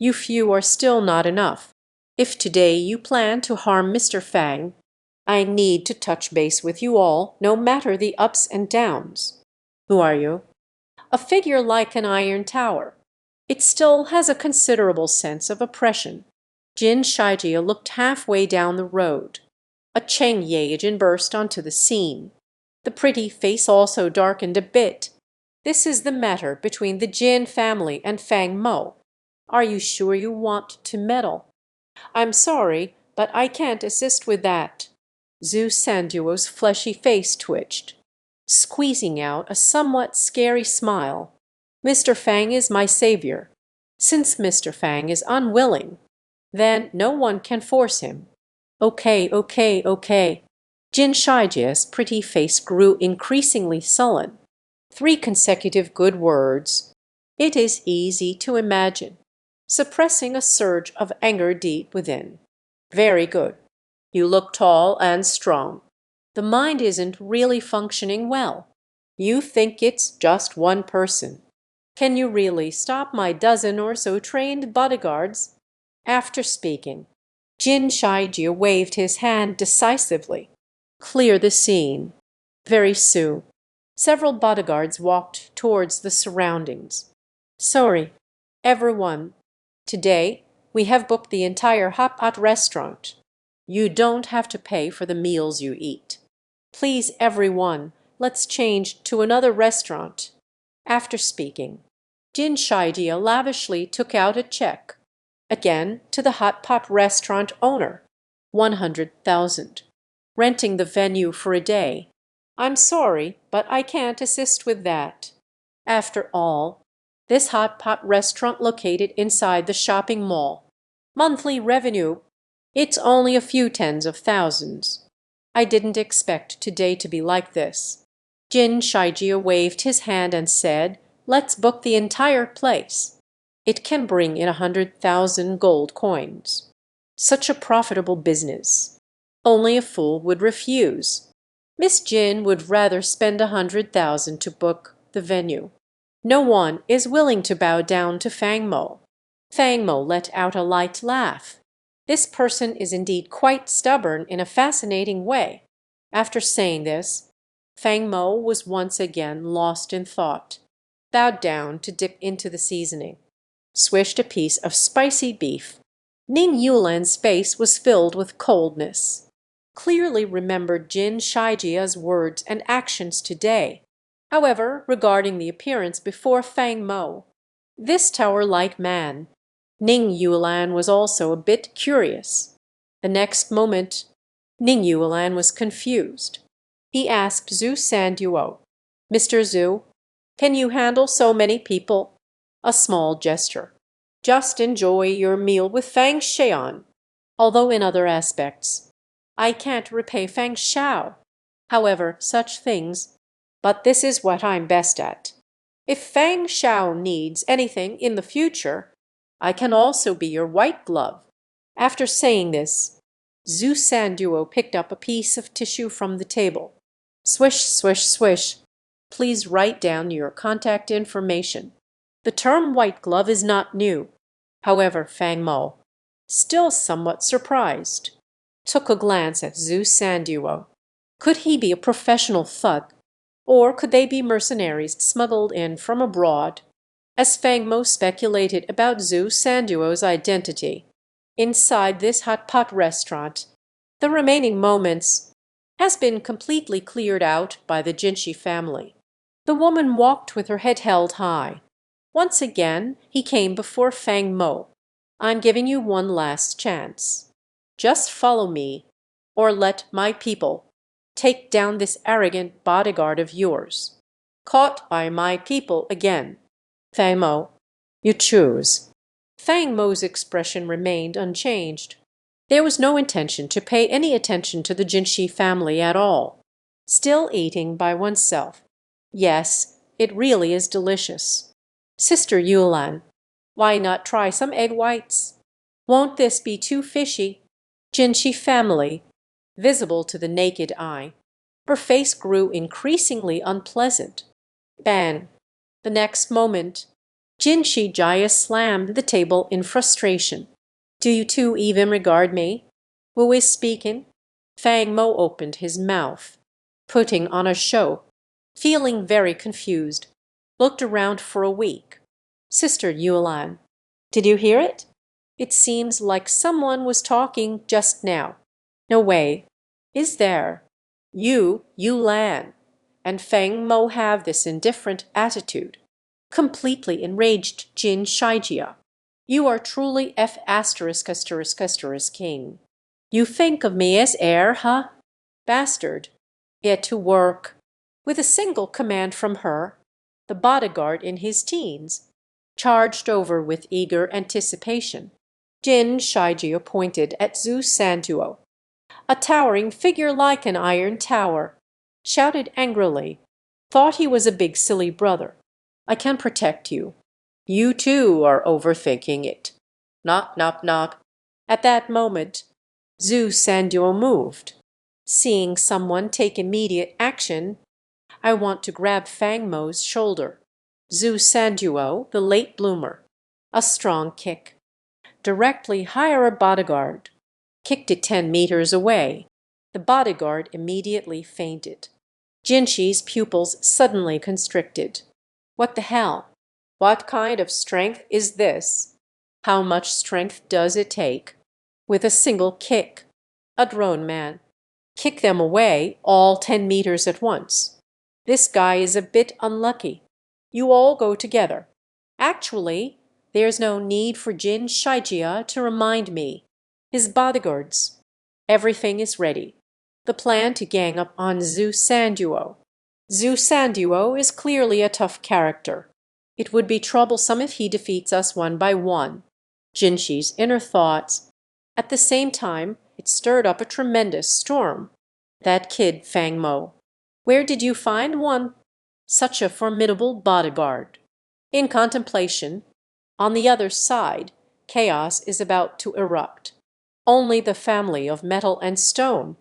You few are still not enough. If today you plan to harm Mr. Fang, I need to touch base with you all, no matter the ups and downs. Who are you? A figure like an iron tower. It still has a considerable sense of oppression. Jin Shaijia looked halfway down the road. A Cheng Yejin burst onto the scene. The pretty face also darkened a bit. This is the matter between the Jin family and Fang Mo. Are you sure you want to meddle? I'm sorry, but I can't assist with that. Zhu Sanduo's fleshy face twitched, squeezing out a somewhat scary smile. Mr. Fang is my savior. Since Mr. Fang is unwilling, then no one can force him. Okay. Jin Shaijia's pretty face grew increasingly sullen. 3 consecutive good words. It is easy to imagine. Suppressing a surge of anger deep within. Very good. You look tall and strong. The mind isn't really functioning well. You think it's just one person. Can you really stop my dozen or so trained bodyguards? After speaking, Jin Shaijia waved his hand decisively. Clear the scene. Very soon, several bodyguards walked towards the surroundings. Sorry, everyone. Today, we have booked the entire hot pot restaurant. You don't have to pay for the meals you eat. Please, everyone, let's change to another restaurant. After speaking, Jin Shaijia lavishly took out a check, again to the hot pot restaurant owner, 100,000, renting the venue for a day. I'm sorry, but I can't assist with that. After all, this hot pot restaurant located inside the shopping mall. Monthly revenue, it's only a few tens of thousands. I didn't expect today to be like this. Jin Shaijia waved his hand and said, let's book the entire place. It can bring in 100,000 gold coins. Such a profitable business. Only a fool would refuse. Miss Jin would rather spend 100,000 to book the venue. No one is willing to bow down to Fang Mo. Fang Mo let out a light laugh. This person is indeed quite stubborn in a fascinating way. After saying this, Fang Mo was once again lost in thought, bowed down to dip into the seasoning, swished a piece of spicy beef. Ning Yulan's face was filled with coldness. Clearly remembered Jin Shaijia's words and actions today. However, regarding the appearance before Fang Mo, this tower-like man, Ning Yulan was also a bit curious. The next moment, Ning Yulan was confused. He asked Zhu Sanduo, Mr. Zhu, can you handle so many people? A small gesture. Just enjoy your meal with Fang Xian. Although in other aspects, I can't repay Fang Xiao. However, such things. But this is what I'm best at. If Fang Xiao needs anything in the future, I can also be your white glove. After saying this, Zhu Sanduo picked up a piece of tissue from the table. Swish, swish, swish. Please write down your contact information. The term white glove is not new. However, Fang Mo, still somewhat surprised, took a glance at Zhu Sanduo. Could he be a professional thug? Or could they be mercenaries smuggled in from abroad? As Fang Mo speculated about Zhu Sanduo's identity, inside this hot pot restaurant, the remaining moments has been completely cleared out by the Jinshi family. The woman walked with her head held high. Once again, he came before Fang Mo. I'm giving you one last chance. Just follow me, or let my people take down this arrogant bodyguard of yours. Caught by my people again. Fang Mo, you choose. Fang Mo's expression remained unchanged. There was no intention to pay any attention to the Jinshi family at all. Still eating by oneself. Yes, it really is delicious. Sister Yulan, why not try some egg whites? Won't this be too fishy? Jinshi family, visible to the naked eye. Her face grew increasingly unpleasant. Bang! The next moment, Jin Jaya slammed the table in frustration. "Do you two even regard me? Who is speaking?" Fang Mo opened his mouth, putting on a show, feeling very confused, looked around for a week. "Sister Yulan, did you hear it? It seems like someone was talking just now." "No way. Is there? Yulan, and Feng Mo have this indifferent attitude," completely enraged Jin Shijia. "You are truly F asterisk asterisk asterisk king. You think of me as heir, huh? Bastard. Get to work." With a single command from her, the bodyguard in his teens charged over with eager anticipation. Jin Shijia pointed at Zhu Sanduo, a towering figure like an iron tower, shouted angrily, "Thought he was a big silly brother. I can protect you. You too are overthinking it." Knock, knock, knock. At that moment, Zhu Sanduo moved. Seeing someone take immediate action, I want to grab Fang Mo's shoulder. Zhu Sanduo, the late bloomer. A strong kick. Directly hire a bodyguard. Kicked it 10 meters away. The bodyguard immediately fainted. Jinshi's pupils suddenly constricted. What the hell? What kind of strength is this? How much strength does it take? With a single kick. A drone man. Kick them away, all 10 meters at once. This guy is a bit unlucky. You all go together. Actually, there's no need for Jin Shijia to remind me. His bodyguards. Everything is ready. The plan to gang up on Zhu Sanduo. Zhu Sanduo is clearly a tough character. It would be troublesome if he defeats us one by one. Jinshi's inner thoughts. At the same time, it stirred up a tremendous storm. That kid, Fang Mo. Where did you find one? Such a formidable bodyguard. In contemplation, on the other side, chaos is about to erupt. Only the family of metal and stone.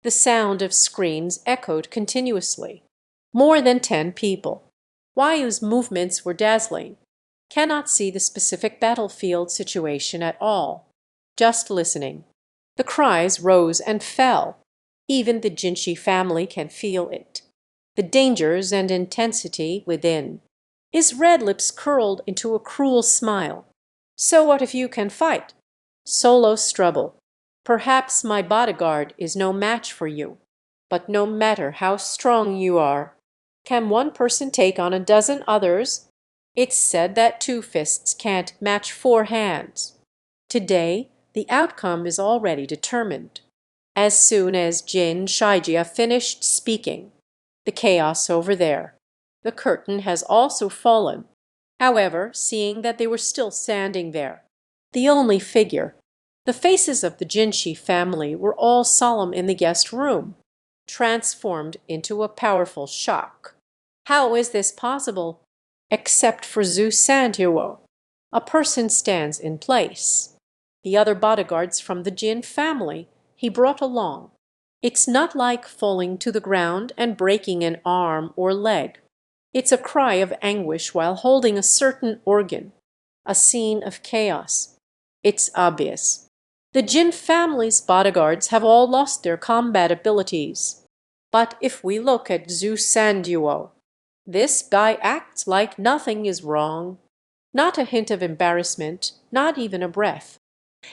The sound of screens echoed continuously. More than 10 people. Wayu's movements were dazzling. Cannot see the specific battlefield situation at all. Just listening. The cries rose and fell. Even the Jinshi family can feel it. The dangers and intensity within. His red lips curled into a cruel smile. "So what if you can fight? Solo struggle. Perhaps my bodyguard is no match for you. But no matter how strong you are, can one person take on a dozen others? It's said that 2 fists can't match 4 hands. Today, the outcome is already determined." As soon as Jin Shijia finished speaking, the chaos over there. The curtain has also fallen. However, seeing that they were still standing there, the only figure, the faces of the Jinshi family were all solemn in the guest room, transformed into a powerful shock. How is this possible? Except for Zhu Sanduo, a person stands in place. The other bodyguards from the Jin family he brought along. It's not like falling to the ground and breaking an arm or leg. It's a cry of anguish while holding a certain organ, a scene of chaos. It's obvious. The Jin family's bodyguards have all lost their combat abilities. But if we look at Zhu Sanduo, this guy acts like nothing is wrong. Not a hint of embarrassment, not even a breath.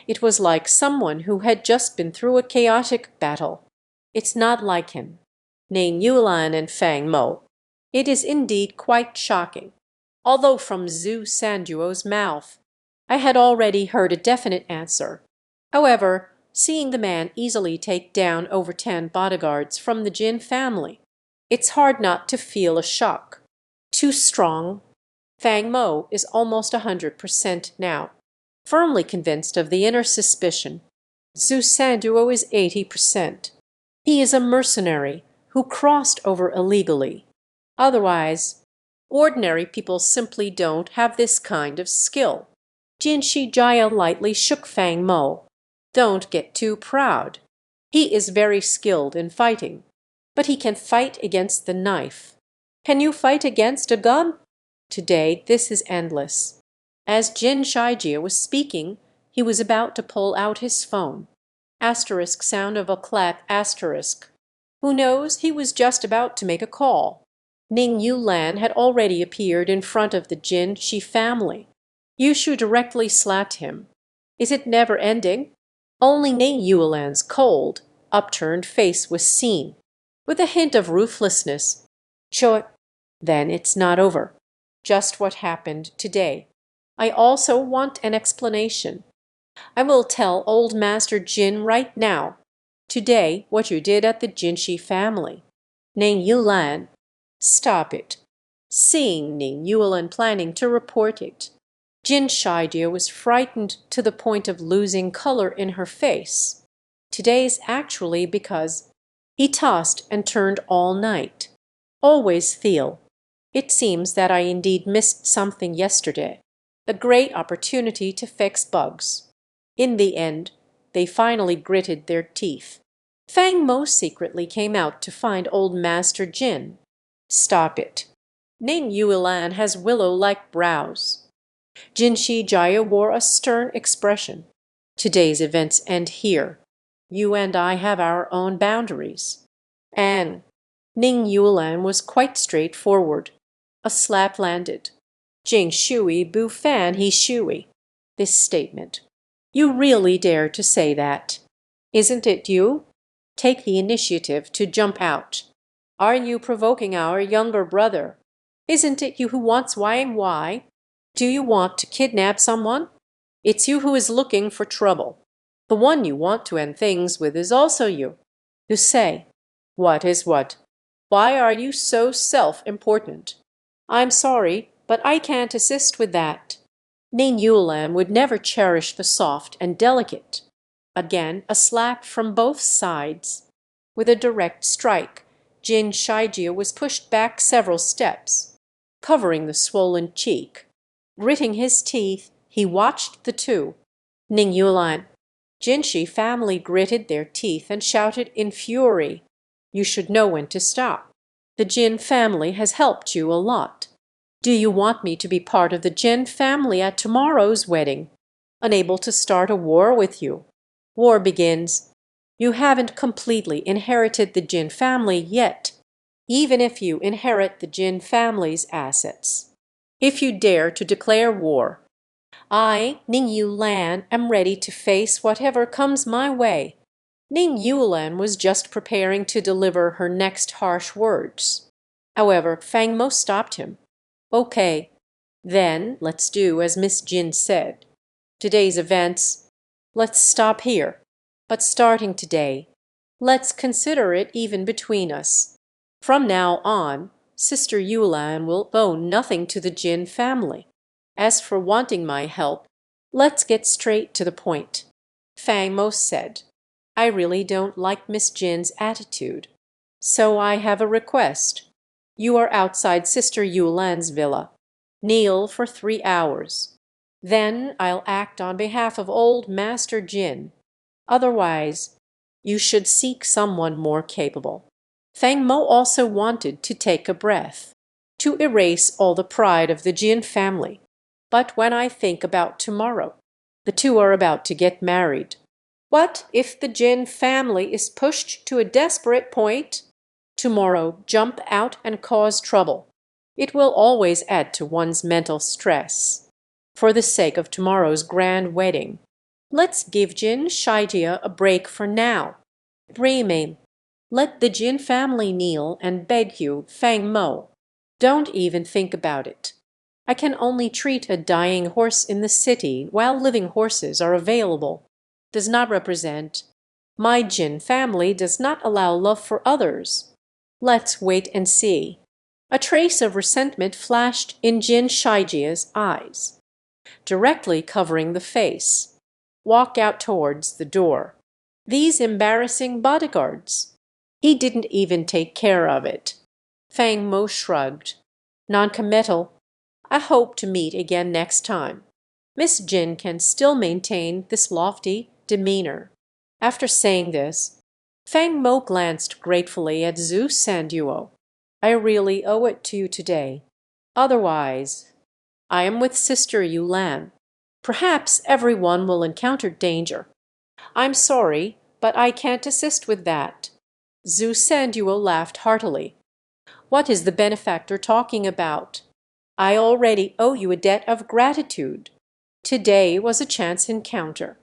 It was like someone who had just been through a chaotic battle. It's not like him. Name Yulan and Fang Mo. It is indeed quite shocking. Although from Zhu Sanduo's mouth, I had already heard a definite answer. However, seeing the man easily take down over 10 bodyguards from the Jin family, it's hard not to feel a shock. Too strong. Fang Mo is almost 100% now, firmly convinced of the inner suspicion. Zhu Sanduo is 80%. He is a mercenary who crossed over illegally. Otherwise, ordinary people simply don't have this kind of skill. Jin Jaya lightly shook Fang Mo. Don't get too proud. He is very skilled in fighting, but he can fight against the knife. Can you fight against a gun? Today this is endless. As Jin Shaijia was speaking, he was about to pull out his phone. Asterisk sound of a clap asterisk. Who knows, he was just about to make a call. Ning Yulan had already appeared in front of the Jin Shi family. Yushu directly slapped him. Is it never ending? Only Ning Yulan's cold, upturned face was seen, with a hint of ruthlessness. Choi. Then it's not over. Just what happened today. I also want an explanation. I will tell old Master Jin right now. Today, what you did at the Jinshi family. Ning Yulan. Stop it. Seeing Ning Yulan planning to report it, Jin Shaidia was frightened to the point of losing color in her face. Today's actually because he tossed and turned all night. Always feel. It seems that I indeed missed something yesterday. A great opportunity to fix bugs. In the end, they finally gritted their teeth. Fang Mo secretly came out to find old Master Jin. Stop it. Ning Yulan has willow-like brows. Jinshi Jaya wore a stern expression. Today's events end here. You and I have our own boundaries. And Ning Yulan was quite straightforward. A slap landed. Jing Shui Bu Fan He Shui. This statement. You really dare to say that? Isn't it you? Take the initiative to jump out. Are you provoking our younger brother? Isn't it you who wants why? Do you want to kidnap someone? It's you who is looking for trouble. The one you want to end things with is also you. You say, what is what? Why are you so self-important? I'm sorry, but I can't assist with that. Ning Yulan would never cherish the soft and delicate. Again, a slap from both sides. With a direct strike, Jin Shaijia was pushed back several steps, covering the swollen cheek. Gritting his teeth, he watched the two. Ning Yulan. Jinshi family gritted their teeth and shouted in fury. You should know when to stop. The Jin family has helped you a lot. Do you want me to be part of the Jin family at tomorrow's wedding? Unable to start a war with you. War begins. You haven't completely inherited the Jin family yet, even if you inherit the Jin family's assets. If you dare to declare war, I, Ning Yulan, am ready to face whatever comes my way. Ning Yulan was just preparing to deliver her next harsh words. However, Fang Mo stopped him. Okay, then let's do as Miss Jin said. Today's events, let's stop here. But starting today, let's consider it even between us. From now on, Sister Yulan will owe nothing to the Jin family. As for wanting my help, let's get straight to the point. Fang Mo said, I really don't like Miss Jin's attitude. So I have a request. You are outside Sister Yulan's villa. Kneel for 3 hours. Then I'll act on behalf of old Master Jin. Otherwise, you should seek someone more capable. Fang Mo also wanted to take a breath, to erase all the pride of the Jin family. But when I think about tomorrow, the two are about to get married. What if the Jin family is pushed to a desperate point? Tomorrow, jump out and cause trouble. It will always add to one's mental stress. For the sake of tomorrow's grand wedding, let's give Jin Shaijia a break for now. Remain. Let the Jin family kneel and beg you, Fang Mo. Don't even think about it. I can only treat a dying horse in the city while living horses are available. Does not represent. My Jin family does not allow love for others. Let's wait and see. A trace of resentment flashed in Jin Shaijia's eyes, directly covering the face. Walk out towards the door. These embarrassing bodyguards. He didn't even take care of it. Fang Mo shrugged. Non-committal. I hope to meet again next time. Miss Jin can still maintain this lofty demeanor. After saying this, Fang Mo glanced gratefully at Zhu Sanduo. I really owe it to you today. Otherwise, I am with Sister Yulan. Perhaps everyone will encounter danger. I'm sorry, but I can't assist with that." Zhu Sanduo laughed heartily. "What is the benefactor talking about? I already owe you a debt of gratitude. Today was a chance encounter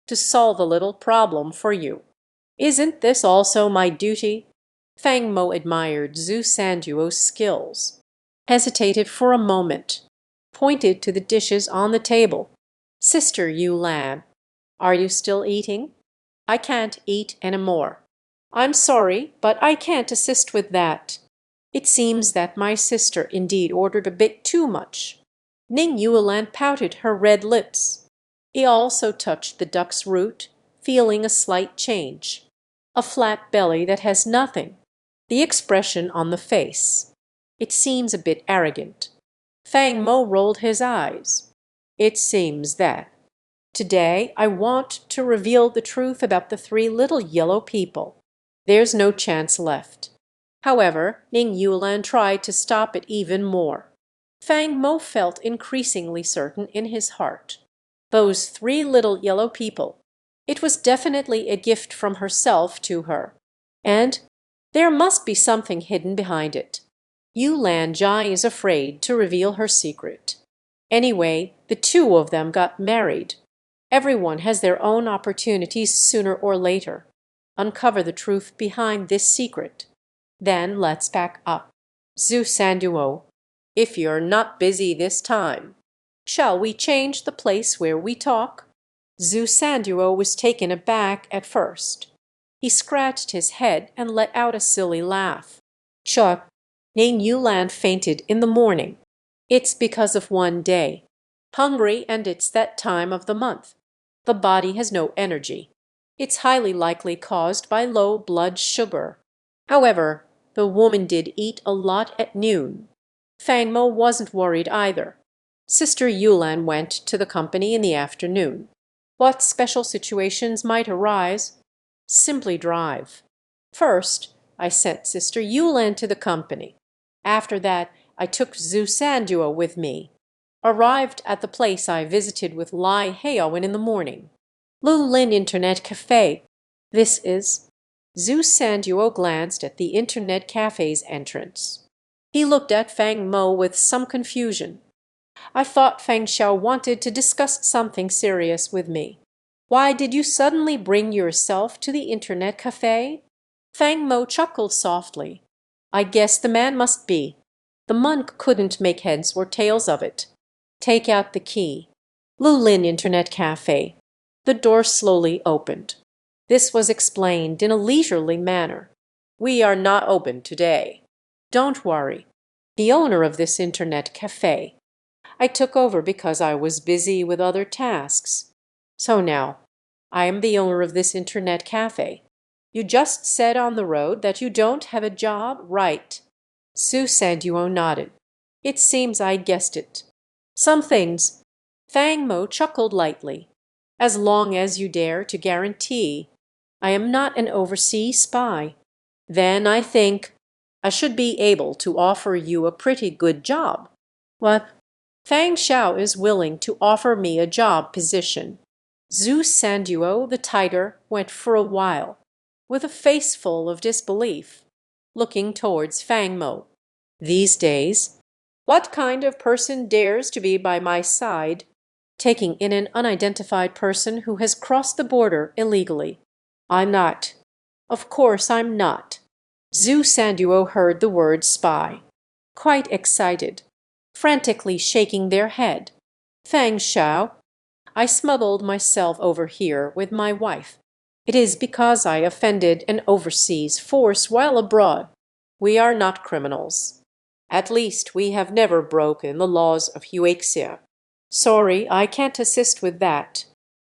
to solve a little problem for you. Isn't this also my duty?" Fang Mo admired Zhu Sanduo's skills, hesitated for a moment, pointed to the dishes on the table. "Sister Yulan, are you still eating? I can't eat any more. I'm sorry, but I can't assist with that. It seems that my sister indeed ordered a bit too much." Ning Yulan pouted her red lips. He also touched the duck's root, feeling a slight change. A flat belly that has nothing. The expression on the face. It seems a bit arrogant. Fang Mo rolled his eyes. "It seems that. Today I want to reveal the truth about the three little yellow people. There's no chance left." However, Ning Yulan tried to stop it even more. Fang Mo felt increasingly certain in his heart. Those three little yellow people. It was definitely a gift from herself to her. And there must be something hidden behind it. Yulan Jai is afraid to reveal her secret. Anyway, the two of them got married. Everyone has their own opportunities sooner or later. Uncover the truth behind this secret. Then let's pack up. Zhu Sanduo, if you're not busy this time, shall we change the place where we talk?" Zhu Sanduo was taken aback at first. He scratched his head and let out a silly laugh. "Chuck, Ning Yulan fainted in the morning. It's because of one day. Hungry, and it's that time of the month. The body has no energy. It's highly likely caused by low blood sugar. However, the woman did eat a lot at noon." Fang Mo wasn't worried either. Sister Yulan went to the company in the afternoon. What special situations might arise? Simply drive. First, I sent Sister Yulan to the company. After that, I took Zhu Sanduo with me. Arrived at the place I visited with Lai Heroine in the morning. Lulin Internet Cafe. This is. Zhu Sanduo glanced at the Internet Cafe's entrance. He looked at Fang Mo with some confusion. "I thought Fang Xiao wanted to discuss something serious with me. Why did you suddenly bring yourself to the Internet Cafe?" Fang Mo chuckled softly. "I guess the man must be. The monk couldn't make heads or tails of it. Take out the key. Lulin Internet Cafe." The door slowly opened. This was explained in a leisurely manner. "We are not open today." "Don't worry. The owner of this Internet Cafe. I took over because I was busy with other tasks. So now, I am the owner of this Internet Cafe. You just said on the road that you don't have a job, right?" Zhu Sanduo nodded. "It seems I guessed it. Some things." Fang Mo chuckled lightly. "As long as you dare to guarantee I am not an overseas spy, then I think I should be able to offer you a pretty good job." "What?" "Fang Xiao is willing to offer me a job position." Zhu Sanduo, the tiger, went for a while, with a face full of disbelief, looking towards Fang Mo. "These days, what kind of person dares to be by my side?" Taking in an unidentified person who has crossed the border illegally. "I'm not. Of course I'm not." Zhu Sanduo heard the word spy. Quite excited. Frantically shaking their head. "Fang Xiao, I smuggled myself over here with my wife. It is because I offended an overseas force while abroad. We are not criminals. At least we have never broken the laws of Huaxia. Sorry, I can't assist with that."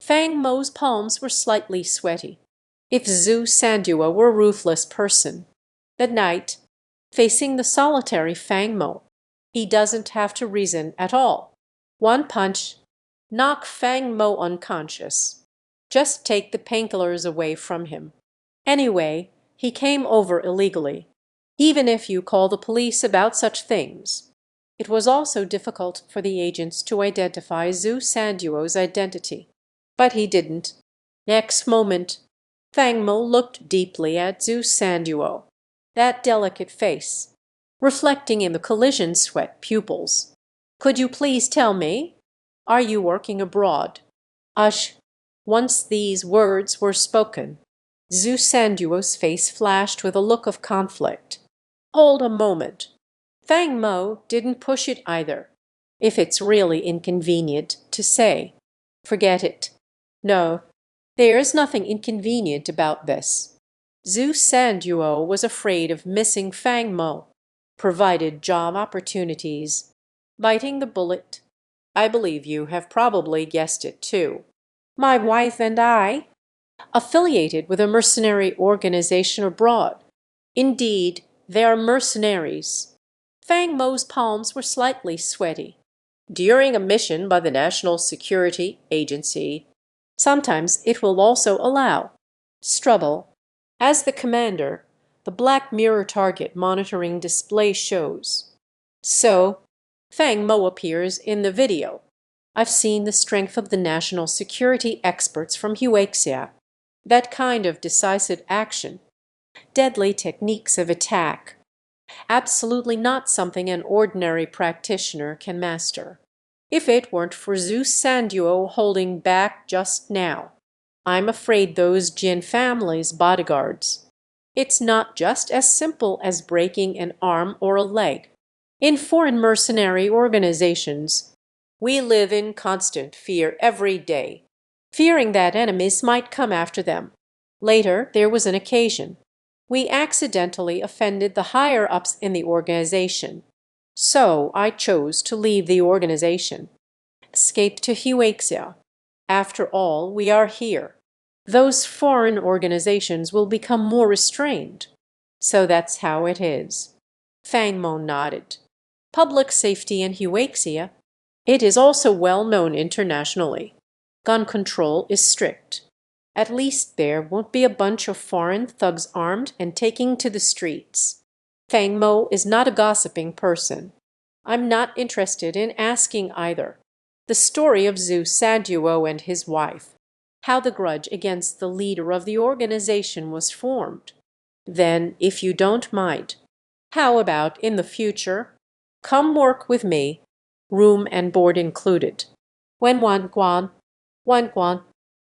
Fang Mo's palms were slightly sweaty. If Zhu Sanduo were a ruthless person, that night, facing the solitary Fang Mo, he doesn't have to reason at all. One punch, knock Fang Mo unconscious. Just take the painkillers away from him. Anyway, he came over illegally. Even if you call the police about such things, It was also difficult for the agents to identify Zhu Sanduo's identity. But he didn't. Next moment, Fang Mo looked deeply at Zhu Sanduo, that delicate face, reflecting in the collision-sweat pupils. "Could you please tell me? Are you working abroad?" Ush! Once these words were spoken, Zhu Sanduo's face flashed with a look of conflict. "Hold a moment." Fang Mo didn't push it either. "If it's really inconvenient to say, forget it. No, there's nothing inconvenient about this." Zhu Sanduo was afraid of missing Fang Mo, provided job opportunities. Biting the bullet, "I believe you have probably guessed it too. My wife and I, affiliated with a mercenary organization abroad. Indeed, they are mercenaries." Fang Mo's palms were slightly sweaty. "During a mission by the National Security Agency. Sometimes it will also allow Struggle. As the commander, the Black Mirror target monitoring display shows. So, Fang Mo appears in the video. I've seen the strength of the national security experts from Huaxia. That kind of decisive action. Deadly techniques of attack. Absolutely not something an ordinary practitioner can master. If it weren't for Zhu Sanduo holding back just now, I'm afraid those Jin family's bodyguards. It's not just as simple as breaking an arm or a leg. In foreign mercenary organizations, we live in constant fear every day, fearing that enemies might come after them. Later, there was an occasion. We accidentally offended the higher-ups in the organization. So I chose to leave the organization. Escape to Huaxia. After all, we are here. Those foreign organizations will become more restrained. So that's how it is." Fang Mo nodded. "Public safety in Huaxia. It is also well known internationally. Gun control is strict. At least there won't be a bunch of foreign thugs armed and taking to the streets." Fang Mo is not a gossiping person. I'm not interested in asking either. The story of Zhu Sanduo and his wife. How the grudge against the leader of the organization was formed. Then, if you don't mind, how about in the future? Come work with me, room and board included. When Wanguan,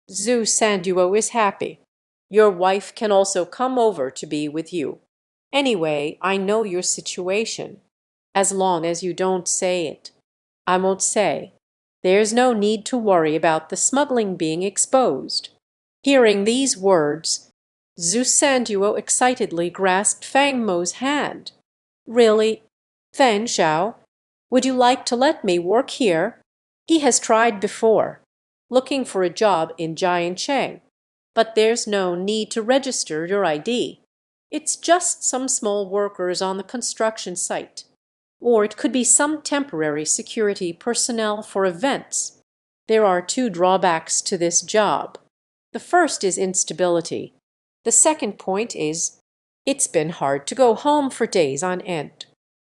Zhu Sanduo is happy. Your wife can also come over to be with you. Anyway, I know your situation. As long as you don't say it. I won't say. There's no need to worry about the smuggling being exposed." Hearing these words, Zhu Sanduo excitedly grasped Fang Mo's hand. "Really? Fang Xiao, would you like to let me work here?" He has tried before, looking for a job in Jiancheng. But there's no need to register your ID. It's just some small workers on the construction site. Or it could be some temporary security personnel for events. There are two drawbacks to this job. The first is instability. The second point is, it's been hard to go home for days on end.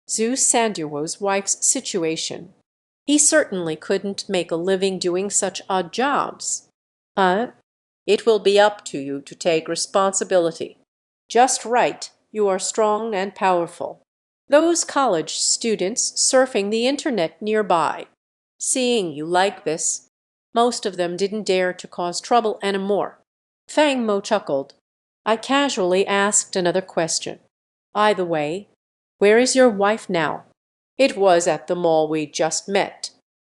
Zhu Sanduo's wife's situation. He certainly couldn't make a living doing such odd jobs. It will be up to you to take responsibility. Just right, you are strong and powerful. Those college students surfing the internet nearby, seeing you like this, most of them didn't dare to cause trouble anymore. Fang Mo chuckled. I casually asked another question. "By the way, where is your wife now?" "It was at the mall we just met.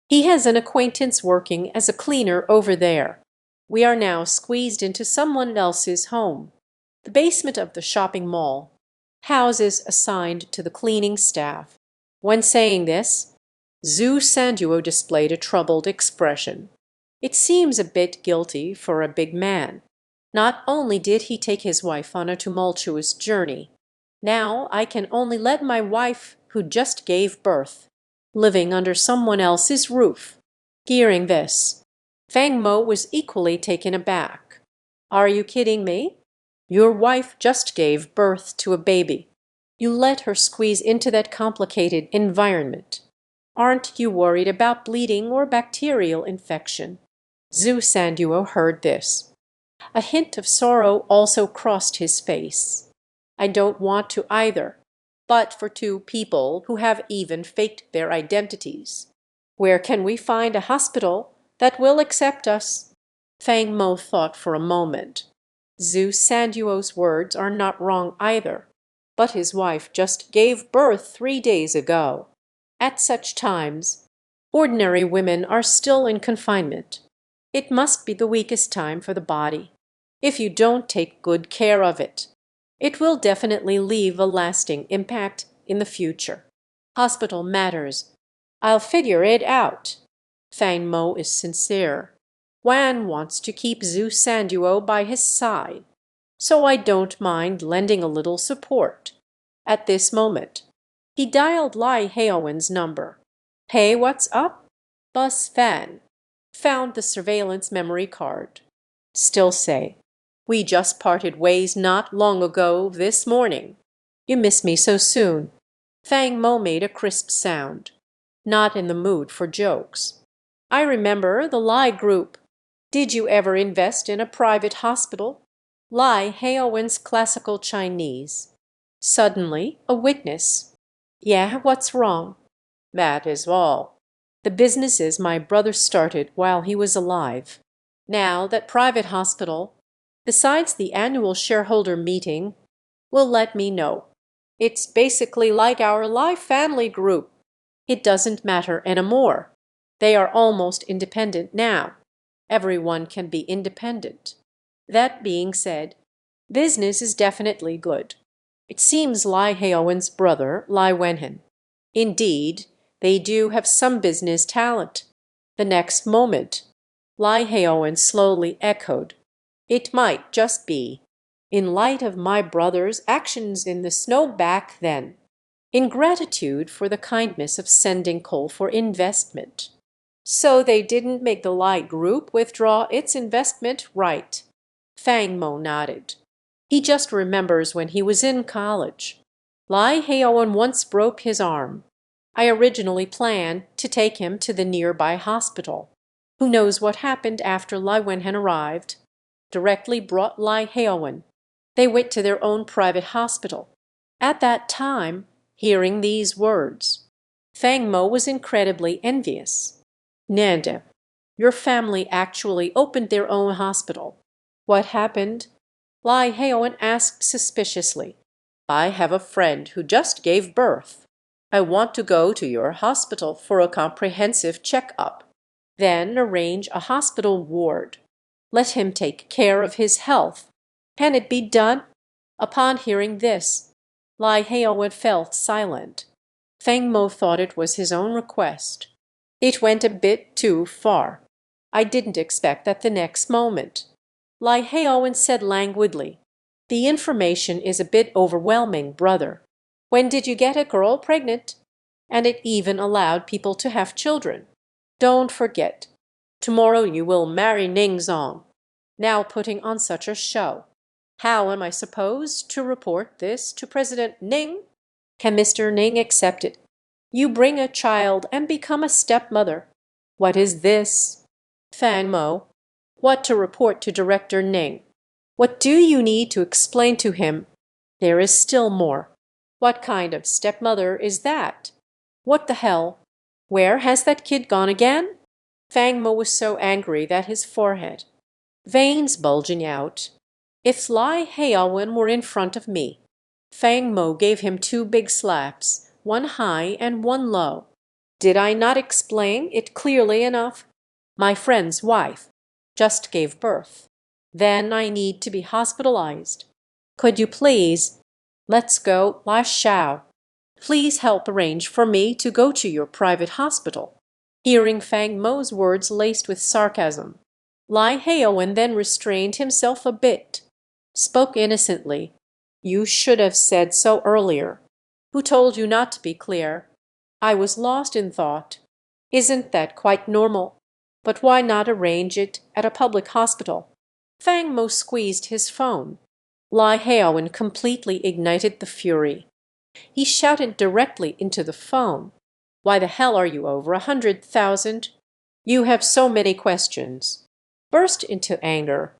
He has an acquaintance working as a cleaner over there. We are now squeezed into someone else's home. The basement of the shopping mall. Houses assigned to the cleaning staff." When saying this, Zhu Sanduo displayed a troubled expression. It seems a bit guilty for a big man. Not only did he take his wife on a tumultuous journey, now I can only let my wife, who just gave birth, living under someone else's roof. Hearing this, Fang Mo was equally taken aback. "Are you kidding me? Your wife just gave birth to a baby. You let her squeeze into that complicated environment. Aren't you worried about bleeding or bacterial infection?" Zhu Sanduo heard this. A hint of sorrow also crossed his face. "I don't want to either, but for two people who have even faked their identities. Where can we find a hospital that will accept us?" Fang Mo thought for a moment. Zhu Sanduo's words are not wrong either, but his wife just gave birth 3 days ago. At such times, ordinary women are still in confinement. It must be the weakest time for the body. If you don't take good care of it, it will definitely leave a lasting impact in the future. Hospital matters. I'll figure it out. Fang Mo is sincere. Wan wants to keep Zhu Sanduo by his side, so I don't mind lending a little support. At this moment, he dialed Lai Heowen's number. "Hey, what's up?" "Bus Fan." Found the surveillance memory card. Still say, "We just parted ways not long ago this morning. You miss me so soon." Fang Mo made a crisp sound. Not in the mood for jokes. "I remember the Lai group. Did you ever invest in a private hospital?" Lai Heowen's classical Chinese. Suddenly, a witness. "Yeah, what's wrong?" "That is all. The businesses my brother started while he was alive. Now that private hospital, besides the annual shareholder meeting, will let me know. It's basically like our Lai family group. It doesn't matter anymore. They are almost independent now. Everyone can be independent. That being said, business is definitely good. It seems Lai Heowen's brother, Lai Wenhen. Indeed, they do have some business talent." The next moment, Lai Heowen slowly echoed, "It might just be, in light of my brother's actions in the snow back then, in gratitude for the kindness of sending coal for investment. So they didn't make the Lai Group withdraw its investment, right?" Fang Mo nodded. He just remembers when he was in college. Lai Heowen once broke his arm. I originally planned to take him to the nearby hospital. Who knows what happened after Lai Wenhen arrived? Directly brought Lai Heowen. They went to their own private hospital. At that time, hearing these words, Fang Mo was incredibly envious. "Nanda, your family actually opened their own hospital. What happened?" Lai Heowen asked suspiciously. "I have a friend who just gave birth. I want to go to your hospital for a comprehensive check-up, then arrange a hospital ward. Let him take care of his health. Can it be done?" Upon hearing this, Lai Heowen felt silent. Feng Mo thought it was his own request. It went a bit too far. "I didn't expect that the next moment." Lai Heowen said languidly, "The information is a bit overwhelming, brother. When did you get a girl pregnant? And it even allowed people to have children. Don't forget, tomorrow you will marry Ningzong. Now putting on such a show. How am I supposed to report this to President Ning? Can Mr. Ning accept it? You bring a child and become a stepmother. What is this?" Fan Mo, "What to report to Director Ning? What do you need to explain to him? There is still more. What kind of stepmother is that? What the hell? Where has that kid gone again?" Fang Mo was so angry that his forehead, veins bulging out. If Lai Heowen were in front of me, Fang Mo gave him 2 big slaps, one high and one low. Did I not explain it clearly enough? My friend's wife just gave birth. Then I need to be hospitalized. Could you please? Let's go, Lai Shao. Please help arrange for me to go to your private hospital. Hearing Fang Mo's words laced with sarcasm, Lai Heowen then restrained himself a bit. Spoke innocently. "You should have said so earlier. Who told you not to be clear? I was lost in thought. Isn't that quite normal? But why not arrange it at a public hospital?" Fang Mo squeezed his phone. Lai Heowen completely ignited the fury. He shouted directly into the phone. Why the hell are you over 100,000? You have so many questions. Burst into anger.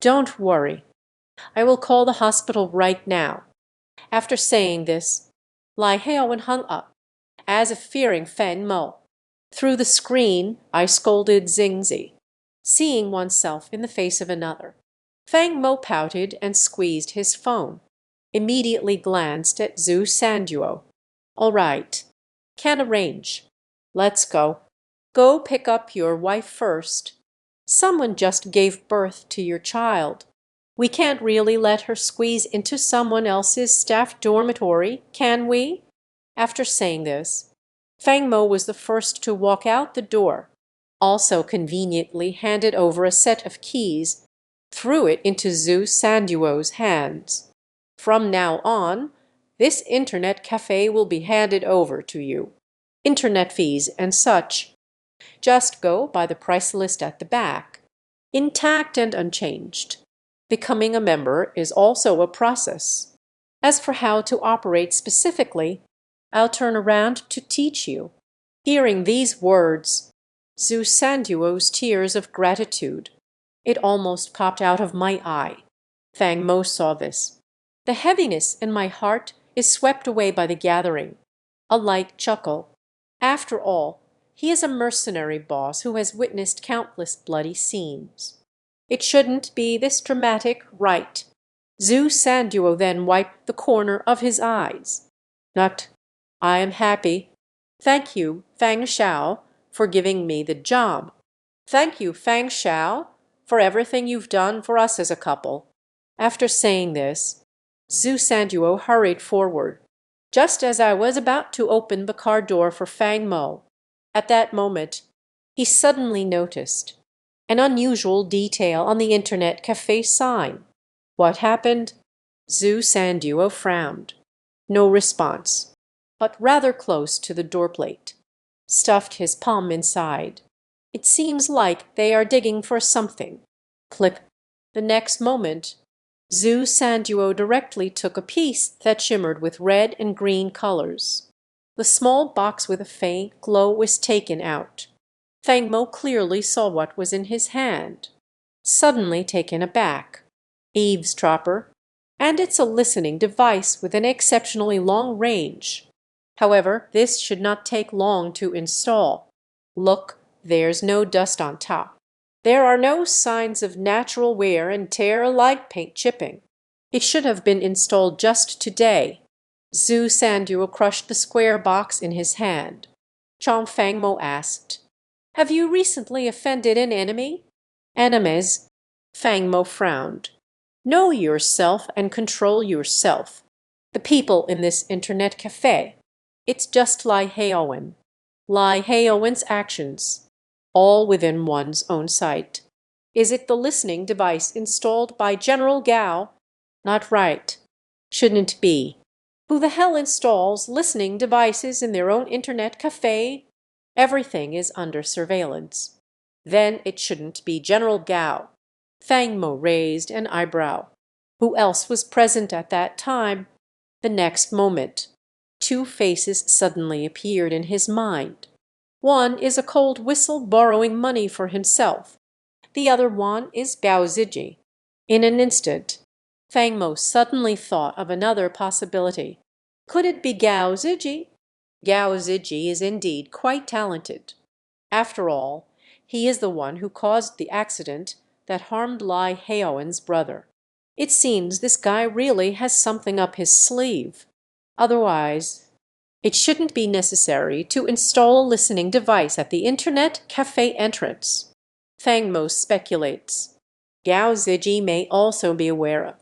Don't worry. I will call the hospital right now. After saying this, Lai Heowen hung up, as if fearing Feng Mo. Through the screen, I scolded Xingzi, seeing oneself in the face of another. Feng Mo pouted and squeezed his phone, immediately glanced at Zhu Sanduo. All right. Can arrange. Let's go. Go pick up your wife first. Someone just gave birth to your child. We can't really let her squeeze into someone else's staff dormitory, can we? After saying this, Feng Mo was the first to walk out the door, also conveniently handed over a set of keys, threw it into Zhu Sanduo's hands. From now on, this internet cafe will be handed over to you. Internet fees and such. Just go by the price list at the back, intact and unchanged. Becoming a member is also a process. As for how to operate specifically, I'll turn around to teach you. Hearing these words, Zhu Sanduo's tears of gratitude. It almost popped out of my eye. Feng Mo saw this. The heaviness in my heart is swept away by the gathering. A light chuckle. After all, he is a mercenary boss who has witnessed countless bloody scenes. It shouldn't be this dramatic, right? Zhu Sanduo then wiped the corner of his eyes. Not, I am happy. Thank you, Fang Xiao, for giving me the job. Thank you, Fang Xiao, for everything you've done for us as a couple. After saying this, Zhu Sanduo hurried forward, just as I was about to open the car door for Fang Mo. At that moment, he suddenly noticed an unusual detail on the Internet cafe sign. What happened? Zhu Sanduo frowned. No response, but rather close to the doorplate. Stuffed his palm inside. It seems like they are digging for something. Click. The next moment, Zhu Sanduo directly took a piece that shimmered with red and green colors. The small box with a faint glow was taken out. Feng Mo clearly saw what was in his hand. Suddenly taken aback. Eavesdropper. And it's a listening device with an exceptionally long range. However, this should not take long to install. Look, there's no dust on top. There are no signs of natural wear and tear like paint chipping. It should have been installed just today. Zhu Sanduo crushed the square box in his hand. Feng Mo asked, Have you recently offended an enemy? Enemies? Feng Mo frowned. Know yourself and control yourself. The people in this internet cafe. It's just Lai Heowen. Lai Heowen's actions. All within one's own sight. Is it the listening device installed by General Gao? Not right. Shouldn't be. Who the hell installs listening devices in their own internet cafe? Everything is under surveillance. Then it shouldn't be General Gao. Feng Mo raised an eyebrow. Who else was present at that time? The next moment, two faces suddenly appeared in his mind. One is a cold whistle borrowing money for himself. The other one is Gao Ziji. In an instant, Feng Mo suddenly thought of another possibility. Could it be Gao Ziji? Gao Ziji is indeed quite talented. After all, he is the one who caused the accident that harmed Lai Heowen's brother. It seems this guy really has something up his sleeve. Otherwise, it shouldn't be necessary to install a listening device at the Internet cafe entrance. Feng Mo speculates. Gao Ziji may also be aware of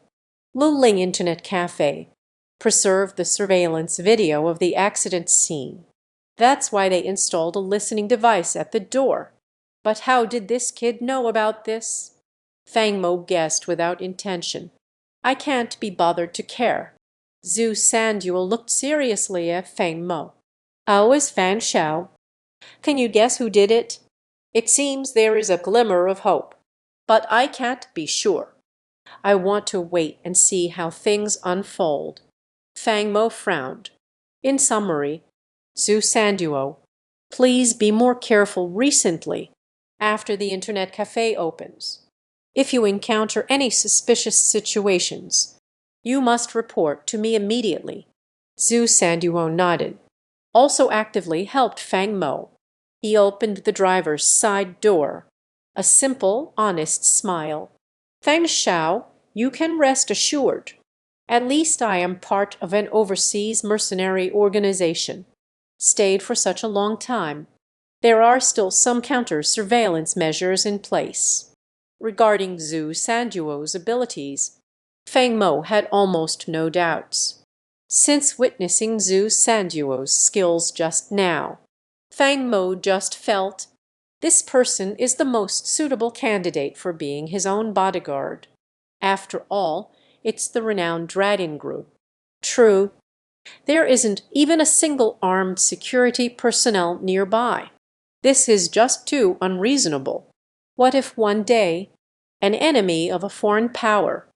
Luling Internet Cafe. Preserved the surveillance video of the accident scene. That's why they installed a listening device at the door. But how did this kid know about this? Feng Mo guessed without intention. I can't be bothered to care. Zhu Sanduo looked seriously at Feng Mo. How is Fang Xiao? Can you guess who did it? It seems there is a glimmer of hope. But I can't be sure. I want to wait and see how things unfold. Feng Mo frowned. In summary, Zhu Sanduo Please be more careful recently after the internet cafe opens. If you encounter any suspicious situations, you must report to me immediately. Zhu Sanduo nodded. Also actively helped Fang Mo. He opened the driver's side door. A simple, honest smile. Fang Shao, you can rest assured. At least I am part of an overseas mercenary organization. Stayed for such a long time. There are still some counter-surveillance measures in place. Regarding Zhu Sanduo's abilities, Fang Mo had almost no doubts. Since witnessing Zhu Sanduo's skills just now, Fang Mo just felt this person is the most suitable candidate for being his own bodyguard. After all, it's the renowned Dragon Group. True, there isn't even a single armed security personnel nearby. This is just too unreasonable. What if one day, an enemy of a foreign power,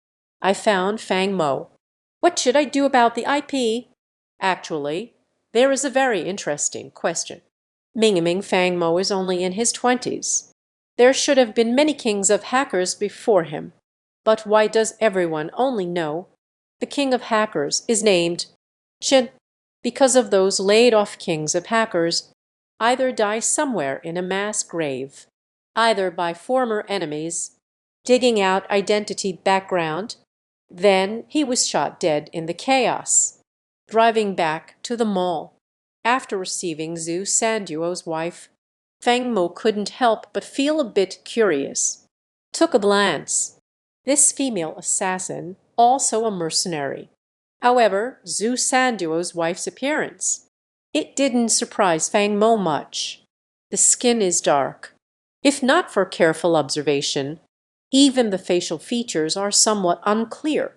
I found Fang Mo? What should I do about the IP? Actually, there is a very interesting question. Ming Fang Mo is only in his 20s. There should have been many kings of hackers before him. But why does everyone only know the king of hackers is named Shin? Because of those laid-off kings of hackers either die somewhere in a mass grave, either by former enemies, digging out identity background, then he was shot dead in the chaos, driving back to the mall. After receiving Zhu Sanduo's wife, Fang Mo couldn't help but feel a bit curious. Took a glance. This female assassin, also a mercenary. However, Zhu Sanduo's wife's appearance. It didn't surprise Fang Mo much. The skin is dark. If not for careful observation, even the facial features are somewhat unclear.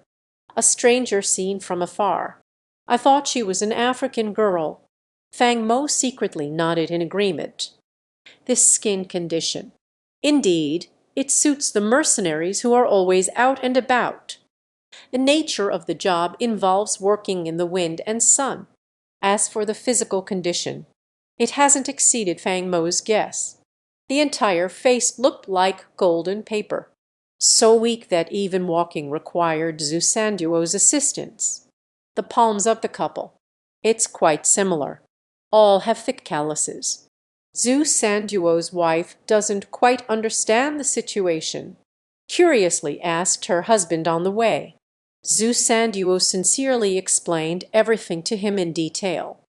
A stranger seen from afar. I thought she was an African girl. Fang Mo secretly nodded in agreement. This skin condition. Indeed, it suits the mercenaries who are always out and about. The nature of the job involves working in the wind and sun. As for the physical condition, it hasn't exceeded Fang Mo's guess. The entire face looked like golden paper, so weak that even walking required Zhu Sanduo's assistance. The palms of the couple. It's quite similar. All have thick calluses. Zhu Sanduo's wife doesn't quite understand the situation. Curiously asked her husband on the way. Zhu Sanduo sincerely explained everything to him in detail.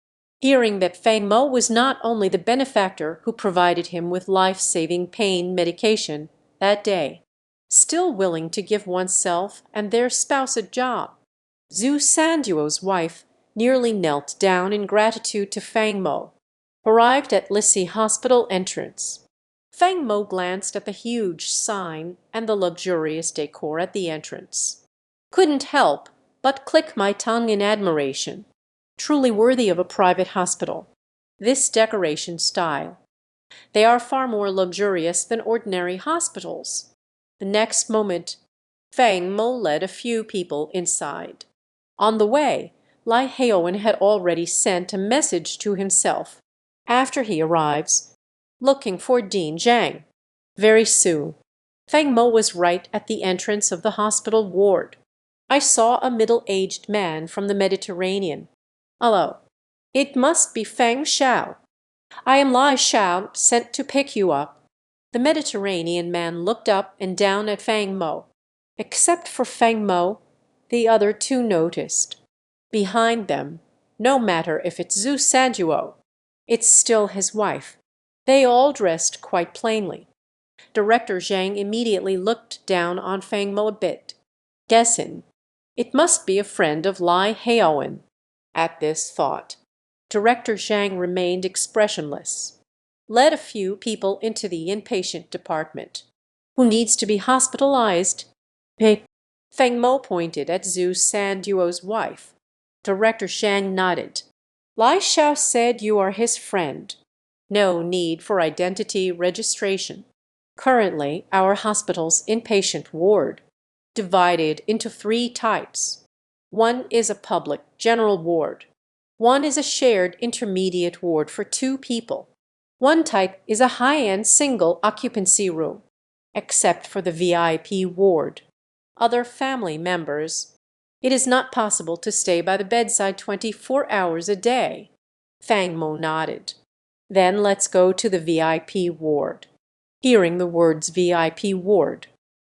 Hearing that Fang Mo was not only the benefactor who provided him with life-saving pain medication that day, still willing to give oneself and their spouse a job, Zhu Sanduo's wife nearly knelt down in gratitude to Fang Mo. Arrived at Lissy Hospital entrance. Fang Mo glanced at the huge sign and the luxurious decor at the entrance. Couldn't help but click my tongue in admiration. Truly worthy of a private hospital. This decoration style. They are far more luxurious than ordinary hospitals. The next moment, Fang Mo led a few people inside. On the way, Heroine had already sent a message to himself. After he arrives, looking for Dean Zhang. Very soon, Fang Mo was right at the entrance of the hospital ward. I saw a middle-aged man from the Mediterranean. Hello. It must be Fang Shao. I am Lai Shao, sent to pick you up. The Mediterranean man looked up and down at Fang Mo. Except for Fang Mo, the other two noticed. Behind them, no matter if it's Zhu Sanduo, it's still his wife. They all dressed quite plainly. Director Zhang immediately looked down on Fang Mo a bit, guessing it must be a friend of Heroine. At this thought, Director Zhang remained expressionless. Led a few people into the inpatient department. Who needs to be hospitalized? Fang Mo pointed at Zhu Sanduo's wife. Director Zhang nodded. Lai Shao said you are his friend. No need for identity registration. Currently, our hospital's inpatient ward, divided into 3 types. One is a public general ward. One is a shared intermediate ward for 2 people. One type is a high-end single occupancy room, except for the VIP ward. Other family members. It is not possible to stay by the bedside 24 hours a day. Fang Mo nodded. Then let's go to the VIP ward. Hearing the words VIP ward,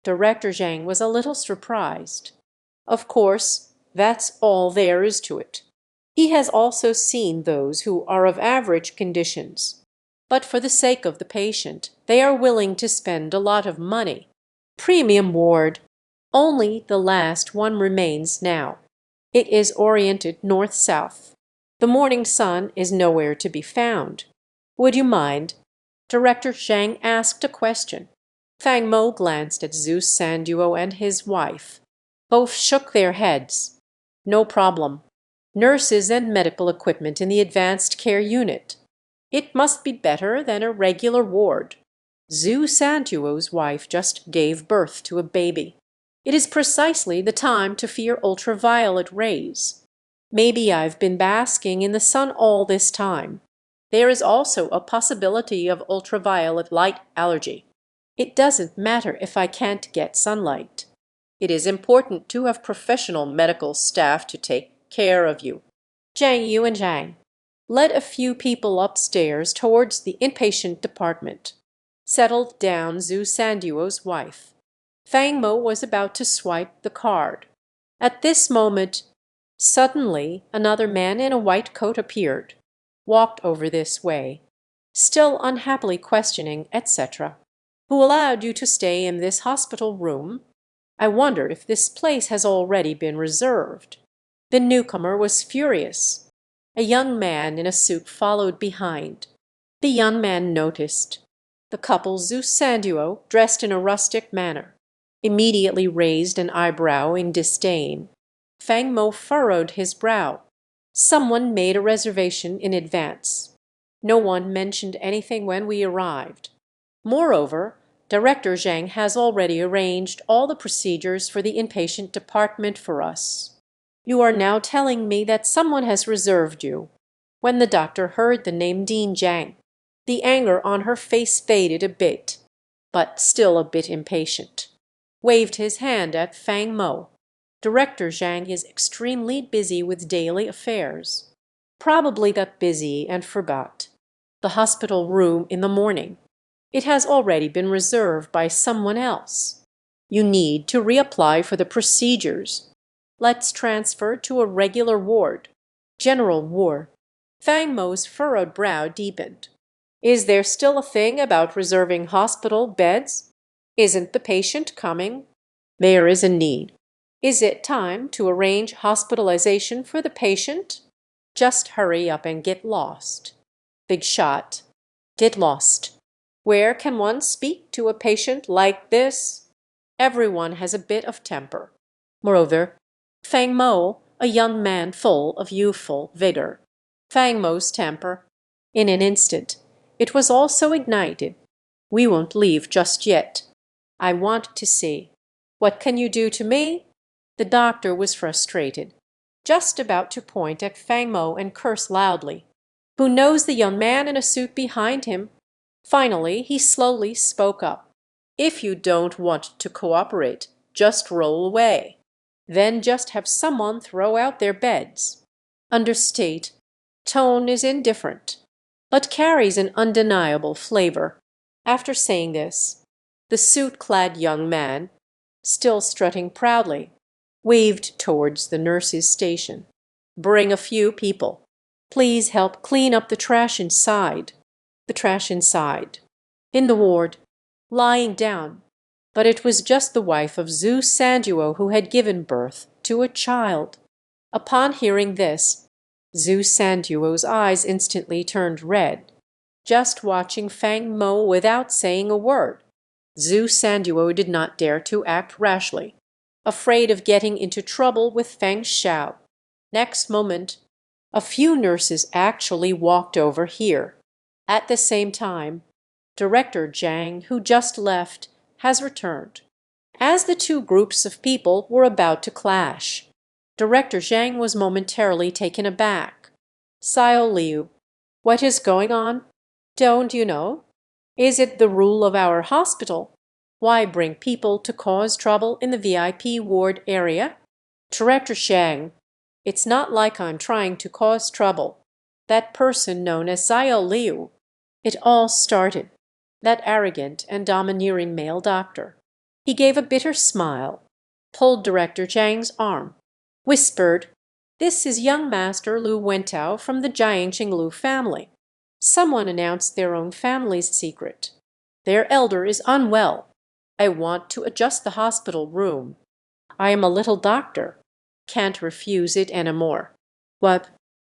Director Zhang was a little surprised. Of course, that's all there is to it. He has also seen those who are of average conditions. But for the sake of the patient, they are willing to spend a lot of money. Premium ward. Only the last one remains now. It is oriented north-south. The morning sun is nowhere to be found. Would you mind? Director Zhang asked a question. Fang Mo glanced at Zhu Sanduo and his wife. Both shook their heads. No problem. Nurses and medical equipment in the advanced care unit. It must be better than a regular ward. Zhu Sanduo's wife just gave birth to a baby. It is precisely the time to fear ultraviolet rays. Maybe I've been basking in the sun all this time. There is also a possibility of ultraviolet light allergy. It doesn't matter if I can't get sunlight. It is important to have professional medical staff to take care of you. Zhang Yu and Zhang led a few people upstairs towards the inpatient department. Settled down Zhu Sanduo's wife. Fang Mo was about to swipe the card. At this moment, suddenly another man in a white coat appeared, walked over this way, still unhappily questioning, etc. Who allowed you to stay in this hospital room? I wonder if this place has already been reserved. The newcomer was furious. A young man in a suit followed behind. The young man noticed. The couple Zhu Sanduo, dressed in a rustic manner, immediately raised an eyebrow in disdain. Fang Mo furrowed his brow. Someone made a reservation in advance. No one mentioned anything when we arrived. Moreover, Director Zhang has already arranged all the procedures for the inpatient department for us. You are now telling me that someone has reserved you. When the doctor heard the name Dean Zhang, the anger on her face faded a bit, but still a bit impatient. Waved his hand at Fang Mo. Director Zhang is extremely busy with daily affairs. Probably got busy and forgot. The hospital room in the morning. It has already been reserved by someone else. You need to reapply for the procedures. Let's transfer to a regular ward. General ward. Fang Mo's furrowed brow deepened. Is there still a thing about reserving hospital beds? Isn't the patient coming? There is a need. Is it time to arrange hospitalization for the patient? Just hurry up and get lost. Big shot. Get lost. Where can one speak to a patient like this? Everyone has a bit of temper. Moreover, Fang Mo, a young man full of youthful vigor. Fang Mo's temper. In an instant, it was also ignited. We won't leave just yet. I want to see. What can you do to me? The doctor was frustrated, just about to point at Fang Mo and curse loudly. Who knows the young man in a suit behind him? Finally, he slowly spoke up. If you don't want to cooperate, just roll away. Then just have someone throw out their beds. Understate. Tone is indifferent, but carries an undeniable flavor. After saying this, the suit-clad young man, still strutting proudly, waved towards the nurse's station. Bring a few people. Please help clean up the trash inside. The trash inside. In the ward. Lying down. But it was just the wife of Zhu Sanduo who had given birth to a child. Upon hearing this, Zhu Sanduo's eyes instantly turned red. Just watching Fang Mo without saying a word. Zhu Sanduo did not dare to act rashly, afraid of getting into trouble with Feng Xiao. Next moment, a few nurses actually walked over here. At the same time, Director Zhang, who just left, has returned. As the two groups of people were about to clash, Director Zhang was momentarily taken aback. Xiao Liu, what is going on? Don't you know? Is it the rule of our hospital? Why bring people to cause trouble in the VIP ward area? Director Shang, it's not like I'm trying to cause trouble. That person known as Xiao Liu. It all started. That arrogant and domineering male doctor. He gave a bitter smile, pulled Director Zhang's arm, whispered, "This is young Master Lu Wentao from the Jiangqing Lu family." Someone announced their own family's secret. "Their elder is unwell. I want to adjust the hospital room. I am a little doctor. Can't refuse it anymore." What?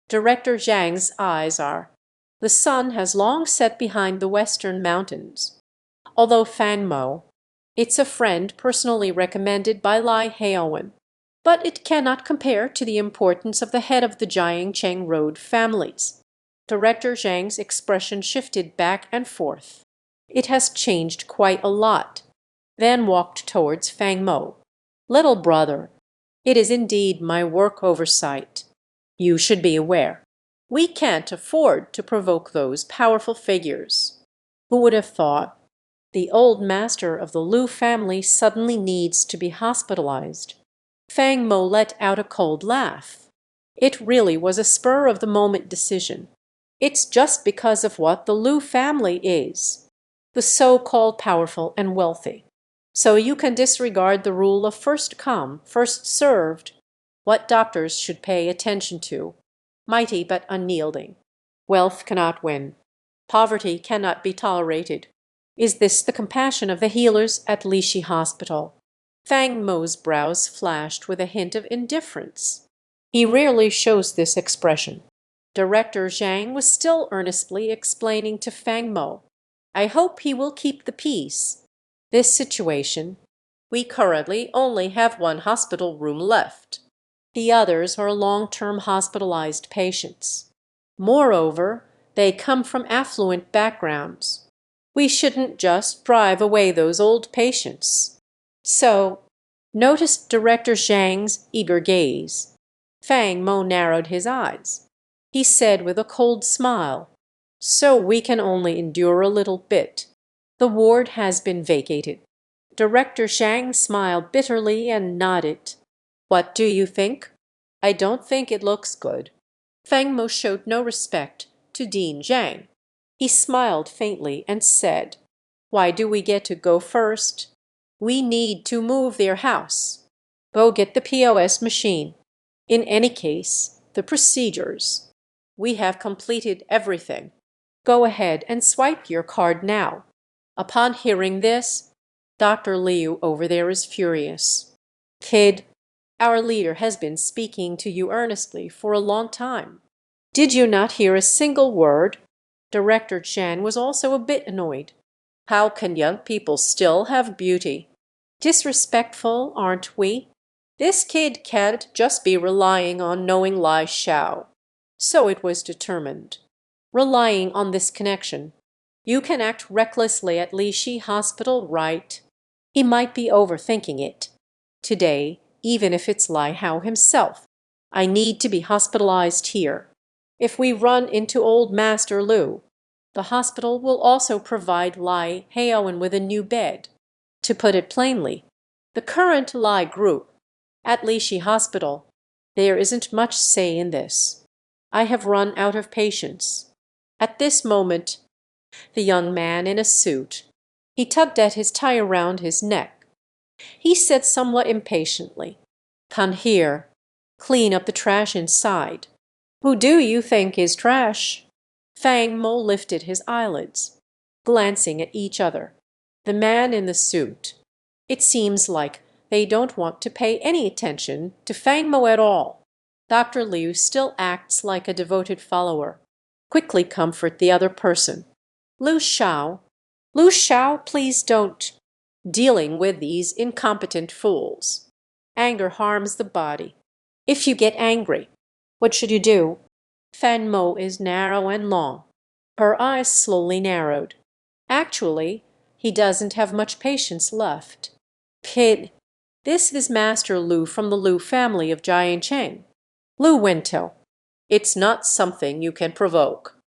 Director Zhang's eyes are. The sun has long set behind the western mountains. Although Fan Mo, it's a friend personally recommended by Lai Heroine, but it cannot compare to the importance of the head of the Jiangcheng Road families. Director Zhang's expression shifted back and forth. It has changed quite a lot. Then walked towards Fang Mo. "Little brother, it is indeed my work oversight. You should be aware. We can't afford to provoke those powerful figures. Who would have thought? The old master of the Lu family suddenly needs to be hospitalized." Fang Mo let out a cold laugh. It really was a spur-of-the-moment decision. It's just because of what the Lu family is. The so-called powerful and wealthy. So you can disregard the rule of first come, first served. What doctors should pay attention to. Mighty but unyielding. Wealth cannot win. Poverty cannot be tolerated. Is this the compassion of the healers at Lishi Hospital? Fang Mo's brows flashed with a hint of indifference. He rarely shows this expression. Director Zhang was still earnestly explaining to Fang Mo, "I hope he will keep the peace. This situation, we currently only have one hospital room left. The others are long-term hospitalized patients. Moreover, they come from affluent backgrounds. We shouldn't just drive away those old patients." So, noticed Director Zhang's eager gaze. Fang Mo narrowed his eyes. He said with a cold smile, "So we can only endure a little bit. The ward has been vacated." Director Zhang smiled bitterly and nodded. "What do you think?" "I don't think it looks good." Fang Mo showed no respect to Dean Zhang. He smiled faintly and said, "Why do we get to go first? We need to move their house. Go get the POS machine. In any case, the procedures. We have completed everything. Go ahead and swipe your card now." Upon hearing this, Dr. Liu over there is furious. "Kid, our leader has been speaking to you earnestly for a long time. Did you not hear a single word?" Director Chan was also a bit annoyed. "How can young people still have beauty? Disrespectful, aren't we? This kid can't just be relying on knowing Lai Xiao." So it was determined. Relying on this connection, you can act recklessly at Lishi Hospital, right? He might be overthinking it. Today, even if it's Lai Hao himself, I need to be hospitalized here. If we run into old Master Lu, the hospital will also provide Lai Haowen with a new bed. To put it plainly, the current Lai group at Lishi Hospital, there isn't much say in this. I have run out of patience. At this moment, the young man in a suit, he tugged at his tie around his neck. He said somewhat impatiently, "Come here, clean up the trash inside." "Who do you think is trash?" Fang Mo lifted his eyelids, glancing at each other. The man in the suit. It seems like they don't want to pay any attention to Fang Mo at all. Dr. Liu still acts like a devoted follower. Quickly comfort the other person. "Lu Xiao, Lu Xiao, please don't." Dealing with these incompetent fools. Anger harms the body. If you get angry, what should you do? Fan Mo is narrow and long. Her eyes slowly narrowed. Actually, he doesn't have much patience left. "Kid, this is Master Lu from the Lu family of Jiangcheng. Lu Wentao. It's not something you can provoke.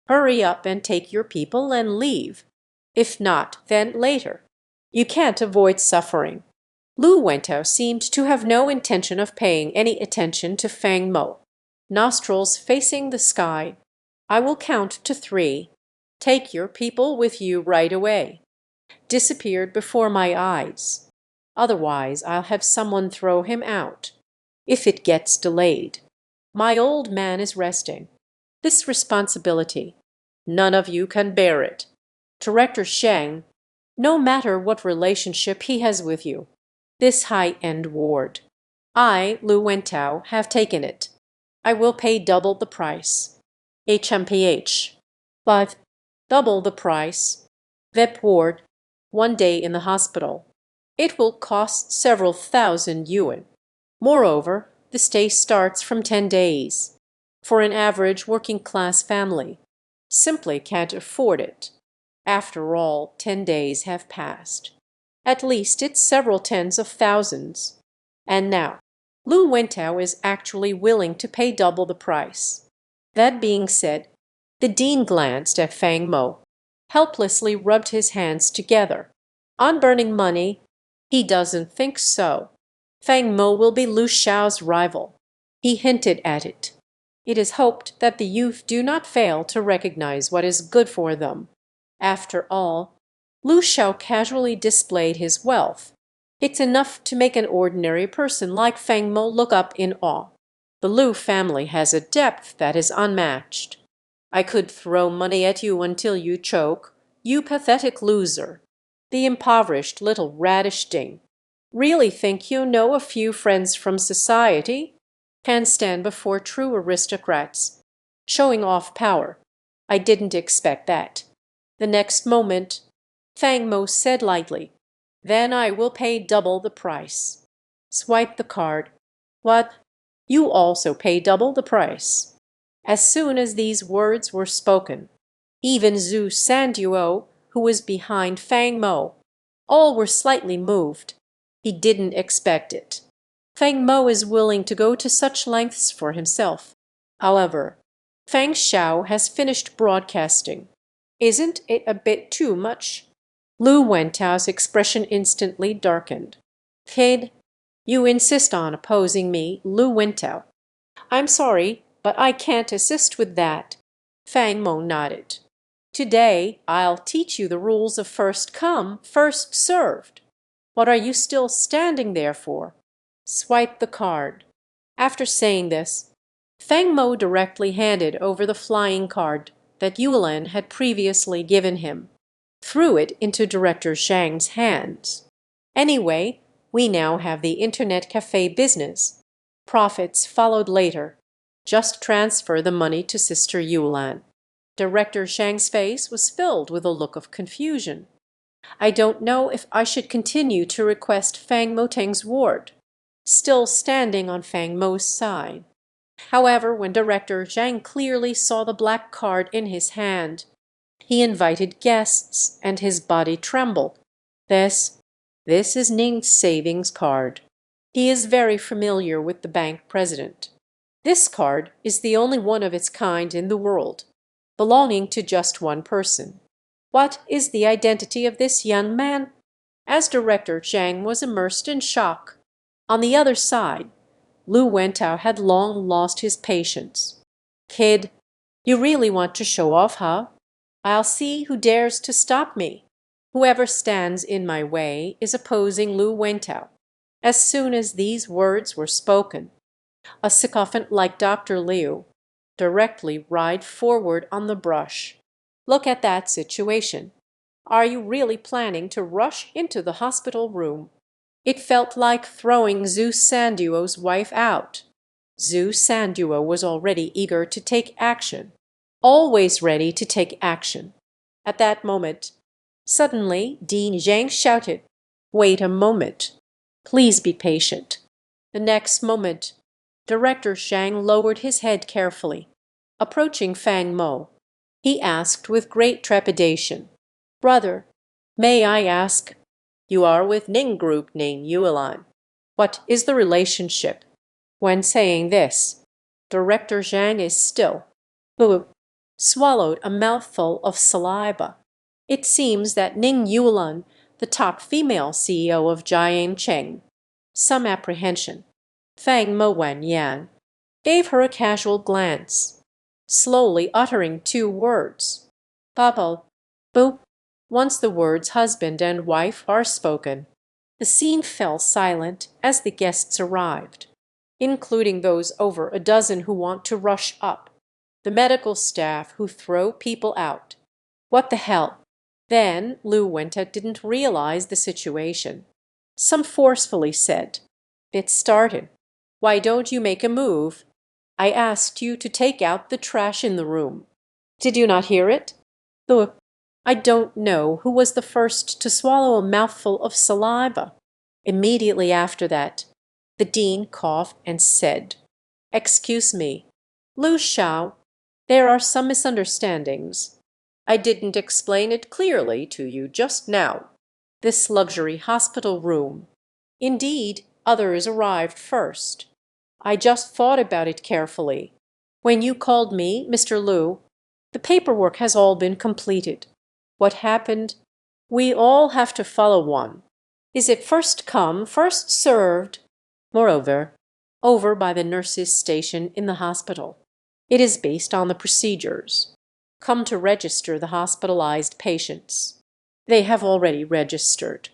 Hurry up and take your people and leave. If not, then later. You can't avoid suffering." Lu Wentao seemed to have no intention of paying any attention to Fang Mo. Nostrils facing the sky. "I will count to 3. Take your people with you right away." Disappeared before my eyes. "Otherwise I'll have someone throw him out. If it gets delayed. My old man is resting. This responsibility. None of you can bear it. Director Shang, no matter what relationship he has with you, this high-end ward. I, Lu Wentao, have taken it. I will pay double the price. HMPH. But double the price. VEP ward, 1 day in the hospital. It will cost several thousand yuan. Moreover, the stay starts from 10 days. For an average working-class family, simply can't afford it. After all, 10 days have passed. At least it's several tens of thousands. And now, Lu Wentao is actually willing to pay double the price. That being said, the dean glanced at Fang Mo, helplessly rubbed his hands together. On burning money, he doesn't think so. Fang Mo will be Lu Xiao's rival. He hinted at it. It is hoped that the youth do not fail to recognize what is good for them. After all, Lu Xiao casually displayed his wealth. It's enough to make an ordinary person like Fang Mo look up in awe. The Lu family has a depth that is unmatched. I could throw money at you until you choke, you pathetic loser. The impoverished little radish ding. Really think you know a few friends from society? Can stand before true aristocrats. Showing off power. I didn't expect that. The next moment, Fang Mo said lightly, "Then I will pay double the price." Swipe the card. "What? You also pay double the price?" As soon as these words were spoken, even Zhu Sanduo, who was behind Fang Mo, all were slightly moved. He didn't expect it. Fang Mo is willing to go to such lengths for himself. However, Fang Xiao has finished broadcasting. Isn't it a bit too much? Lu Wentao's expression instantly darkened. "Kid, you insist on opposing me, Lu Wentao." "I'm sorry, but I can't assist with that." Fang Mo nodded. "Today, I'll teach you the rules of first come, first served. What are you still standing there for? Swipe the card." After saying this, Fang Mo directly handed over the flying card that Yulan had previously given him, threw it into Director Zhang's hands. "Anyway, we now have the Internet cafe business. Profits followed later. Just transfer the money to Sister Yulan." Director Zhang's face was filled with a look of confusion. "I don't know if I should continue to request Fang Moteng's ward," still standing on Fang Mo's side. However, when Director Zhang clearly saw the black card in his hand, he invited guests, and his body trembled. This is Ning's savings card. He is very familiar with the bank president. This card is the only one of its kind in the world, belonging to just one person. What is the identity of this young man? As Director Zhang was immersed in shock. On the other side, Lu Wentao had long lost his patience. "Kid, you really want to show off, huh? I'll see who dares to stop me. Whoever stands in my way is opposing Lu Wentao." As soon as these words were spoken, a sycophant like Dr. Liu directly ride forward on the brush. Look at that situation. Are you really planning to rush into the hospital room? It felt like throwing Zhu Sanduo's wife out. Zhu Sanduo was already eager to take action, always ready to take action. At that moment, suddenly Dean Zhang shouted, "Wait a moment. Please be patient." The next moment, Director Zhang lowered his head carefully. Approaching Fang Mo, he asked with great trepidation, "Brother, may I ask?" "You are with Ning Group, Ning Yulan. What is the relationship?" When saying this, Director Zhang is still. swallowed a mouthful of saliva. It seems that Ning Yulan, the top female CEO of Jiang Cheng, some apprehension, Fang Mo Wan Yan, gave her a casual glance, slowly uttering two words. Papa, boo. Once the words husband and wife are spoken, the scene fell silent as the guests arrived, including those over a dozen who want to rush up, the medical staff who throw people out. What the hell? Then Lu Wenta didn't realize the situation. Some forcefully said, "It started. Why don't you make a move? I asked you to take out the trash in the room. Did you not hear it?" Look, I don't know who was the first to swallow a mouthful of saliva. Immediately after that, the dean coughed and said, "Excuse me, Lu Shao, there are some misunderstandings. I didn't explain it clearly to you just now. This luxury hospital room. Indeed, others arrived first. I just thought about it carefully. When you called me, Mr. Lu, the paperwork has all been completed. What happened? We all have to follow one. Is it first come, first served? Moreover, over by the nurses' station in the hospital, it is based on the procedures. Come to register the hospitalized patients. They have already registered.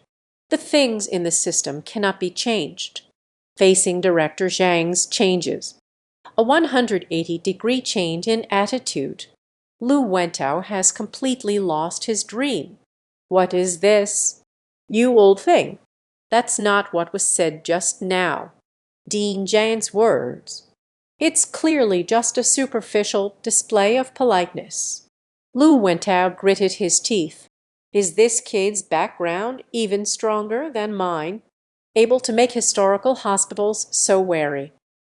The things in the system cannot be changed. Facing Director Zhang's changes. A 180-degree change in attitude. Lu Wentao has completely lost his dream. What is this? You old thing. That's not what was said just now. Dean Zhang's words. It's clearly just a superficial display of politeness. Lu Wentao gritted his teeth. Is this kid's background even stronger than mine? Able to make historical hospitals so wary,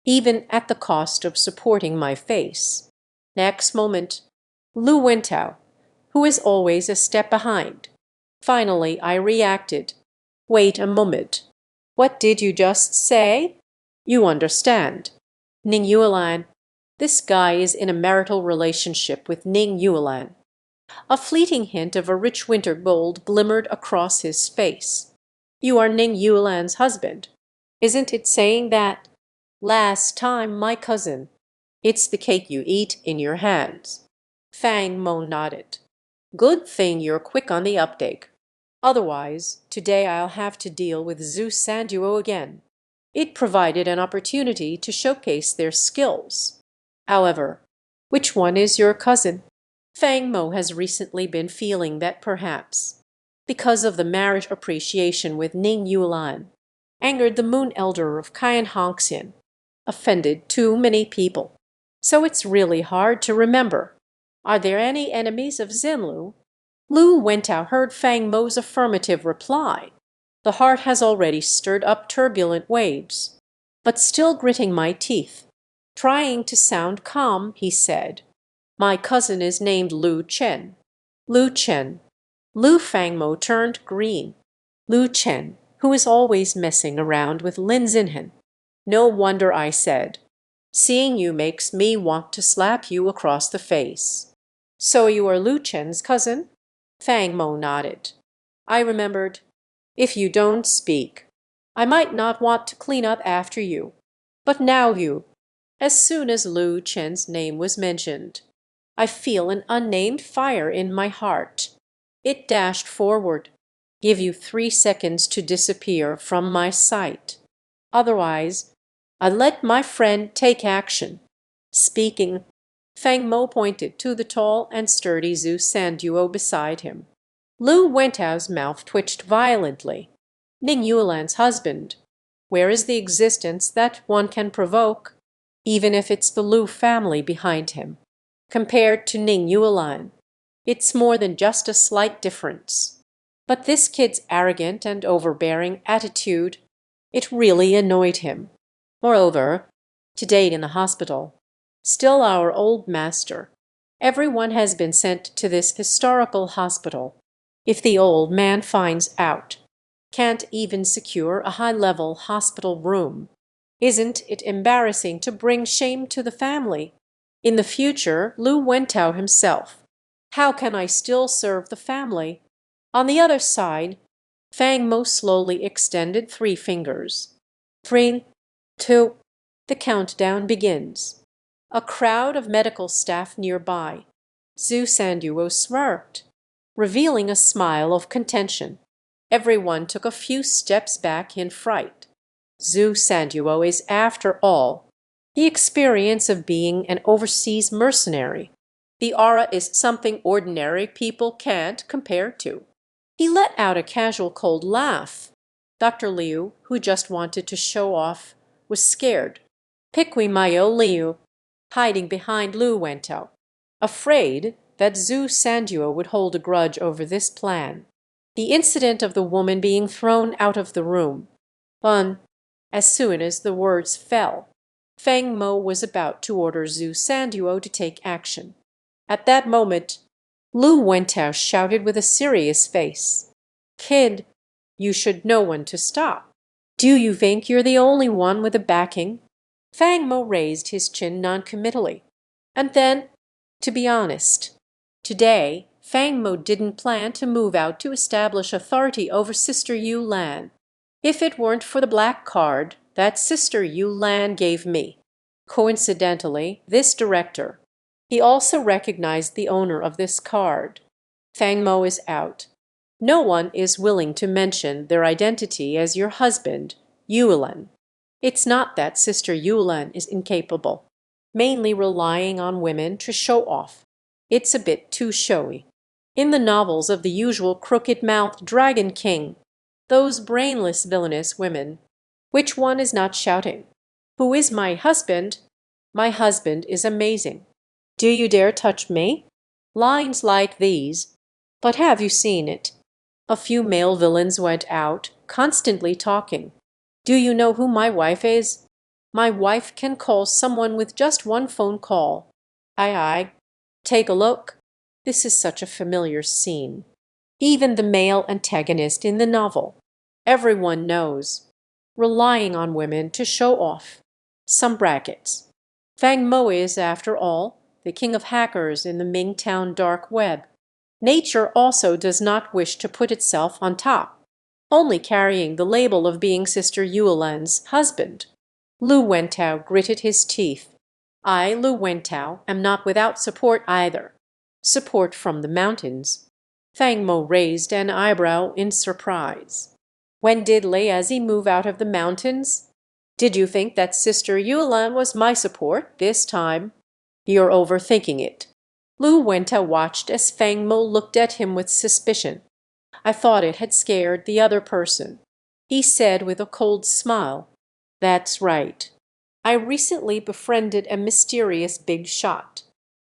even at the cost of supporting my face. Next moment, Lu Wentao, who is always a step behind. Finally, I reacted. Wait a moment. What did you just say? You understand. Ning Yuelan. This guy is in a marital relationship with Ning Yuelan. A fleeting hint of a rich winter gold glimmered across his face. You are Ning Yuelan's husband. Isn't it saying that? Last time, my cousin. It's the cake you eat in your hands. Fang Mo nodded. Good thing you're quick on the uptake. Otherwise, today I'll have to deal with Zhu Sanduo again. It provided an opportunity to showcase their skills. However, which one is your cousin? Fang Mo has recently been feeling that perhaps, because of the marriage appreciation with Ning Yulan, angered the moon elder of Kaian Hongxian, offended too many people. So it's really hard to remember. Are there any enemies of Xinlu? Lu Wentao heard Fang Mo's affirmative reply. The heart has already stirred up turbulent waves. But still gritting my teeth, trying to sound calm, he said, My cousin is named Lu Chen. Lu Chen. Lu Fang Mo turned green. Lu Chen, who is always messing around with Lin Xinhen. No wonder, I said. Seeing you makes me want to slap you across the face. So you are Lu Chen's cousin? Fang Mo nodded. I remembered. If you don't speak, I might not want to clean up after you. But now you. As soon as Lu Chen's name was mentioned, I feel an unnamed fire in my heart. It dashed forward. Give you 3 seconds to disappear from my sight. Otherwise, I let my friend take action. Speaking, Fang Mo pointed to the tall and sturdy Zhu Sanduo beside him. Lu Wentao's mouth twitched violently. Ning Yuelan's husband. Where is the existence that one can provoke, even if it's the Lu family behind him? Compared to Ning Yuelan, it's more than just a slight difference. But this kid's arrogant and overbearing attitude, it really annoyed him. Moreover, to date in the hospital, still our old master, everyone has been sent to this historical hospital. If the old man finds out, can't even secure a high-level hospital room, isn't it embarrassing to bring shame to the family? In the future, Lu Wentao himself. How can I still serve the family? On the other side, Fang Mo slowly extended 3 fingers. 3, 2, the countdown begins. A crowd of medical staff nearby. Zhu Sanduo smirked, revealing a smile of contention. Everyone took a few steps back in fright. Zhu Sanduo is, after all, the experience of being an overseas mercenary. The aura is something ordinary people can't compare to. He let out a casual cold laugh. Dr. Liu, who just wanted to show off, was scared. Piqui Mayo Liu, hiding behind Lu Wentao, afraid that Zhu Sanduo would hold a grudge over this plan. The incident of the woman being thrown out of the room. As soon as the words fell, Fang Mo was about to order Zhu Sanduo to take action. At that moment, Lu Wentao shouted with a serious face, "Kid, you should know when to stop. Do you think you're the only one with a backing?" Fang Mo raised his chin noncommittally. And then, to be honest, today Fang Mo didn't plan to move out to establish authority over Sister Yu Lan. If it weren't for the black card that Sister Yu Lan gave me. Coincidentally, this director. He also recognized the owner of this card. Fang Mo is out. No one is willing to mention their identity as your husband, Yulan. It's not that Sister Yulan is incapable, mainly relying on women to show off. It's a bit too showy. In the novels of the usual crooked-mouthed Dragon King, those brainless villainous women, which one is not shouting? Who is my husband? My husband is amazing. Do you dare touch me? Lines like these. But have you seen it? A few male villains went out, constantly talking. Do you know who my wife is? My wife can call someone with just one phone call. Aye. Take a look. This is such a familiar scene. Even the male antagonist in the novel. Everyone knows. Relying on women to show off. Some brackets. Fang Mo is, after all, the king of hackers in the Mingtown dark web. Nature also does not wish to put itself on top, only carrying the label of being Sister Yulan's husband. Lu Wentao gritted his teeth. I, Lu Wentao, am not without support either. Support from the mountains. Fang Mo raised an eyebrow in surprise. When did Layazi move out of the mountains? Did you think that Sister Yulan was my support this time? You're overthinking it. Lu Wentao watched as Fang Mo looked at him with suspicion. I thought it had scared the other person. He said with a cold smile, "That's right. I recently befriended a mysterious big shot.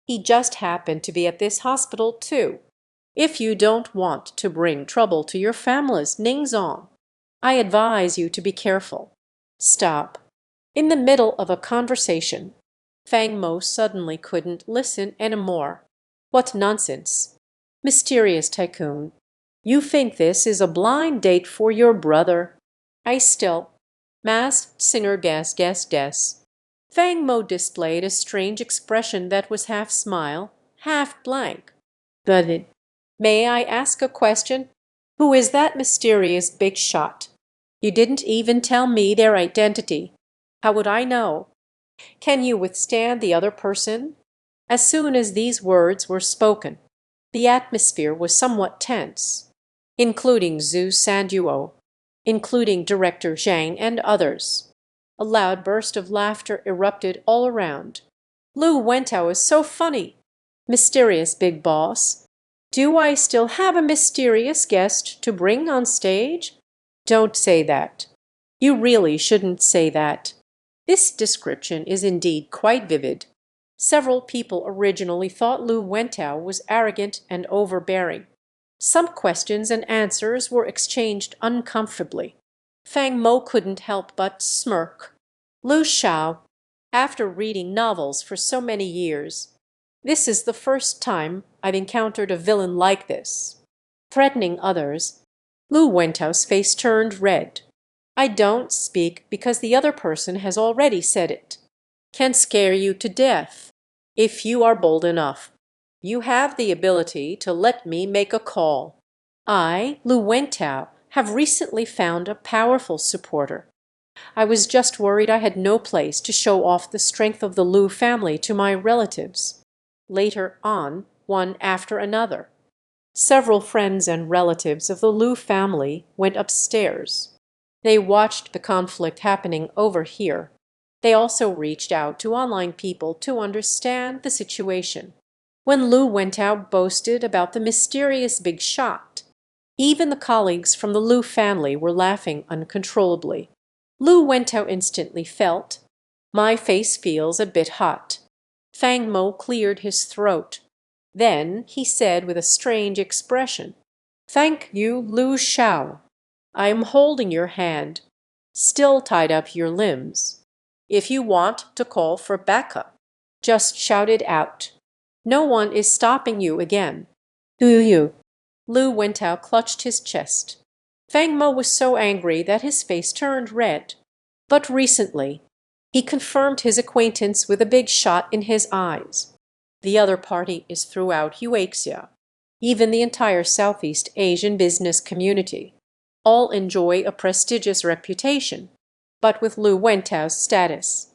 He just happened to be at this hospital too. If you don't want to bring trouble to your families, Ningzong, I advise you to be careful." Stop. In the middle of a conversation, Fang Mo suddenly couldn't listen anymore. What nonsense. Mysterious tycoon. You think this is a blind date for your brother? I still. Masked singer guess. Fang Mo displayed a strange expression that was half smile, half blank. But may I ask a question? Who is that mysterious big shot? You didn't even tell me their identity. How would I know? Can you withstand the other person? As soon as these words were spoken, the atmosphere was somewhat tense, including Zhu Sanduo, including Director Zhang and others. A loud burst of laughter erupted all around. Lu Wentao is so funny. Mysterious big boss. Do I still have a mysterious guest to bring on stage? Don't say that. You really shouldn't say that. This description is indeed quite vivid. Several people originally thought Lu Wentao was arrogant and overbearing. Some questions and answers were exchanged uncomfortably. Fang Mo couldn't help but smirk. Lu Shao, after reading novels for so many years, this is the first time I've encountered a villain like this. Threatening others, Lu Wentao's face turned red. I don't speak because the other person has already said it. Can scare you to death. If you are bold enough, you have the ability to let me make a call. I, Lu Wentao, have recently found a powerful supporter. I was just worried I had no place to show off the strength of the Lu family to my relatives. Later on, one after another, several friends and relatives of the Lu family went upstairs. They watched the conflict happening over here. They also reached out to online people to understand the situation. When Lu Wentao boasted about the mysterious big shot, even the colleagues from the Lu family were laughing uncontrollably. Lu Wentao instantly felt, "My face feels a bit hot." Fang Mo cleared his throat. Then he said with a strange expression, "Thank you, Lu Shao. I am holding your hand, still tied up your limbs. If you want to call for backup, just shout it out. No one is stopping you again. Do you?" Lu Wentao clutched his chest. Fang Mo was so angry that his face turned red. But recently, he confirmed his acquaintance with a big shot in his eyes. The other party is throughout Huaxia, even the entire Southeast Asian business community. All enjoy a prestigious reputation, but with Lu Wentao's status,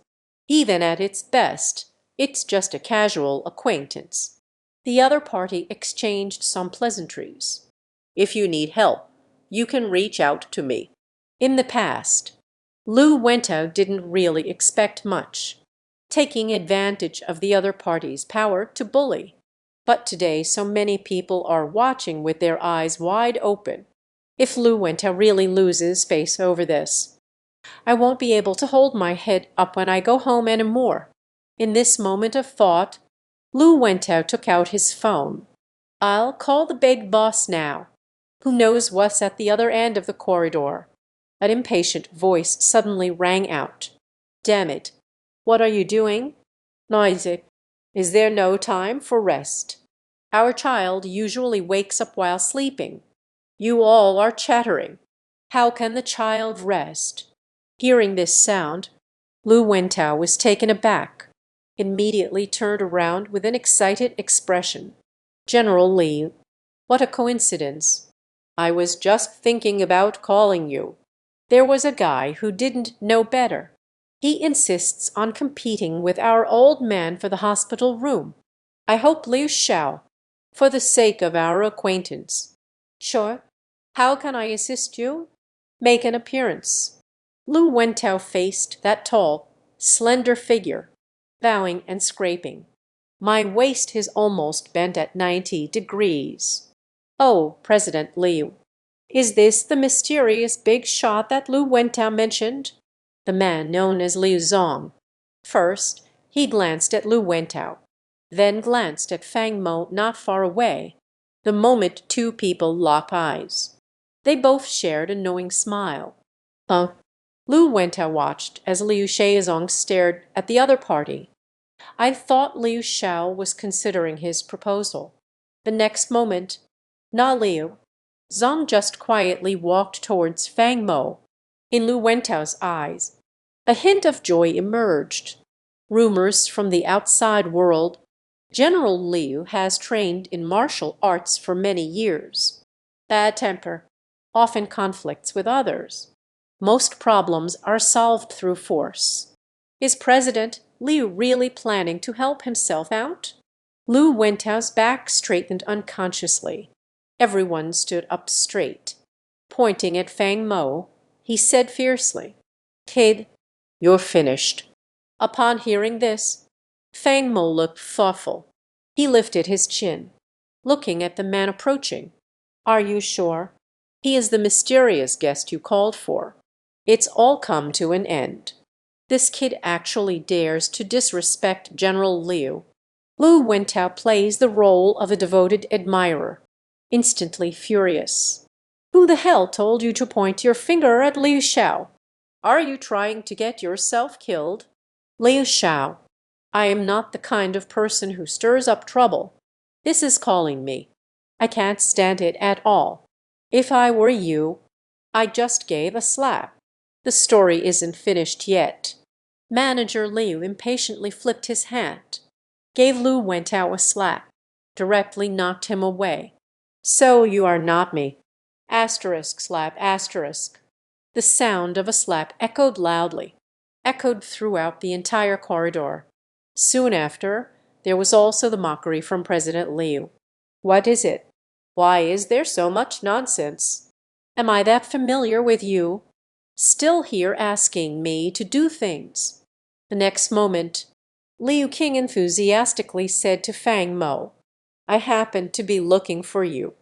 even at its best, it's just a casual acquaintance. The other party exchanged some pleasantries. "If you need help, you can reach out to me." In the past, Lu Wentao didn't really expect much, taking advantage of the other party's power to bully. But today so many people are watching with their eyes wide open. If Lu Wentao really loses face over this, I won't be able to hold my head up when I go home anymore. In this moment of thought, Lu Wentao took out his phone. "I'll call the big boss now. Who knows what's at the other end of the corridor?" An impatient voice suddenly rang out. "Damn it. What are you doing? Noisy. Is there no time for rest? Our child usually wakes up while sleeping. You all are chattering. How can the child rest?" Hearing this sound, Lu Wentao was taken aback, immediately turned around with an excited expression. "General Li, what a coincidence. I was just thinking about calling you. There was a guy who didn't know better. He insists on competing with our old man for the hospital room. I hope Liu Shao, for the sake of our acquaintance." "Sure. How can I assist you?" "Make an appearance." Lu Wentao faced that tall, slender figure, bowing and scraping. "My waist is almost bent at 90 degrees. Oh, President Liu, is this the mysterious big shot that Lu Wentao mentioned?" The man known as Liu Zong. First, he glanced at Lu Wentao, then glanced at Fang Mo not far away, the moment two people locked eyes. They both shared a knowing smile. "Huh?" Lu Wentao watched as Liu Shaozong stared at the other party. I thought Liu Shao was considering his proposal. The next moment, "Na Liu." Zong just quietly walked towards Fang Mo. In Lu Wentao's eyes, a hint of joy emerged. Rumors from the outside world, General Liu has trained in martial arts for many years. Bad temper, often conflicts with others. Most problems are solved through force. Is President Liu really planning to help himself out? Lu Wentao's back straightened unconsciously. Everyone stood up straight. Pointing at Fang Mo, he said fiercely, "Kid, you're finished." Upon hearing this, Fang Mo looked thoughtful. He lifted his chin, looking at the man approaching. "Are you sure? He is the mysterious guest you called for. It's all come to an end. This kid actually dares to disrespect General Liu." Lu Wentao plays the role of a devoted admirer, instantly furious. "Who the hell told you to point your finger at Liu Shao? Are you trying to get yourself killed?" "Liu Shao, I am not the kind of person who stirs up trouble. This is calling me. I can't stand it at all. If I were you, I just gave a slap. The story isn't finished yet." Manager Liu impatiently flipped his hand. gave Lu Wentao a slap, directly knocked him away. "So you are not me. Asterisk slap asterisk." The sound of a slap echoed loudly, echoed throughout the entire corridor. Soon after, there was also the mockery from President Liu. "What is it? Why is there so much nonsense? Am I that familiar with you? Still here asking me to do things." The next moment, Liu King enthusiastically said to Fang Mo, "I happened to be looking for you.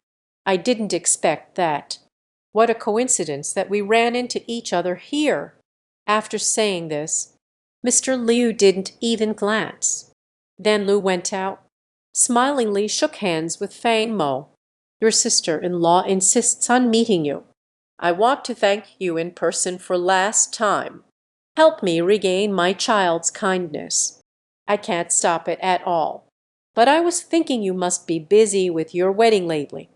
I didn't expect that. What a coincidence that we ran into each other here." After saying this, Mr. Liu didn't even glance. Then Lu Wentao smilingly shook hands with Fang Mo. "Your sister-in-law insists on meeting you. I want to thank you in person for last time. Help me regain my child's kindness. I can't stop it at all. But I was thinking you must be busy with your wedding lately.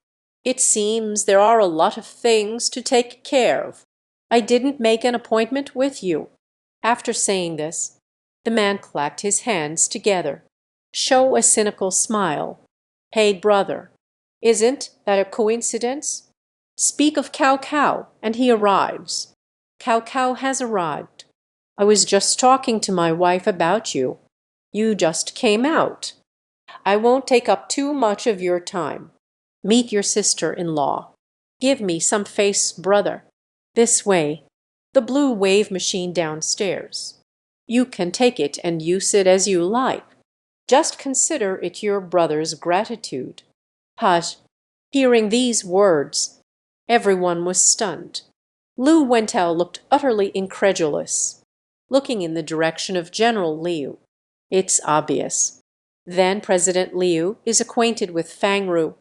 It seems there are a lot of things to take care of. I didn't make an appointment with you." After saying this, the man clapped his hands together. Show a cynical smile. "Hey, brother, isn't that a coincidence? Speak of Cao Cao, and he arrives. Cao Cao has arrived. I was just talking to my wife about you. You just came out. I won't take up too much of your time. Meet your sister-in-law. Give me some face, brother. This way, the blue wave machine downstairs. You can take it and use it as you like. Just consider it your brother's gratitude." Hush! Hearing these words, everyone was stunned. Lu Wentao looked utterly incredulous, looking in the direction of General Liu. It's obvious. Then President Liu is acquainted with Fang Ru.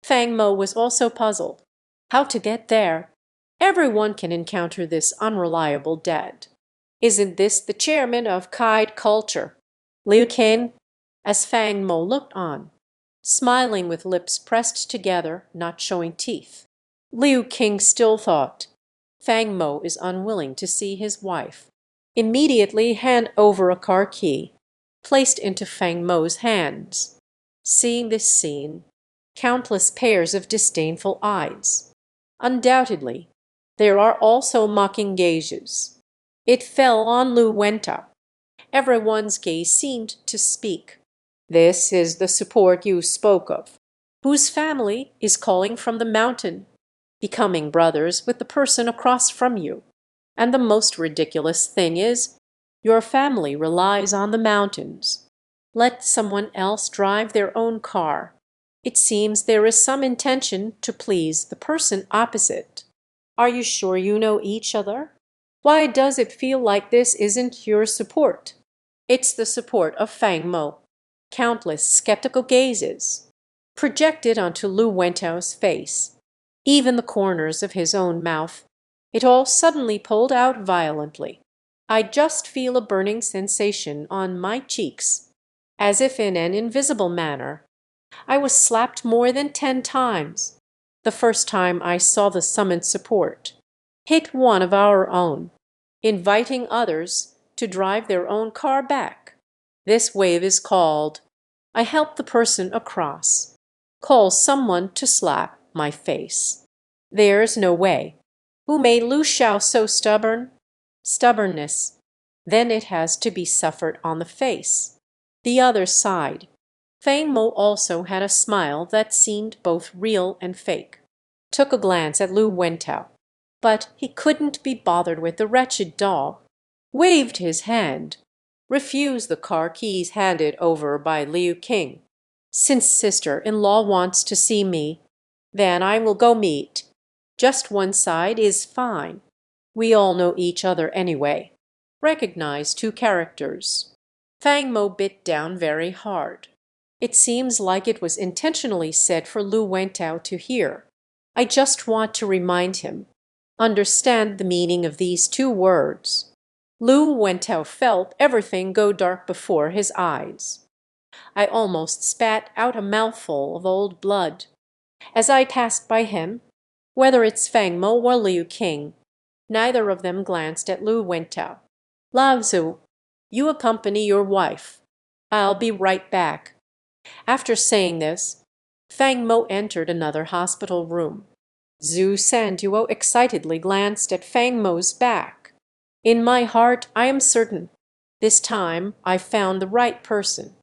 Fang Mo was also puzzled. How to get there? Everyone can encounter this unreliable dad. Isn't this the chairman of Kite Culture? Liu Ken, as Fang Mo looked on, smiling with lips pressed together, not showing teeth. Liu King still thought, Fang Mo is unwilling to see his wife. Immediately hand over a car key, placed into Fang Mo's hands. Seeing this scene, countless pairs of disdainful eyes. Undoubtedly, there are also mocking gazes. It fell on Lu Wentao. Everyone's gaze seemed to speak. "This is the support you spoke of, whose family is calling from the mountain, becoming brothers with the person across from you. And the most ridiculous thing is, your family relies on the mountains. Let someone else drive their own car. It seems there is some intention to please the person opposite. Are you sure you know each other? Why does it feel like this isn't your support?" It's the support of Fang Mo. Countless skeptical gazes projected onto Lu Wentao's face, even the corners of his own mouth. It all suddenly pulled out violently. I just feel a burning sensation on my cheeks, as if in an invisible manner. I was slapped more than 10 times. The first time I saw the summoned support hit one of our own, inviting others to drive their own car back. This wave is called, I help the person across, call someone to slap my face. There's no way. Who made Lu Xiao so stubborn? Stubbornness. Then it has to be suffered on the face. The other side. Fang Mo also had a smile that seemed both real and fake. Took a glance at Lu Wentao, but he couldn't be bothered with the wretched dog. Waved his hand, refused the car keys handed over by Liu King. "Since sister-in-law wants to see me, then I will go meet. Just one side is fine. We all know each other anyway. Recognize 2 characters." Fang Mo bit down very hard. It seems like it was intentionally said for Lu Wentao to hear. I just want to remind him. Understand the meaning of these 2 words. Lu Wentao felt everything go dark before his eyes. I almost spat out a mouthful of old blood. As I passed by him, whether it's Fang Mo or Liu King, neither of them glanced at Lu Wentao. "Lao Tzu, you accompany your wife. I'll be right back." After saying this, Fang Mo entered another hospital room. Zhu Sanduo excitedly glanced at Fang Mo's back. "In my heart, I am certain. This time I've found the right person.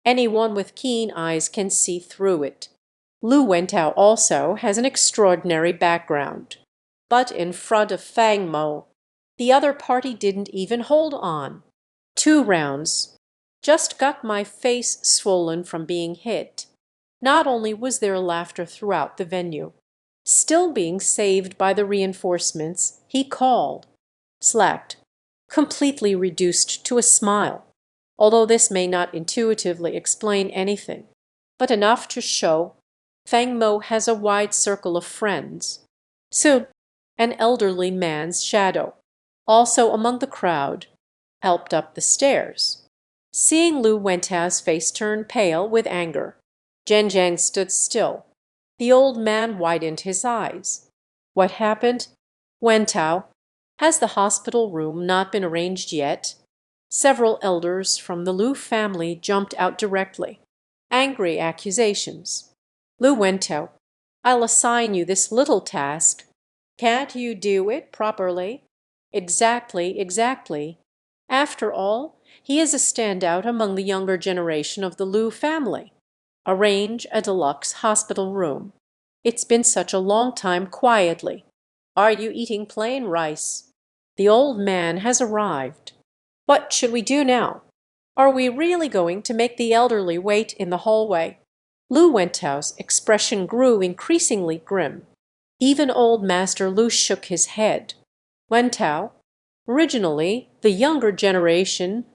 Anyone with keen eyes can see through it. Lu Wentao also has an extraordinary background. But in front of Fang Mo, the other party didn't even hold on. 2 rounds. Just got my face swollen from being hit. Not only was there laughter throughout the venue, still being saved by the reinforcements, he called, slapped, completely reduced to a smile, although this may not intuitively explain anything, but enough to show Fang Mo has a wide circle of friends. Soon, an elderly man's shadow, also among the crowd, helped up the stairs. Seeing Lu Wentao's face turn pale with anger, Zhang stood still. The old man widened his eyes. "What happened?" "Wentao, has the hospital room not been arranged yet?" Several elders from the Lu family jumped out directly. Angry accusations. "Lu Wentao, I'll assign you this little task. Can't you do it properly?" "Exactly, exactly. After all, he is a standout among the younger generation of the Lu family. Arrange a deluxe hospital room. It's been such a long time quietly. Are you eating plain rice? The old man has arrived. What should we do now? Are we really going to make the elderly wait in the hallway?" Lu Wentao's expression grew increasingly grim. Even old Master Lu shook his head. "Wentao, originally the younger generation,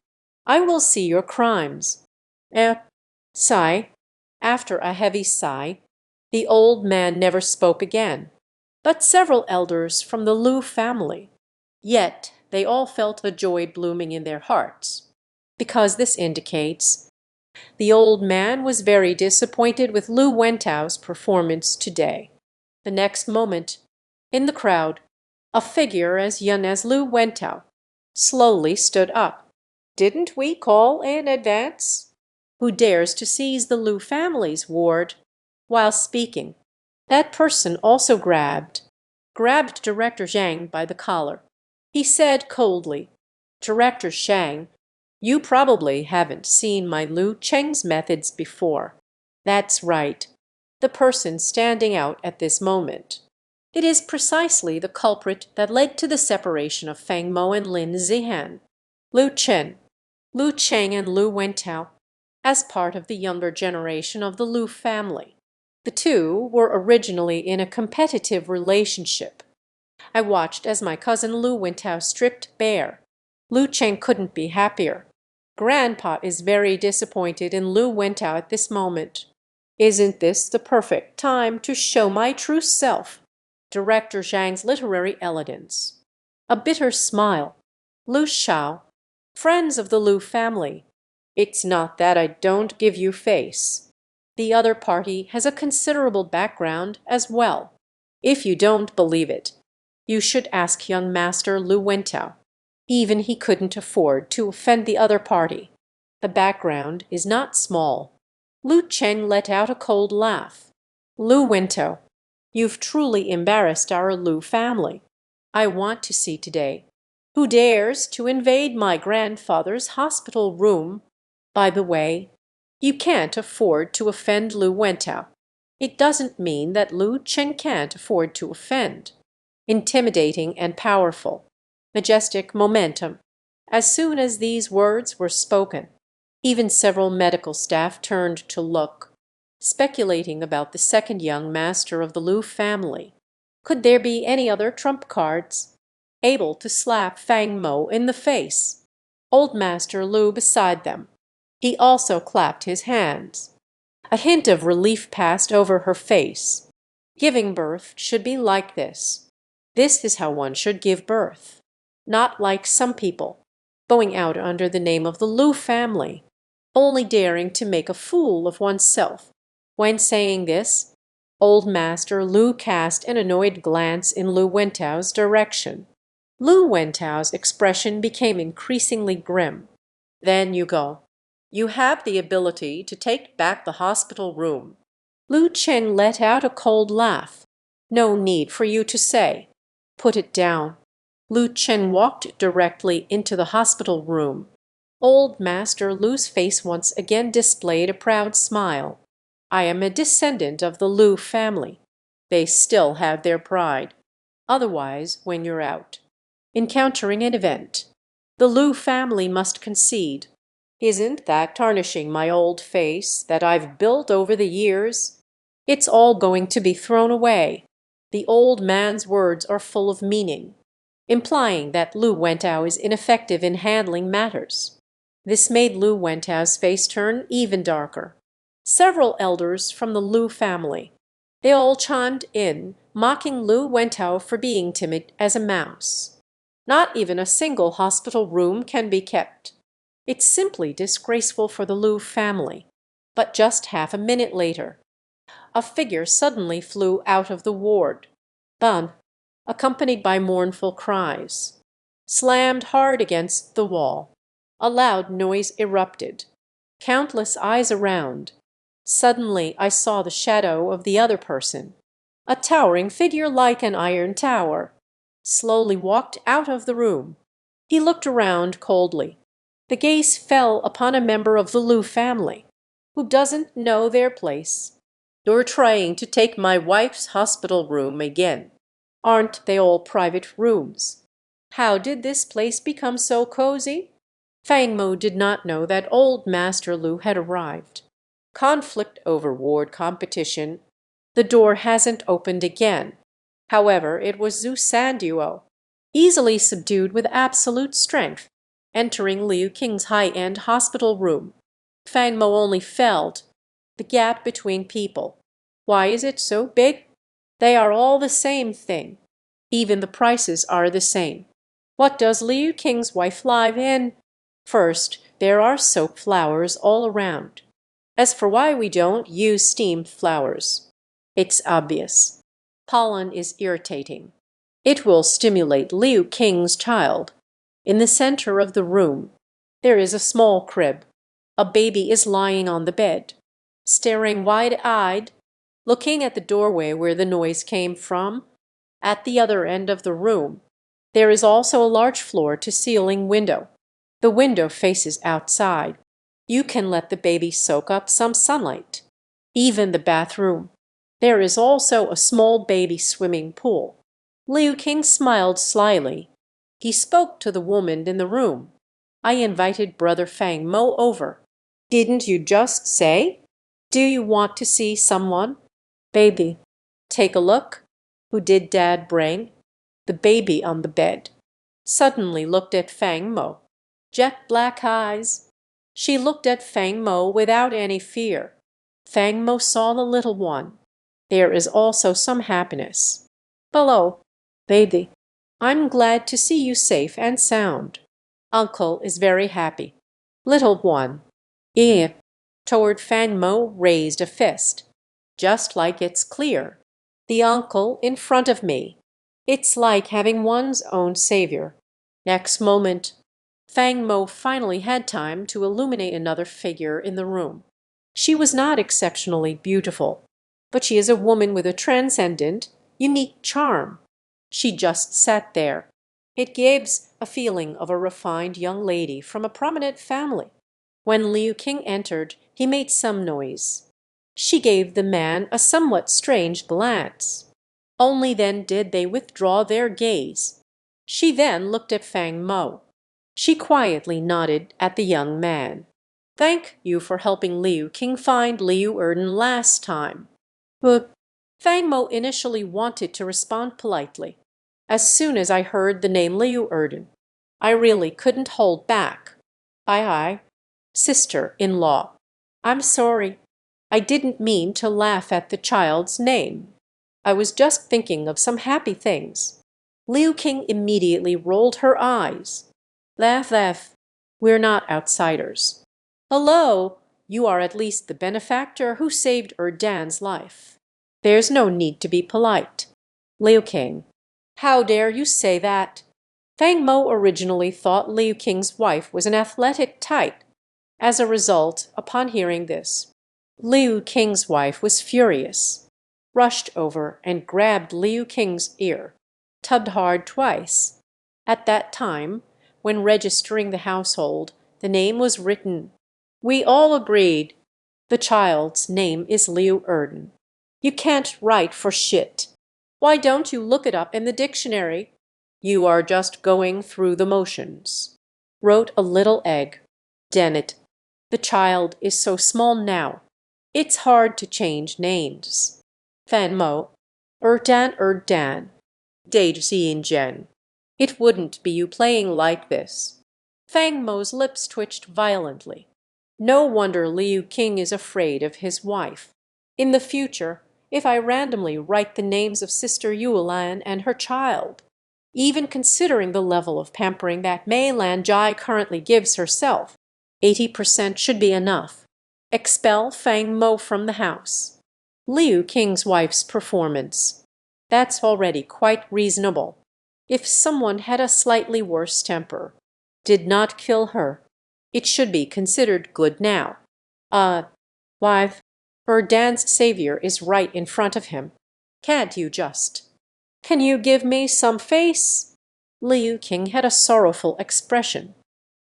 I will see your crimes." Sigh. After a heavy sigh, the old man never spoke again. But several elders from the Lu family. Yet they all felt the joy blooming in their hearts, because this indicates the old man was very disappointed with Lu Wentao's performance today. The next moment, in the crowd, a figure as young as Lu Wentao slowly stood up. "Didn't we call in advance? Who dares to seize the Lu family's ward?" While speaking, that person also grabbed Director Zhang by the collar. He said coldly, "Director Zhang, you probably haven't seen my Lu Cheng's methods before." That's right, the person standing out at this moment. It is precisely the culprit that led to the separation of Fang Mo and Lin Zihan. Lu Cheng and Lu Wentao, as part of the younger generation of the Lu family. The two were originally in a competitive relationship. I watched as my cousin Lu Wentao stripped bare. Lu Cheng couldn't be happier. Grandpa is very disappointed in Lu Wentao at this moment. Isn't this the perfect time to show my true self? Director Zhang's literary elegance. A bitter smile. Lu Shao, friends of the Lu family. It's not that I don't give you face. The other party has a considerable background as well. If you don't believe it, you should ask young Master Lu Wentao. Even he couldn't afford to offend the other party. The background is not small. Lu Cheng let out a cold laugh. "Lu Wentao, you've truly embarrassed our Lu family. I want to see today who dares to invade my grandfather's hospital room. By the way, you can't afford to offend Lu Wentao. It doesn't mean that Lu Cheng can't afford to offend." Intimidating and powerful. Majestic momentum. As soon as these words were spoken, even several medical staff turned to look, speculating about the second young master of the Lu family. Could there be any other trump cards able to slap Fang Mo in the face? Old Master Lu beside them. He also clapped his hands. A hint of relief passed over her face. Giving birth should be like this. This is how one should give birth. Not like some people, going out under the name of the Lu family, only daring to make a fool of oneself. When saying this, old Master Lu cast an annoyed glance in Lu Wentao's direction. Lu Wentao's expression became increasingly grim. "Then you go. You have the ability to take back the hospital room. Lu Chen let out a cold laugh. No need for you to say. Put it down. Lu Chen walked directly into the hospital room. Old Master Lu's face once again displayed a proud smile. I am a descendant of the Lu family. They still have their pride. Otherwise, when you're out, encountering an event, the Lu family must concede. Isn't that tarnishing my old face that I've built over the years? It's all going to be thrown away. The old man's words are full of meaning, implying that Lu Wentao is ineffective in handling matters. This made Lu Wentao's face turn even darker. Several elders from the Lu family, they all chimed in, mocking Lu Wentao for being timid as a mouse. Not even a single hospital room can be kept. It's simply disgraceful for the Lu family. But just half a minute later, a figure suddenly flew out of the ward. Ban, accompanied by mournful cries, slammed hard against the wall. A loud noise erupted. Countless eyes around. Suddenly I saw the shadow of the other person, a towering figure like an iron tower, slowly walked out of the room. He looked around coldly. The gaze fell upon a member of the Lu family, who doesn't know their place. You're trying to take my wife's hospital room again. Aren't they all private rooms? How did this place become so cozy? Fang Mo did not know that old Master Lu had arrived. Conflict over ward competition. The door hasn't opened again. However, it was Zhu Sanduo, easily subdued with absolute strength, entering Liu Qing's high-end hospital room. Fang Mo only felt the gap between people. Why is it so big? They are all the same thing. Even the prices are the same. What does Liu Qing's wife live in? First, there are soap flowers all around. As for why we don't use steamed flowers, it's obvious. Pollen is irritating. It will stimulate Liu Qing's child. In the center of the room, there is a small crib. A baby is lying on the bed, staring wide-eyed, looking at the doorway where the noise came from. At the other end of the room, there is also a large floor-to-ceiling window. The window faces outside. You can let the baby soak up some sunlight. Even the bathroom. There is also a small baby swimming pool. Liu Qing smiled slyly. He spoke to the woman in the room. I invited Brother Fang Mo over. Didn't you just say? Do you want to see someone? Baby. Take a look. Who did Dad bring? The baby on the bed suddenly looked at Fang Mo. Jet black eyes. She looked at Fang Mo without any fear. Fang Mo saw the little one. There is also some happiness. Below, baby, I'm glad to see you safe and sound. Uncle is very happy. Little one. Eh. Toward Fang Mo raised a fist. Just like it's clear. The uncle in front of me. It's like having one's own savior. Next moment, Fang Mo finally had time to illuminate another figure in the room. She was not exceptionally beautiful, but she is a woman with a transcendent, unique charm. She just sat there. It gives a feeling of a refined young lady from a prominent family. When Liu Qing entered, he made some noise. She gave the man a somewhat strange glance. Only then did they withdraw their gaze. She then looked at Fang Mo. She quietly nodded at the young man. Thank you for helping Liu Qing find Liu Erden last time. But Fang Mo initially wanted to respond politely. As soon as I heard the name Liu Erden, I really couldn't hold back. Aye, sister-in-law. I'm sorry. I didn't mean to laugh at the child's name. I was just thinking of some happy things. Liu Qing immediately rolled her eyes. Laugh. We're not outsiders. Hello, you are at least the benefactor who saved Erdan's life. There's no need to be polite. Liu Qing. How dare you say that? Fang Mo originally thought Liu Qing's wife was an athletic type. As a result, upon hearing this, Liu Qing's wife was furious, rushed over and grabbed Liu Qing's ear, tugged hard twice. At that time, when registering the household, the name was written. We all agreed. The child's name is Liu Erden. You can't write for shit. Why don't you look it up in the dictionary? You are just going through the motions. Wrote a little egg. Dennett. The child is so small now. It's hard to change names. Fan Mo. Erdan. Dade Zien Jen. It wouldn't be you playing like this. Fang Mo's lips twitched violently. No wonder Liu Qing is afraid of his wife. In the future, if I randomly write the names of Sister Yulan and her child, even considering the level of pampering that Mei Lan Jai currently gives herself, 80% should be enough. Expel Fang Mo from the house. Liu Qing's wife's performance. That's already quite reasonable. If someone had a slightly worse temper, did not kill her, it should be considered good now. Wife, Erdan's savior is right in front of him. Can't you just? Can you give me some face? Liu Qing had a sorrowful expression.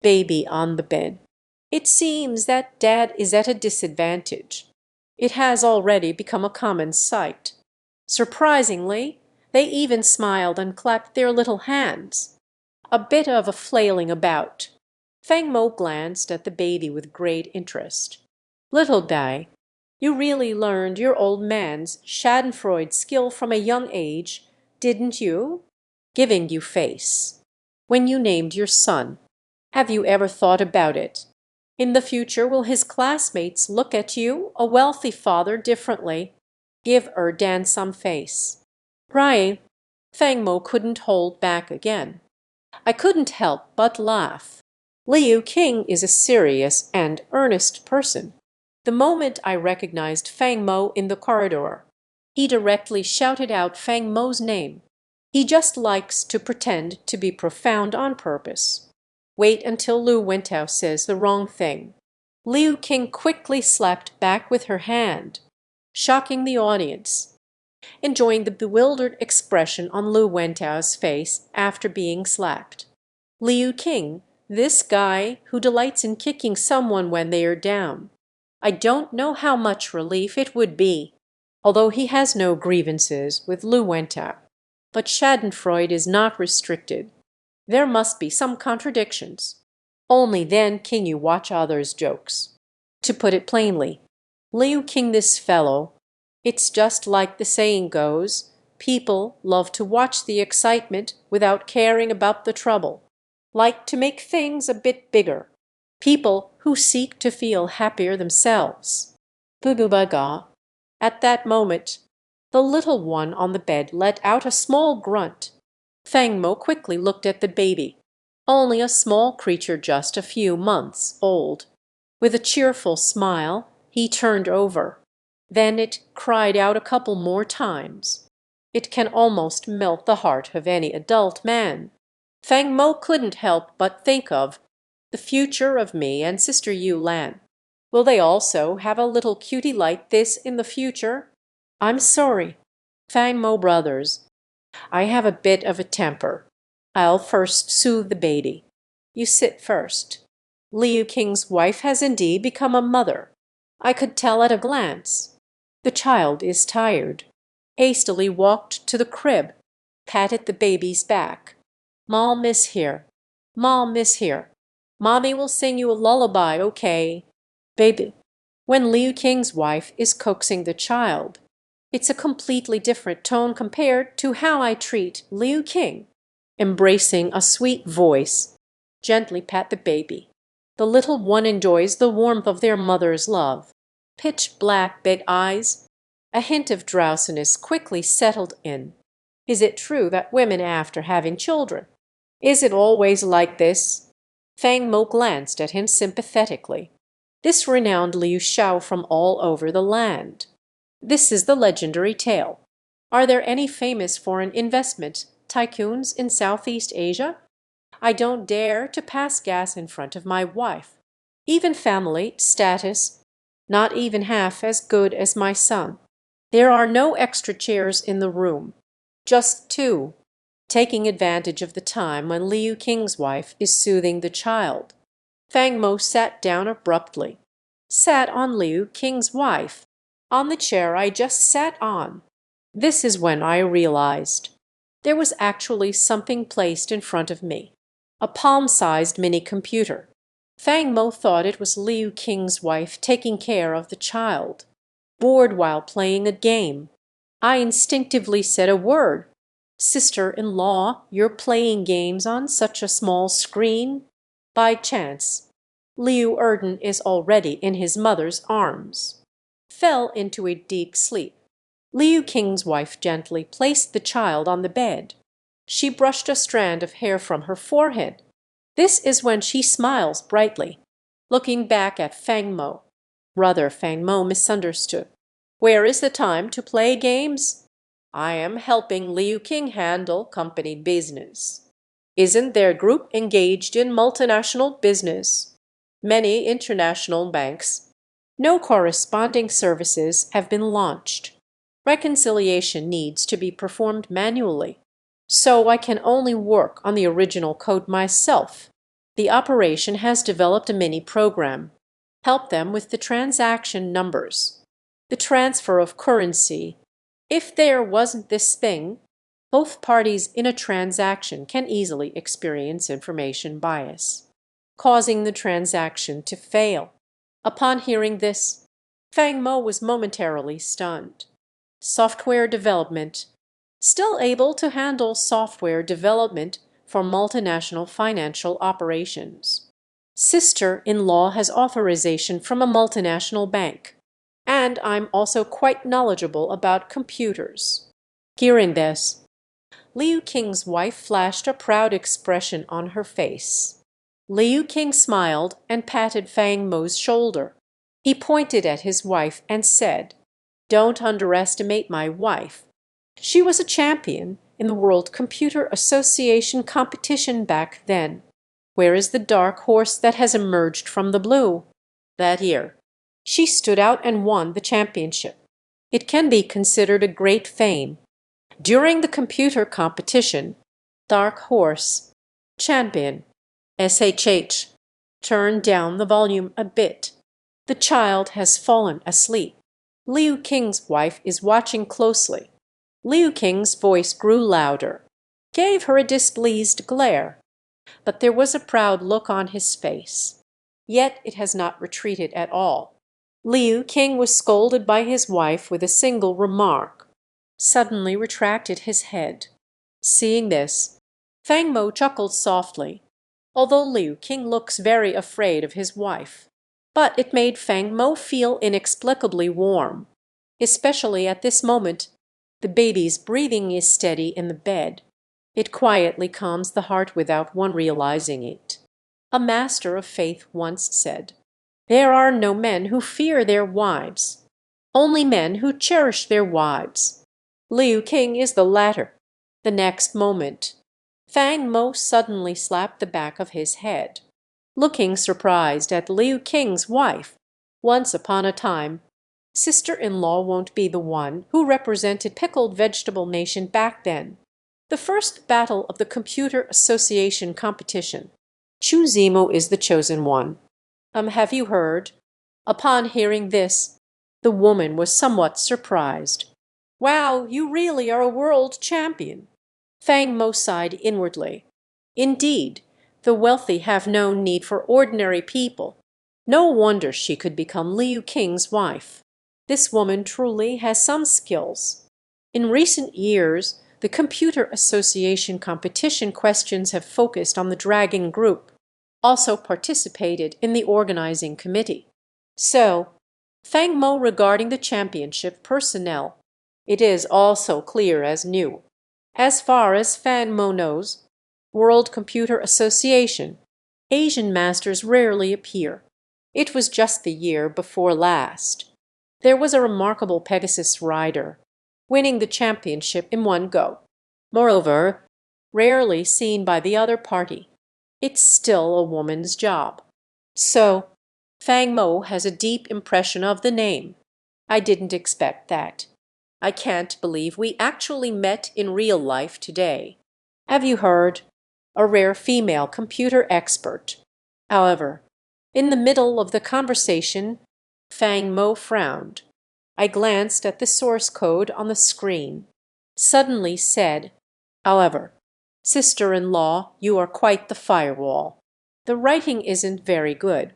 Baby on the bed. It seems that Dad is at a disadvantage. It has already become a common sight. Surprisingly, they even smiled and clapped their little hands. A bit of a flailing about. Fang Mo glanced at the baby with great interest. Little Dai, you really learned your old man's schadenfreude skill from a young age, didn't you? Giving you face. When you named your son, have you ever thought about it? In the future, will his classmates look at you, a wealthy father, differently? Give Erdan some face. Right. Fang Mo couldn't hold back again. I couldn't help but laugh. Liu Qing is a serious and earnest person. The moment I recognized Fang Mo in the corridor, he directly shouted out Fang Mo's name. He just likes to pretend to be profound on purpose. Wait until Lu Wentao says the wrong thing. Liu Qing quickly slapped back with her hand, shocking the audience, enjoying the bewildered expression on Lu Wentao's face after being slapped. Liu Qing, this guy who delights in kicking someone when they are down. I don't know how much relief it would be, although he has no grievances with Lu Wentao. But schadenfreude is not restricted. There must be some contradictions. Only then can you watch others' jokes. To put it plainly, Liu Qing, this fellow, it's just like the saying goes, people love to watch the excitement without caring about the trouble, like to make things a bit bigger. People who seek to feel happier themselves. Boo-boo-ba-ga. At that moment, the little one on the bed let out a small grunt. Fang Mo quickly looked at the baby, only a small creature just a few months old. With a cheerful smile, he turned over. Then it cried out a couple more times. It can almost melt the heart of any adult man. Fang Mo couldn't help but think of the future of me and Sister Yu Lan. Will they also have a little cutie like this in the future? I'm sorry, Fang Mo brothers. I have a bit of a temper. I'll first soothe the baby. You sit first. Liu Qing's wife has indeed become a mother. I could tell at a glance. The child is tired. Hastily walked to the crib, patted the baby's back. Mom is here. Mom is here. Mommy will sing you a lullaby, okay? Baby. When Liu Qing's wife is coaxing the child, it's a completely different tone compared to how I treat Liu Qing. Embracing a sweet voice, gently pat the baby. The little one enjoys the warmth of their mother's love. Pitch black big eyes. A hint of drowsiness quickly settled in. Is it true that women after having children? Is it always like this? Fang Mo glanced at him sympathetically. This renowned Liu Shao from all over the land. This is the legendary tale. Are there any famous foreign investment tycoons in Southeast Asia? I don't dare to pass gas in front of my wife. Even family status, not even half as good as my son. There are no extra chairs in the room, just two, taking advantage of the time when Liu Qing's wife is soothing the child. Fang Mo sat down abruptly. Sat on Liu Qing's wife, on the chair I just sat on. This is when I realized. There was actually something placed in front of me. A palm-sized mini-computer. Fang Mo thought it was Liu Qing's wife taking care of the child. Bored while playing a game. I instinctively said a word. "Sister-in-law, you're playing games on such a small screen?" By chance, Liu Erden is already in his mother's arms. Fell into a deep sleep. Liu Qing's wife gently placed the child on the bed. She brushed a strand of hair from her forehead. This is when she smiles brightly, looking back at Fang Mo. Rather, Fang Mo misunderstood. "Where is the time to play games? I am helping Liu Qing handle company business. Isn't their group engaged in multinational business? Many international banks. No corresponding services have been launched. Reconciliation needs to be performed manually. So I can only work on the original code myself. The operation has developed a mini program. Help them with the transaction numbers. The transfer of currency. If there wasn't this thing, both parties in a transaction can easily experience information bias, causing the transaction to fail." Upon hearing this, Fang Mo was momentarily stunned. Software development. Still able to handle software development for multinational financial operations. Sister-in-law has authorization from a multinational bank. And I'm also quite knowledgeable about computers. Hearing this, Liu Qing's wife flashed a proud expression on her face. Liu Qing smiled and patted Fang Mo's shoulder. He pointed at his wife and said, "Don't underestimate my wife. She was a champion in the World Computer Association competition back then. Where is the dark horse that has emerged from the blue? That year, she stood out and won the championship. It can be considered a great fame. During the computer competition, dark horse, champion, SHH, turn down the volume a bit. The child has fallen asleep. Liu Qing's wife is watching closely." Liu Qing's voice grew louder, gave her a displeased glare, but there was a proud look on his face. Yet it has not retreated at all. Liu Qing was scolded by his wife with a single remark, suddenly retracted his head. Seeing this, Fang Mo chuckled softly, although Liu Qing looks very afraid of his wife. But it made Fang Mo feel inexplicably warm. Especially at this moment, the baby's breathing is steady in the bed. It quietly calms the heart without one realizing it. A master of faith once said, "There are no men who fear their wives, only men who cherish their wives." Liu Qing is the latter. The next moment, Fang Mo suddenly slapped the back of his head, looking surprised at Liu Qing's wife. Once upon a time, sister-in-law won't be the one who represented Pickled Vegetable Nation back then. The first battle of the Computer Association competition. Chu Zimo is the chosen one. Have you heard? Upon hearing this, the woman was somewhat surprised. "Wow, you really are a world champion." Fang Mo sighed inwardly. Indeed, the wealthy have no need for ordinary people. No wonder she could become Liu Qing's wife. This woman truly has some skills. In recent years, the Computer Association competition questions have focused on the Dragon Group, also participated in the organizing committee. So, Fang Mo regarding the championship personnel, it is also clear as new. As far as Fang Mo knows, World Computer Association, Asian masters rarely appear. It was just the year before last. There was a remarkable Pegasus rider, winning the championship in one go. Moreover, rarely seen by the other party. It's still a woman's job. So, Fang Mo has a deep impression of the name. I didn't expect that. I can't believe we actually met in real life today. Have you heard? A rare female computer expert. However, in the middle of the conversation, Fang Mo frowned. I glanced at the source code on the screen. Suddenly said, however, sister-in-law, you are quite the firewall. The writing isn't very good.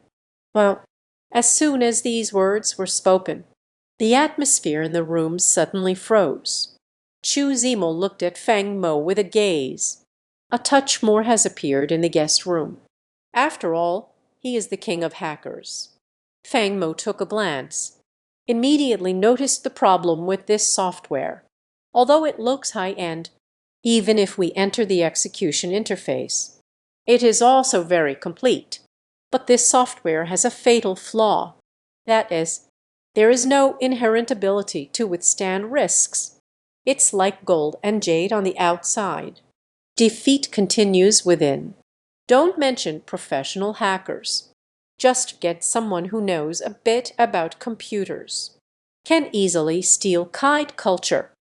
Well, as soon as these words were spoken, the atmosphere in the room suddenly froze. Chu Zimo looked at Fang Mo with a gaze. A touch more has appeared in the guest room. After all, he is the king of hackers. Fang Mo took a glance, immediately noticed the problem with this software. Although it looks high-end, even if we enter the execution interface, it is also very complete. But this software has a fatal flaw. That is, there is no inherent ability to withstand risks. It's like gold and jade on the outside. Defeat continues within. Don't mention professional hackers. Just get someone who knows a bit about computers. Can easily steal Kite culture,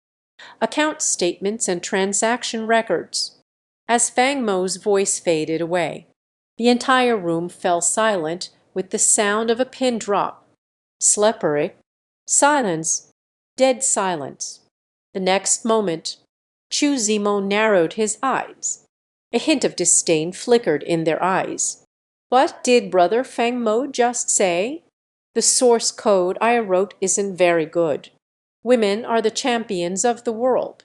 account statements and transaction records. As Fang Mo's voice faded away, the entire room fell silent with the sound of a pin drop. Slippery. Silence. Dead silence. The next moment, Chu Zimo narrowed his eyes. A hint of disdain flickered in their eyes. What did Brother Fang Mo just say? The source code I wrote isn't very good. Women are the champions of the world.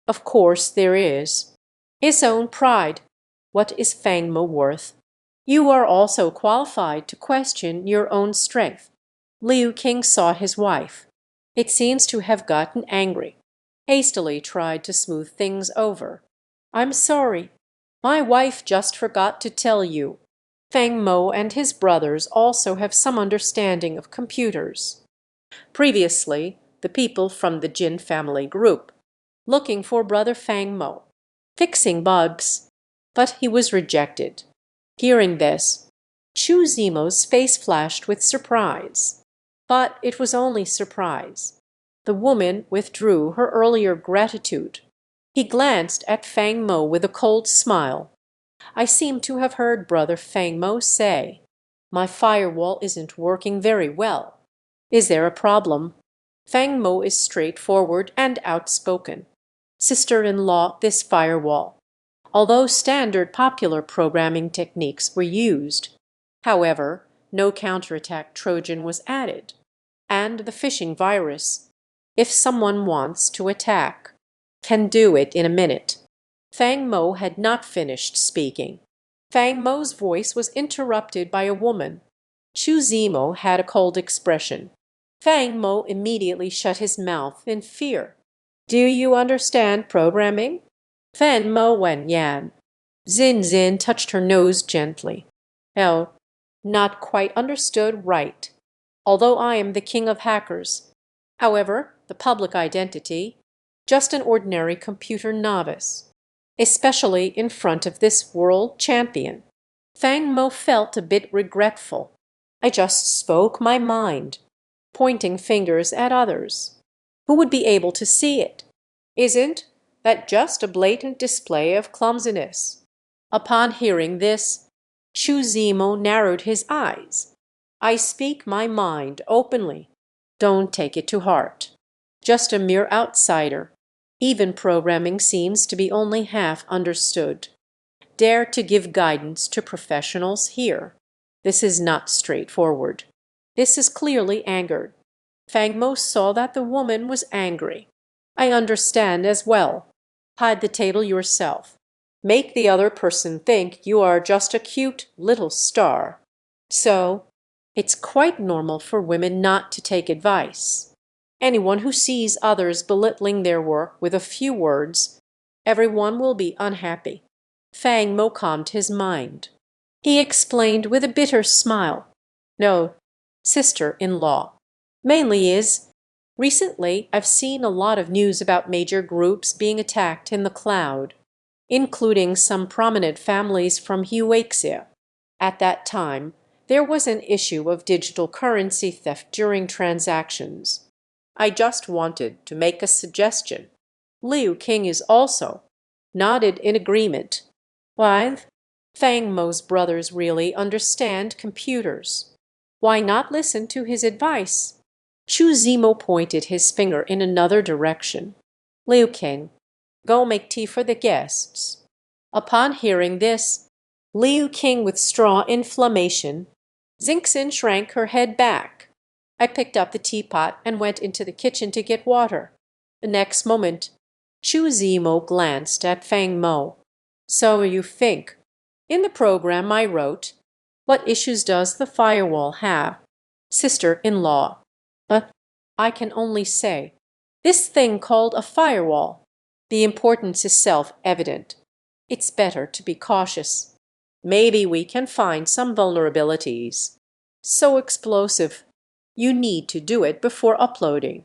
Of course there is. His own pride. What is Fang Mo worth? You are also qualified to question your own strength. Liu King saw his wife. It seems to have gotten angry. Hastily tried to smooth things over. I'm sorry. My wife just forgot to tell you. Fang Mo and his brothers also have some understanding of computers. Previously, the people from the Jin family group, looking for Brother Fang Mo, fixing bugs, but he was rejected. Hearing this, Chu Zimo's face flashed with surprise. But it was only surprise. The woman withdrew her earlier gratitude. He glanced at Fang Mo with a cold smile. I seem to have heard Brother Fang Mo say, "My firewall isn't working very well." Is there a problem? Fang Mo is straightforward and outspoken. Sister-in-law, this firewall. Although standard popular programming techniques were used, however, no counterattack Trojan was added. And the phishing virus, if someone wants to attack, can do it in a minute. Fang Mo had not finished speaking. Fang Mo's voice was interrupted by a woman. Chu Zimo had a cold expression. Fang Mo immediately shut his mouth in fear. Do you understand programming? Fang Mo wen yan. Zin Zin touched her nose gently. Oh, not quite understood right. Although I am the king of hackers. However, the public identity, just an ordinary computer novice. Especially in front of this world champion. Fang Mo felt a bit regretful. I just spoke my mind, pointing fingers at others. Who would be able to see it? Isn't that just a blatant display of clumsiness? Upon hearing this, Chu Zimo narrowed his eyes. I speak my mind openly. Don't take it to heart. Just a mere outsider. Even programming seems to be only half understood. Dare to give guidance to professionals here. This is not straightforward. This is clearly angered. Fang Mo saw that the woman was angry. I understand as well. Hide the table yourself. Make the other person think you are just a cute little star. So, it's quite normal for women not to take advice. Anyone who sees others belittling their work with a few words, everyone will be unhappy. Fang Mo calmed his mind. He explained with a bitter smile. No, sister-in-law. Mainly is, recently I've seen a lot of news about major groups being attacked in the cloud, including some prominent families from Huaxia. At that time, There was an issue of digital currency theft during transactions. I just wanted to make a suggestion. Liu King is also nodded in agreement. Why, Fang Mo's brothers really understand computers. Why not listen to his advice? Chu Zimo pointed his finger in another direction. Liu King, go make tea for the guests. Upon hearing this, Liu King with straw inflammation, Xingxin shrank her head back. I picked up the teapot and went into the kitchen to get water. The next moment, Chu Zimo glanced at Fang Mo. So you think. In the program I wrote, what issues does the firewall have? Sister-in-law. But I can only say, this thing called a firewall. The importance is self-evident. It's better to be cautious. Maybe we can find some vulnerabilities. So explosive. You need to do it before uploading.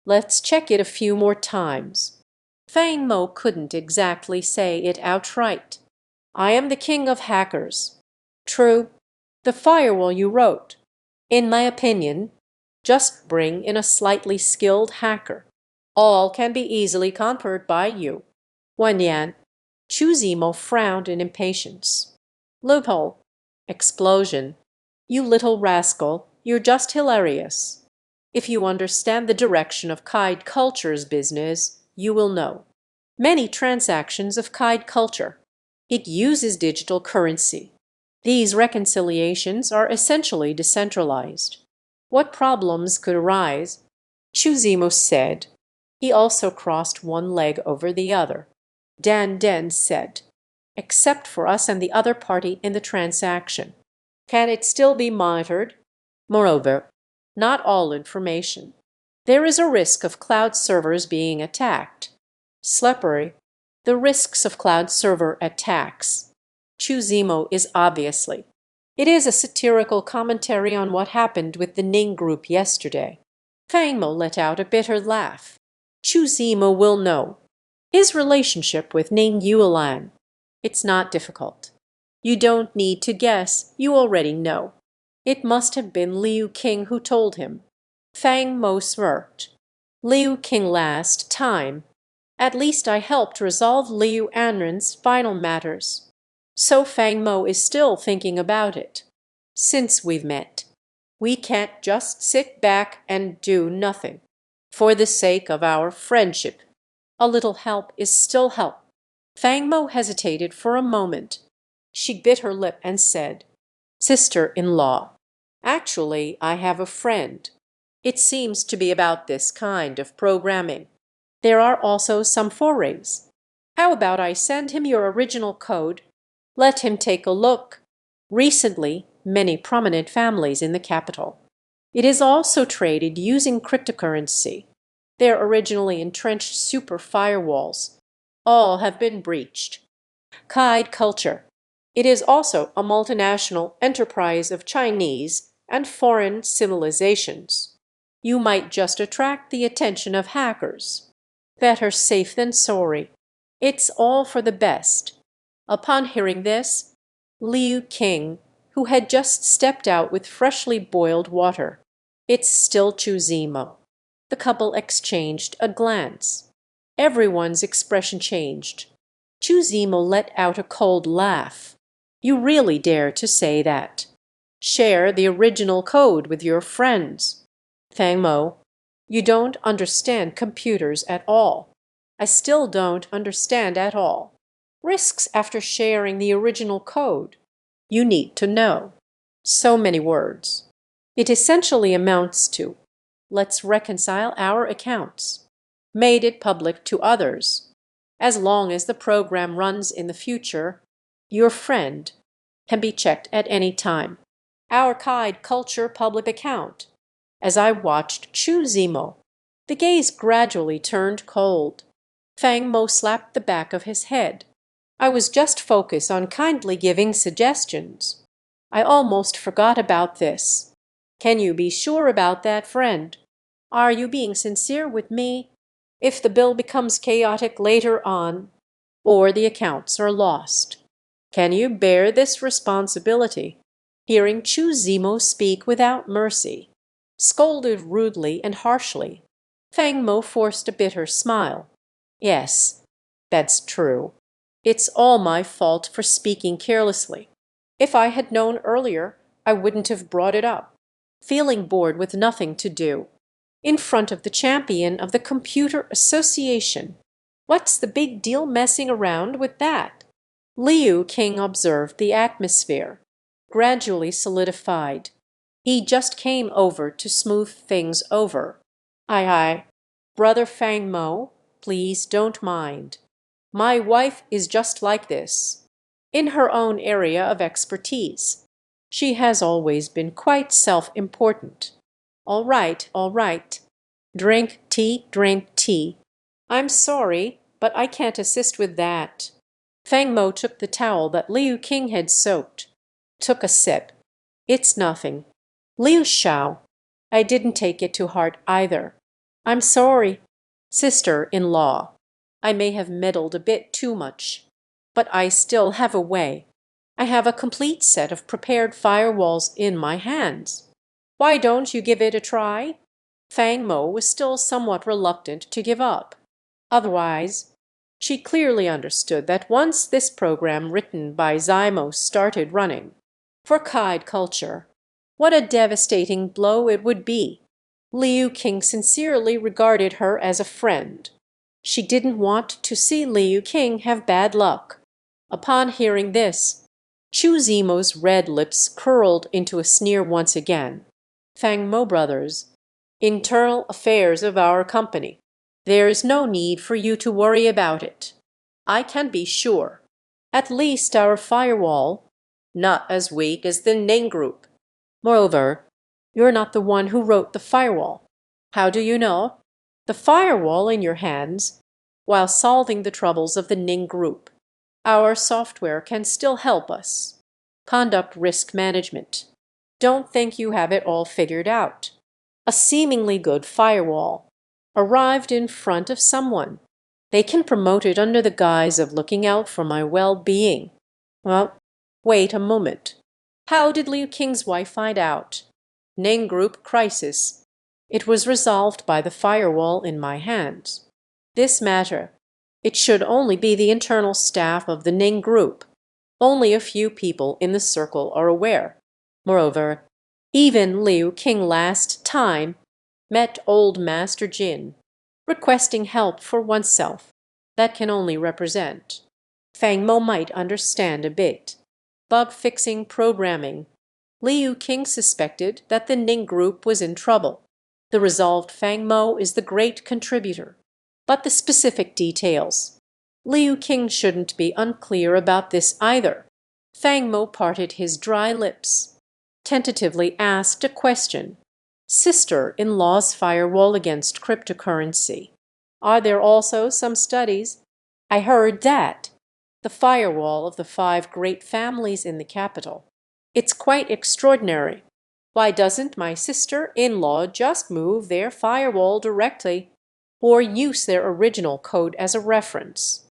Let's check it a few more times. Fang Mo couldn't exactly say it outright. I am the king of hackers. True, the firewall you wrote. In my opinion, just bring in a slightly skilled hacker. All can be easily conquered by you. Wanyan. Chu Zimo frowned in impatience. Loophole. Explosion. You little rascal, you're just hilarious. If you understand the direction of Kaid Culture's business, you will know. Many transactions of Kaid Culture. It uses digital currency. These reconciliations are essentially decentralized. What problems could arise? Chu Zimo said. He also crossed one leg over the other. Dan Den said, except for us and the other party in the transaction. Can it still be monitored? Moreover, not all information. There is a risk of cloud servers being attacked. Slippery. The risks of cloud server attacks. Chu Zimo is obviously. It is a satirical commentary on what happened with the Ning group yesterday. Fang Mo let out a bitter laugh. Chu Zimo will know. His relationship with Ning Yuelan. It's not difficult. You don't need to guess, you already know. It must have been Liu King who told him. Fang Mo smirked. Liu King last time. At least I helped resolve Liu Anren's final matters. So Fang Mo is still thinking about it. Since we've met, we can't just sit back and do nothing. For the sake of our friendship, a little help is still help. Fang Mo hesitated for a moment. She bit her lip and said, Sister-in-law, actually I have a friend. It seems to be about this kind of programming. There are also some forays. How about I send him your original code? Let him take a look. Recently, many prominent families in the capital. It is also traded using cryptocurrency. Their originally entrenched super firewalls. All have been breached. Kaid Culture. It is also a multinational enterprise of Chinese and foreign civilizations. You might just attract the attention of hackers. Better safe than sorry. It's all for the best. Upon hearing this, Liu King, who had just stepped out with freshly boiled water. It's still Chu Zimo. The couple exchanged a glance. Everyone's expression changed. Chu Zimo let out a cold laugh. You really dare to say that. Share the original code with your friends. Fang Mo, you don't understand computers at all. I still don't understand at all. Risks after sharing the original code. You need to know. So many words. It essentially amounts to, let's reconcile our accounts. Made it public to others. As long as the program runs in the future, your friend can be checked at any time. Our Kaid Culture public account. As I watched Chu Zimo, the gaze gradually turned cold. Fang Mo slapped the back of his head. I was just focused on kindly giving suggestions. I almost forgot about this. Can you be sure about that, friend? Are you being sincere with me? If the bill becomes chaotic later on, or the accounts are lost, can you bear this responsibility? hearing Chu Zimo speak without mercy, scolded rudely and harshly, Fang Mo forced a bitter smile. Yes, that's true. It's all my fault for speaking carelessly. If I had known earlier, I wouldn't have brought it up. Feeling bored with nothing to do. In front of the champion of the Computer Association. What's the big deal messing around with that? Liu King observed the atmosphere. Gradually solidified. He just came over to smooth things over. Aye. Brother Fang Mo, please don't mind. My wife is just like this. In her own area of expertise. She has always been quite self-important. All right, all right. Drink tea, drink tea. I'm sorry, but I can't assist with that. Fang Mo took the towel that Liu King had soaked. Took a sip. It's nothing. Liu Shao. I didn't take it to heart either. I'm sorry, sister-in-law. I may have meddled a bit too much. But I still have a way. I have a complete set of prepared firewalls in my hands. Why don't you give it a try? Fang Mo was still somewhat reluctant to give up. Otherwise, she clearly understood that once this program written by Zymos started running, for Kide culture, what a devastating blow it would be. Liu King sincerely regarded her as a friend. She didn't want to see Liu King have bad luck. Upon hearing this, Chu Zimo's red lips curled into a sneer once again. Fang Mo brothers, internal affairs of our company. There is no need for you to worry about it. I can be sure. At least our firewall, not as weak as the Ning group. Moreover, you're not the one who wrote the firewall. How do you know? The firewall in your hands, while solving the troubles of the Ning group. Our software can still help us. Conduct risk management. Don't think you have it all figured out. A seemingly good firewall arrived in front of someone. They can promote it under the guise of looking out for my well-being. Well, wait a moment. How did Liu King's wife find out? Ning group crisis. It was resolved by the firewall in my hands. This matter, it should only be the internal staff of the Ning group. Only a few people in the circle are aware. Moreover, even Liu King last time met old Master Jin, requesting help for oneself. That can only represent. Fang Mo might understand a bit. Bug-fixing programming. Liu King suspected that the Ning group was in trouble. The resolved Fang Mo is the great contributor. But the specific details. Liu King shouldn't be unclear about this either. Fang Mo parted his dry lips, tentatively asked a question. Sister-in-law's firewall against cryptocurrency. Are there also some studies? I heard that. The firewall of the 5 great families in the capital. It's quite extraordinary. Why doesn't my sister-in-law just move their firewall directly or use their original code as a reference?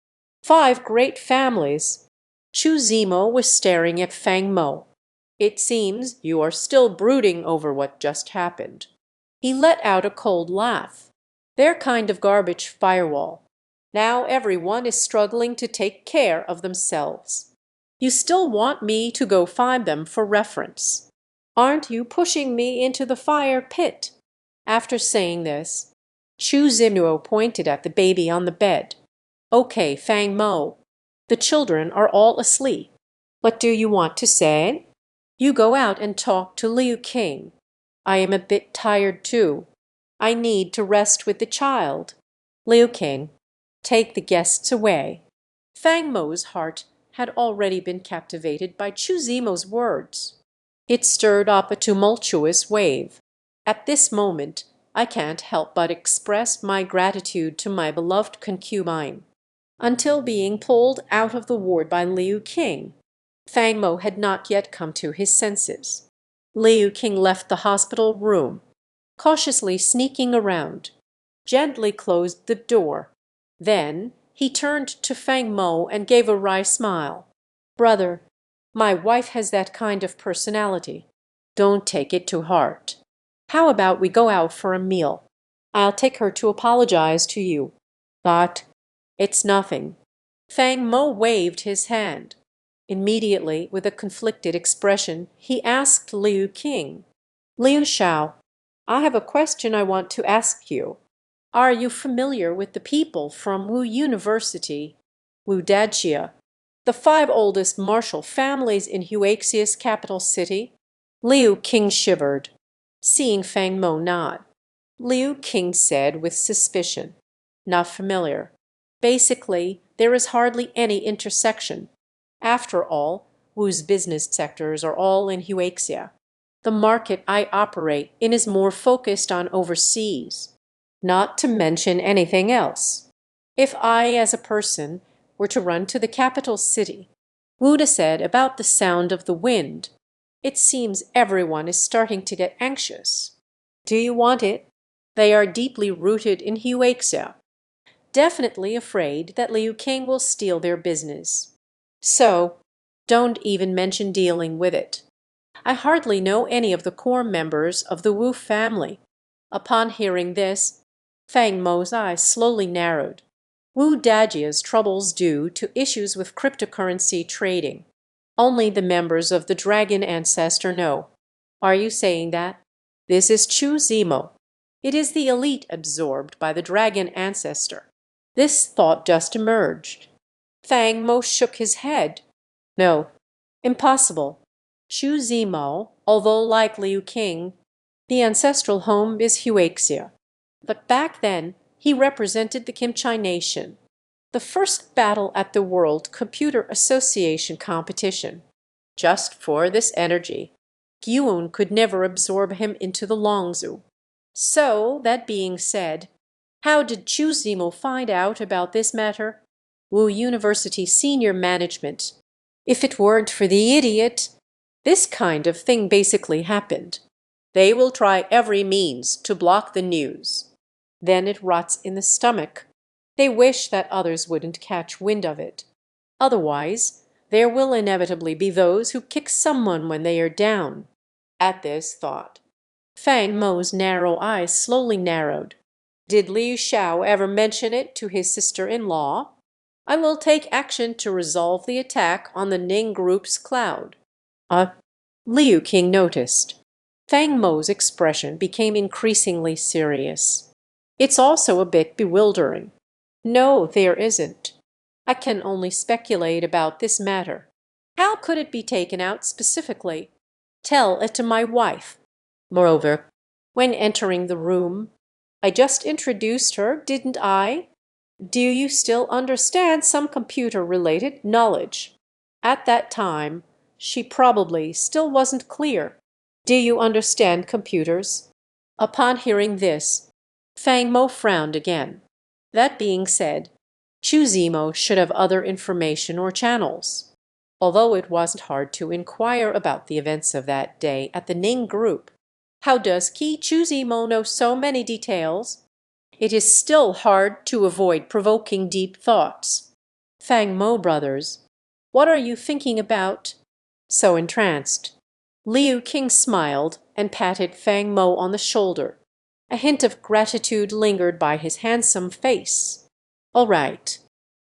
5 great families. Chu Zimo was staring at Fang Mo. It seems you are still brooding over what just happened. He let out a cold laugh. Their kind of garbage firewall. Now everyone is struggling to take care of themselves. You still want me to go find them for reference. Aren't you pushing me into the fire pit? After saying this, Chu Zimo pointed at the baby on the bed. Okay, Fang Mo. The children are all asleep. What do you want to say? You go out and talk to Liu King. I am a bit tired too. I need to rest with the child. Liu King, take the guests away. Fang Mo's heart had already been captivated by Chu Zimo's words. It stirred up a tumultuous wave. At this moment, I can't help but express my gratitude to my beloved concubine. Until being pulled out of the ward by Liu King, Fang Mo had not yet come to his senses. Liu King left the hospital room, cautiously sneaking around, gently closed the door. Then he turned to Fang Mo and gave a wry smile. Brother, My wife has that kind of personality. Don't take it to heart. How about we go out for a meal? I'll take her to apologize to you. But it's nothing. Fang Mo waved his hand. Immediately, with a conflicted expression, he asked Liu King, Liu Shao, I have a question I want to ask you. Are you familiar with the people from Wu University, Wu Dajia, the five oldest martial families in Huaxia's capital city? Liu King shivered, seeing Fang Mo nod. Liu King said with suspicion, not familiar. Basically, there is hardly any intersection. After all, Wu's business sectors are all in Huaxia. The market I operate in is more focused on overseas, not to mention anything else. If I, as a person, were to run to the capital city, Wuda said about the sound of the wind, it seems everyone is starting to get anxious. Do you want it? They are deeply rooted in Huaxia, definitely afraid that Liu King will steal their business. So, don't even mention dealing with it. I hardly know any of the core members of the Wu family. Upon hearing this, Fang Mo's eyes slowly narrowed. Wu Dajia's troubles due to issues with cryptocurrency trading. Only the members of the Dragon Ancestor know. Are you saying that? This is Chu Zimo. It is the elite absorbed by the Dragon Ancestor. This thought just emerged. Fang Mo shook his head. No, impossible. Chu Zimo, although like Liu King, the ancestral home is Huaxia. But back then, he represented the Kimchai nation. The first battle at the World Computer Association competition. Just for this energy, Gyun could never absorb him into the Longzhu. So, that being said, how did Chu Zimo find out about this matter? Wu University senior management. If it weren't for the idiot, this kind of thing basically happened. They will try every means to block the news. Then it rots in the stomach. They wish that others wouldn't catch wind of it. Otherwise, there will inevitably be those who kick someone when they are down. At this thought, Fang Mo's narrow eyes slowly narrowed. Did Liu Shao ever mention it to his sister-in-law? I will take action to resolve the attack on the Ning Group's cloud. Liu King noticed. Fang Mo's expression became increasingly serious. It's also a bit bewildering. No, there isn't. I can only speculate about this matter. How could it be taken out specifically? Tell it to my wife. Moreover, when entering the room, I just introduced her, didn't I? Do you still understand some computer-related knowledge? At that time, she probably still wasn't clear. Do you understand computers? Upon hearing this, Fang Mo frowned again. That being said, Chu Zimo should have other information or channels. Although it wasn't hard to inquire about the events of that day at the Ning Group. How does Qi Chu Zimo know so many details? It is still hard to avoid provoking deep thoughts. Fang Mo brothers, what are you thinking about? So entranced. Liu King smiled and patted Fang Mo on the shoulder. A hint of gratitude lingered by his handsome face. All right.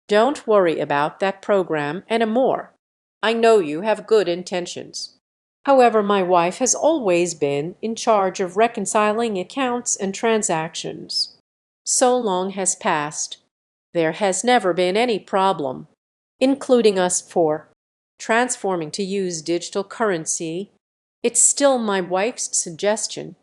Don't worry about that program anymore. I know you have good intentions. However, my wife has always been in charge of reconciling accounts and transactions. So long has passed. There has never been any problem, including us for transforming to use digital currency. It's still my wife's suggestion.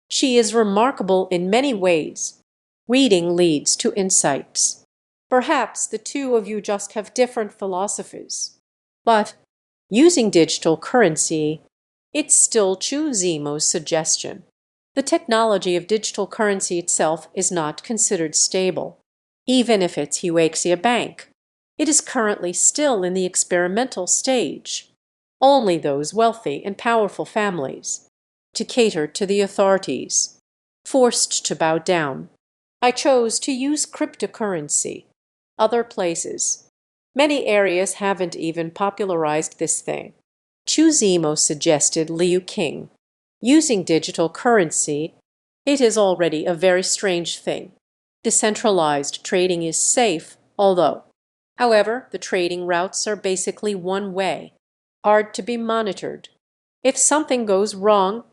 She is remarkable in many ways. Reading leads to insights. Perhaps the two of you just have different philosophies. But using digital currency, it's still Chu Zimo's suggestion. The technology of digital currency itself is not considered stable, even if it's Huaxia Bank. It is currently still in the experimental stage. Only those wealthy and powerful families, to cater to the authorities, forced to bow down. I chose to use cryptocurrency. Other places, many areas haven't even popularized this thing. Chu Zimo suggested Liu King. Using digital currency, it is already a very strange thing. Decentralized trading is safe, however, the trading routes are basically one way, hard to be monitored. If something goes wrong,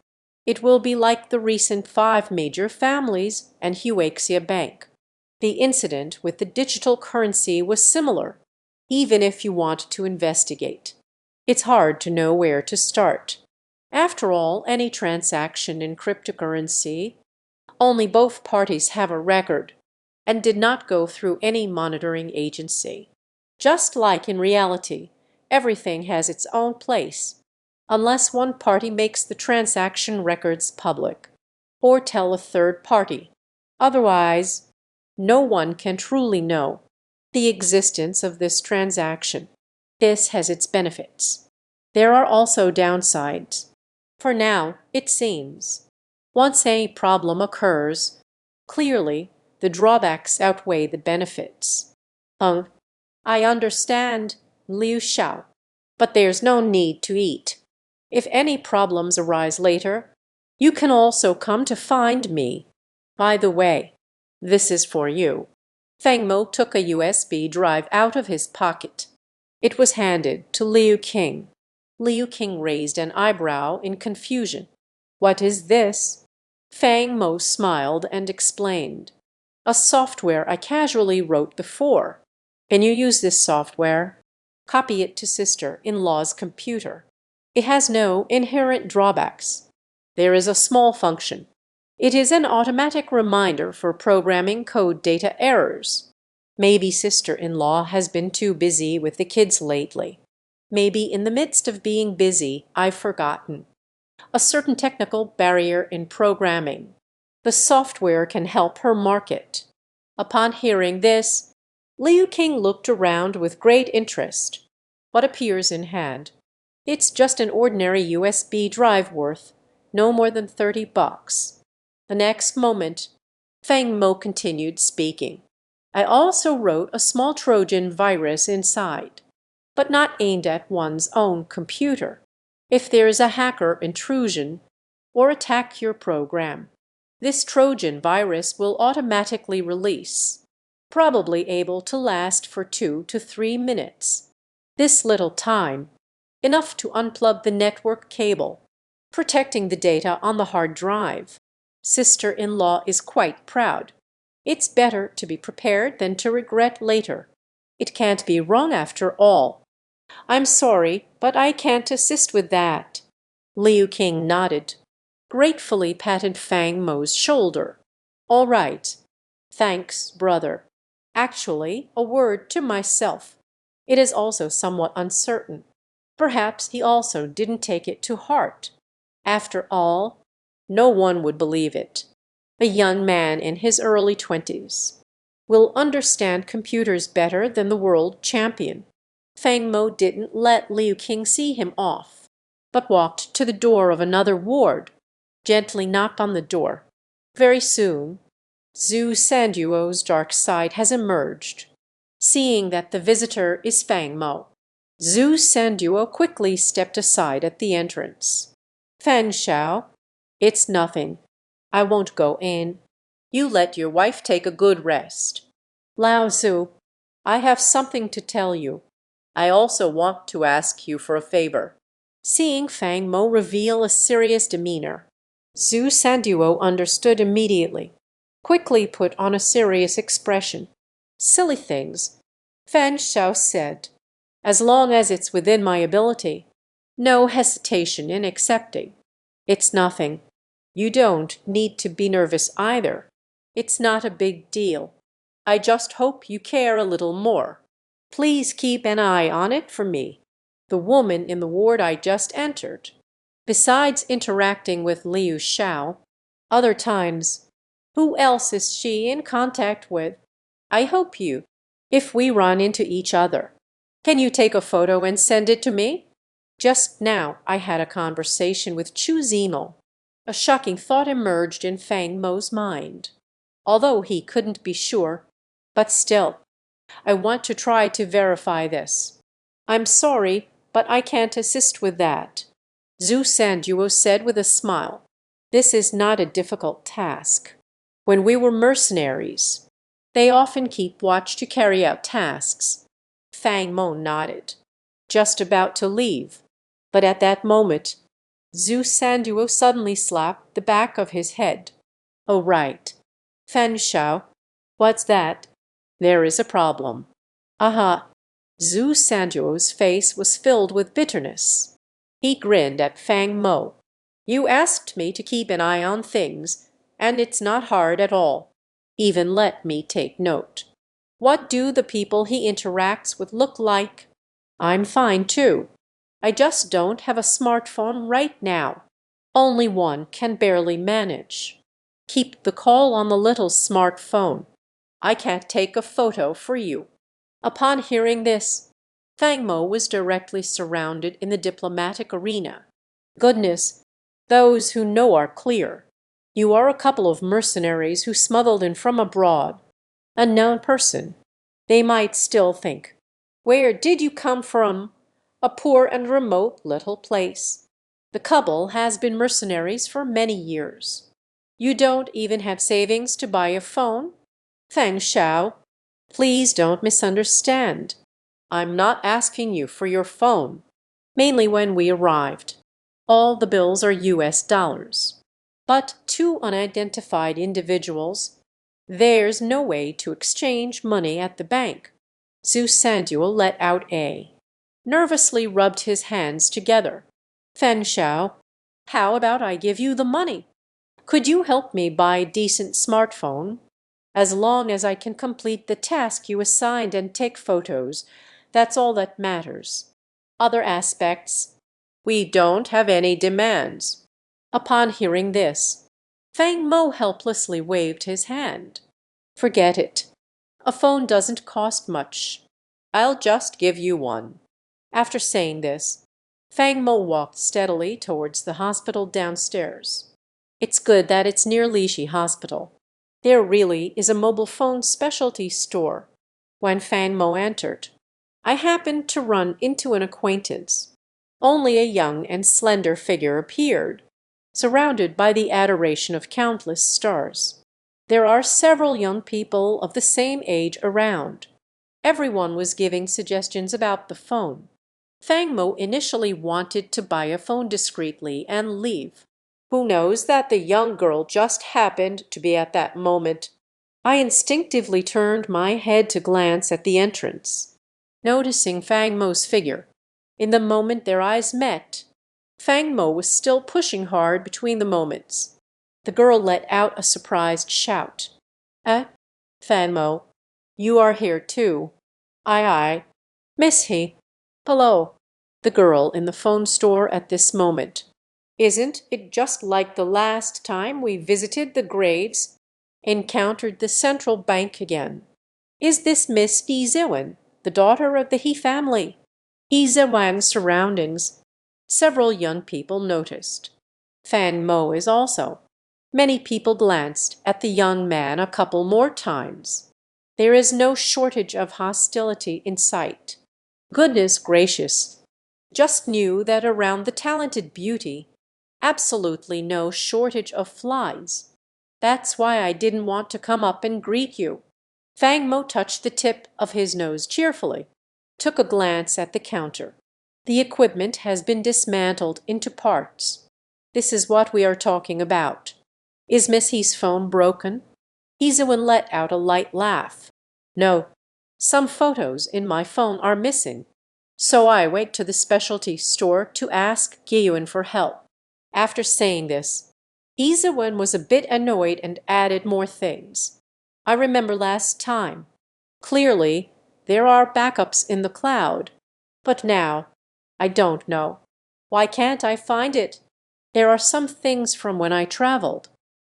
it will be like the recent 5 major families and Huaxia Bank. The incident with the digital currency was similar, even if you want to investigate. It's hard to know where to start. After all, any transaction in cryptocurrency, only both parties have a record and did not go through any monitoring agency. Just like in reality, everything has its own place, unless one party makes the transaction records public or tell a third party. Otherwise, no one can truly know the existence of this transaction. This has its benefits. There are also downsides. For now, it seems, once a problem occurs, clearly the drawbacks outweigh the benefits. I understand, Liu Xiao, but there's no need to eat. If any problems arise later, you can also come to find me. By the way, this is for you. Feng Mo took a USB drive out of his pocket. It was handed to Liu King. Liu King raised an eyebrow in confusion. What is this? Feng Mo smiled and explained. A software I casually wrote before. Can you use this software? Copy it to sister-in-law's computer. It has no inherent drawbacks. There is a small function. It is an automatic reminder for programming code data errors. Maybe sister-in-law has been too busy with the kids lately. Maybe in the midst of being busy, I've forgotten. A certain technical barrier in programming. The software can help her mark it. Upon hearing this, Liu King looked around with great interest. What appears in hand? It's just an ordinary USB drive worth no more than $30. The next moment, Feng Mo continued speaking. I also wrote a small Trojan virus inside, but not aimed at one's own computer. If there is a hacker intrusion or attack your program, this Trojan virus will automatically release, probably able to last for 2 to 3 minutes. This little time, enough to unplug the network cable, protecting the data on the hard drive. Sister-in-law is quite proud. It's better to be prepared than to regret later. It can't be wrong after all. I'm sorry, but I can't assist with that. Liu King nodded, gratefully patted Feng Mo's shoulder. All right. Thanks, brother. Actually, a word to myself. It is also somewhat uncertain. Perhaps he also didn't take it to heart. After all, no one would believe it. A young man in his early 20s will understand computers better than the world champion. Feng Mo didn't let Liu King see him off, but walked to the door of another ward, gently knocked on the door. Very soon, Zhu Sanduo's dark side has emerged. Seeing that the visitor is Feng Mo, Zhu Sanduo quickly stepped aside at the entrance. Fan Xiao, it's nothing. I won't go in. You let your wife take a good rest. Lao Zhu, I have something to tell you. I also want to ask you for a favor. Seeing Feng Mo reveal a serious demeanor, Zhu Sanduo understood immediately, quickly put on a serious expression. Silly things, Fan Xiao said. As long as it's within my ability, no hesitation in accepting. It's nothing. You don't need to be nervous either. It's not a big deal. I just hope you care a little more. Please keep an eye on it for me. The woman in the ward I just entered. Besides interacting with Liu Xiao, other times, who else is she in contact with? I hope you, if we run into each other. Can you take a photo and send it to me? Just now I had a conversation with Chu Zimo. A shocking thought emerged in Feng Mo's mind. Although he couldn't be sure, but still, I want to try to verify this. I'm sorry, but I can't assist with that," Zhu Sanduo said with a smile. "This is not a difficult task. When we were mercenaries, they often keep watch to carry out tasks." Fang Mo nodded, just about to leave, but at that moment Zhu Sanduo suddenly slapped the back of his head. "Oh, right. Fan Shao, what's that? There is a problem." "Aha." Zhu Sanduo's face was filled with bitterness. He grinned at Fang Mo. "You asked me to keep an eye on things, and it's not hard at all. Even let me take note. What do the people he interacts with look like? I'm fine too. I just don't have a smartphone right now. Only one can barely manage. Keep the call on the little smartphone. I can't take a photo for you." Upon hearing this, Fang Mo was directly surrounded in the diplomatic arena. "Goodness, those who know are clear. You are a couple of mercenaries who smuggled in from abroad. Unknown person. They might still think, 'Where did you come from?' A poor and remote little place. The couple has been mercenaries for many years. You don't even have savings to buy a phone? Fang Shao, please don't misunderstand. I'm not asking you for your phone. Mainly when we arrived, all the bills are US dollars. But two unidentified individuals, there's no way to exchange money at the bank." Zhu Sanduo let out nervously rubbed his hands together. "Fan Shao, how about I give you the money? Could you help me buy a decent smartphone? As long as I can complete the task you assigned and take photos, that's all that matters. Other aspects, we don't have any demands." Upon hearing this, Fang Mo helplessly waved his hand. "Forget it. A phone doesn't cost much. I'll just give you one." After saying this, Fang Mo walked steadily towards the hospital downstairs. It's good that it's near Lishi Hospital. There really is a mobile phone specialty store. When Fang Mo entered, I happened to run into an acquaintance. Only a young and slender figure appeared, surrounded by the adoration of countless stars. There are several young people of the same age around. Everyone was giving suggestions about the phone. Fang Mo initially wanted to buy a phone discreetly and leave. Who knows that the young girl just happened to be at that moment? I instinctively turned my head to glance at the entrance, noticing Fang Mo's figure. In the moment their eyes met, Fang Mo was still pushing hard between the moments. The girl let out a surprised shout. "Eh? Fang Mo, you are here too." "Aye, aye. Miss he. Hello." The girl in the phone store at this moment. "Isn't it just like the last time we visited the graves? Encountered the central bank again. Is this Miss Yi Ziwen, the daughter of the He family?" Yi Ziwen's surroundings, several young people noticed. Fang Mo is also. Many people glanced at the young man a couple more times. There is no shortage of hostility in sight. Goodness gracious! Just knew that around the talented beauty, absolutely no shortage of flies. That's why I didn't want to come up and greet you." Fang Mo touched the tip of his nose cheerfully, took a glance at the counter. "The equipment has been dismantled into parts. This is what we are talking about. Is Miss He's phone broken?" Heezewen let out a light laugh. "No, some photos in my phone are missing. So I went to the specialty store to ask Gyun for help." After saying this, Heezewen was a bit annoyed and added more things. "I remember last time. Clearly, there are backups in the cloud. But now, I don't know. Why can't I find it? There are some things from when I traveled.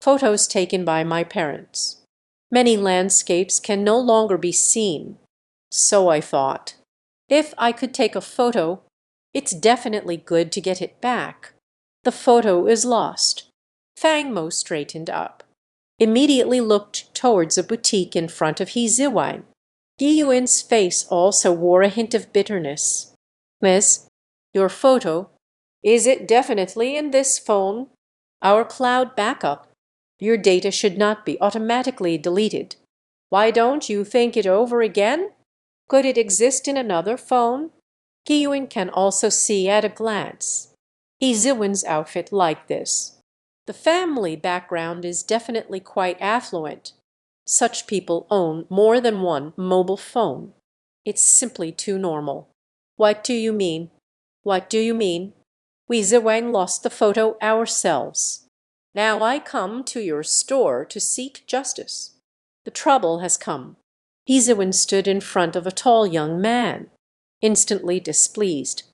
Photos taken by my parents. Many landscapes can no longer be seen. So I thought, if I could take a photo, it's definitely good to get it back. The photo is lost." Fang Mo straightened up, immediately looked towards a boutique in front of He Ziwang. Yi Yuan's face also wore a hint of bitterness. "Miss, Your photo. Is it definitely in this phone? Our cloud backup. Your data should not be automatically deleted. Why don't you think it over again? Could it exist in another phone? Heroine can also see at a glance. Heroine's outfit like this. The family background is definitely quite affluent. Such people own more than one mobile phone. It's simply too normal. What do you mean? What do you mean? We Zewang lost the photo ourselves. Now I come to your store to seek justice. The trouble has come. Hezoen stood in front of a tall young man, instantly displeased.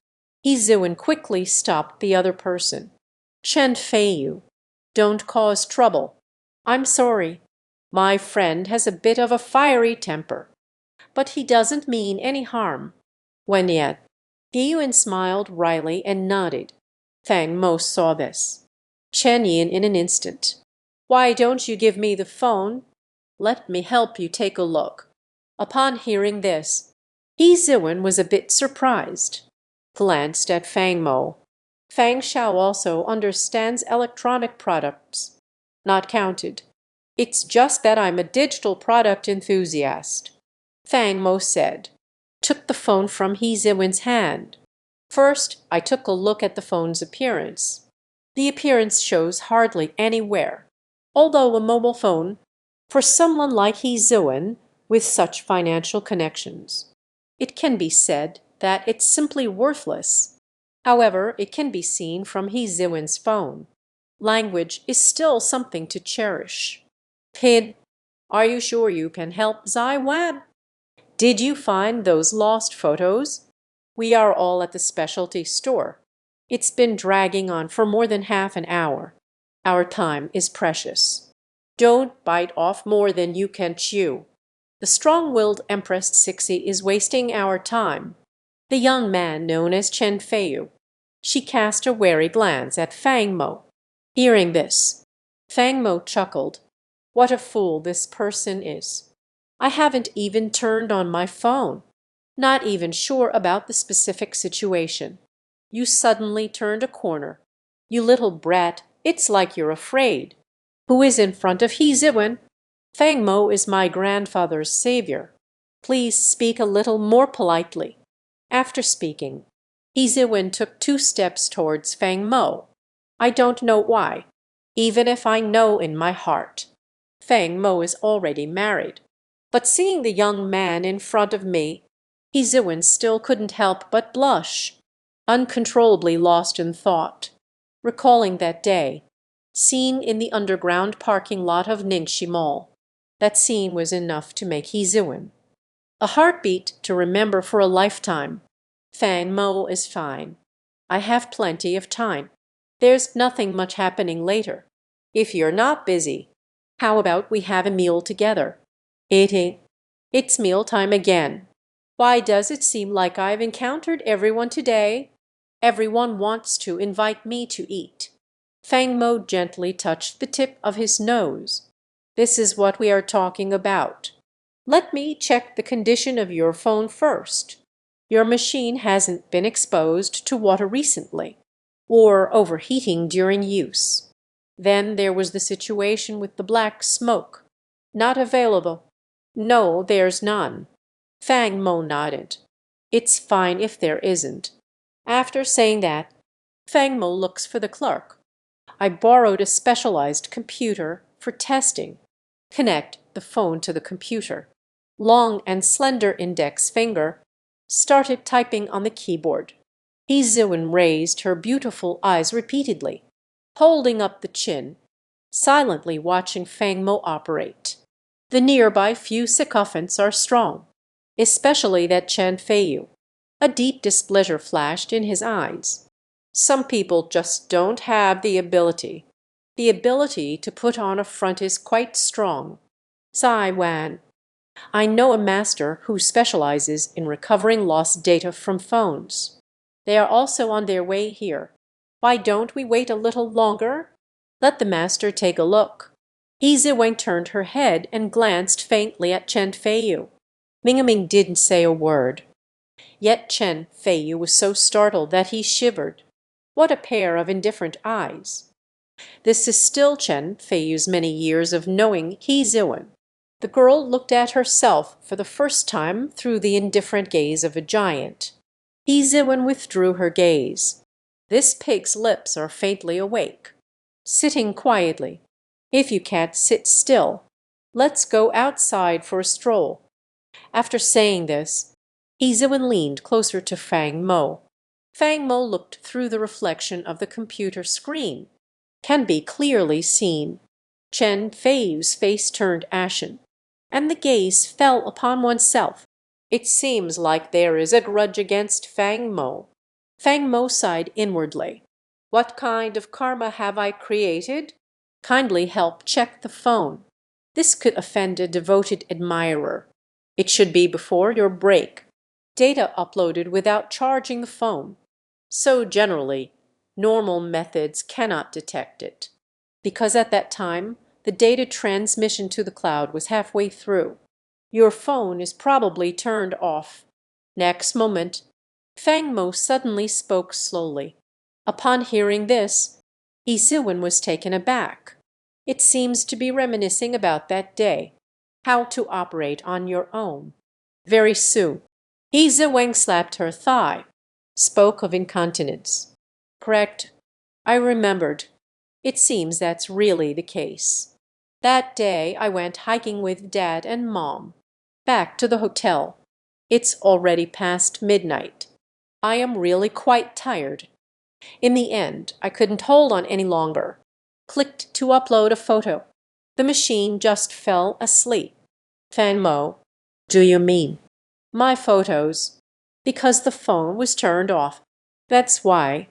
Hezoen quickly stopped the other person. Chen Feiyu, don't cause trouble. I'm sorry. My friend has a bit of a fiery temper, but he doesn't mean any harm. When yet, Yiyuan smiled wryly and nodded. Fang Mo saw this. Chen Yin in an instant. Why don't you give me the phone? Let me help you take a look. Upon hearing this, He Ziwen was a bit surprised. Glanced at Fang Mo. Fang Xiao also understands electronic products. Not counted. It's just that I'm a digital product enthusiast. Fang Mo said. Took the phone from He Ziwen's hand. First, I took a look at the phone's appearance. The appearance shows hardly any wear. Although a mobile phone, for someone like He Ziwen with such financial connections, it can be said that it's simply worthless. However, it can be seen from He Ziwen's phone. Language is still something to cherish. Pid, are you sure you can help Zai Wan? Did you find those lost photos? We are all at the specialty store. It's been dragging on for more than half an hour. Our time is precious. Don't bite off more than you can chew. The strong-willed Empress Cixi is wasting our time. The young man known as Chen Feiyu. She cast a wary glance at Fang Mo. Hearing this, Fang Mo chuckled. What a fool this person is. I haven't even turned on my phone. Not even sure about the specific situation. You suddenly turned a corner. You little brat, it's like you're afraid. Who is in front of He Ziwen? Fang Mo is my grandfather's savior. Please speak a little more politely. After speaking, He Ziwen took 2 steps towards Fang Mo. I don't know why, even if I know in my heart. Fang Mo is already married. But seeing the young man in front of me, He Ziwen still couldn't help but blush, uncontrollably lost in thought, recalling that day, scene in the underground parking lot of Ningxi Mall. That scene was enough to make He Ziwen. A heartbeat to remember for a lifetime. Fang Mo is fine. I have plenty of time. There's nothing much happening later. If you're not busy, how about we have a meal together? It ain't. It's mealtime again. Why does it seem like I've encountered everyone today? Everyone wants to invite me to eat. Fang Mo gently touched the tip of his nose. This is what we are talking about. Let me check the condition of your phone first. Your machine hasn't been exposed to water recently, or overheating during use. Then there was the situation with the black smoke. Not available. No, there's none. Fang Mo nodded. It's fine if there isn't. After saying that, Fang Mo looks for the clerk. I borrowed a specialized computer for testing. Connect the phone to the computer. Long and slender index finger started typing on the keyboard. He Ziwen raised her beautiful eyes repeatedly, holding up the chin, silently watching Fang Mo operate. The nearby few sycophants are strong, especially that Chen Feiyu. A deep displeasure flashed in his eyes. Some people just don't have the ability. The ability to put on a front is quite strong. Zai Wan. I know a master who specializes in recovering lost data from phones. They are also on their way here. Why don't we wait a little longer? Let the master take a look. He Ziwen turned her head and glanced faintly at Chen Feiyu. Mingaming didn't say a word. Yet Chen Feiyu was so startled that he shivered. What a pair of indifferent eyes! This is still Chen Feiyu's many years of knowing He Ziwen. The girl looked at herself for the first time through the indifferent gaze of a giant. He Ziwen withdrew her gaze. This pig's lips are faintly awake. Sitting quietly. If you can't sit still, let's go outside for a stroll. After saying this, He Ziwen leaned closer to Fang Mo. Fang Mo looked through the reflection of the computer screen. Can be clearly seen. Chen Feiyu's face turned ashen, and the gaze fell upon oneself. It seems like there is a grudge against Fang Mo. Fang Mo sighed inwardly. What kind of karma have I created? Kindly help check the phone. This could offend a devoted admirer. It should be before your break. Data uploaded without charging the phone. So generally, normal methods cannot detect it. Because at that time, the data transmission to the cloud was halfway through. Your phone is probably turned off. Next moment, Fang Mo suddenly spoke slowly. Upon hearing this, He Ziwen was taken aback. It seems to be reminiscing about that day, how to operate on your own. Very soon, He Ziwen slapped her thigh, spoke of incontinence. Correct. I remembered. It seems that's really the case. That day I went hiking with Dad and Mom. Back to the hotel. It's already past midnight. I am really quite tired. In the end, I couldn't hold on any longer. Clicked to upload a photo. The machine just fell asleep. Fan Mo, do you mean? My photos. Because the phone was turned off. That's why.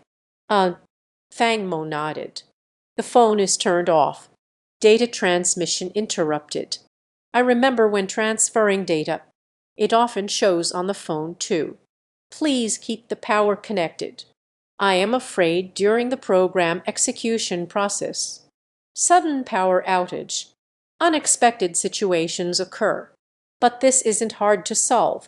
Fang Mo nodded. The phone is turned off. Data transmission interrupted. I remember when transferring data. It often shows on the phone too. Please keep the power connected. I am afraid during the program execution process. Sudden power outage. Unexpected situations occur. But this isn't hard to solve.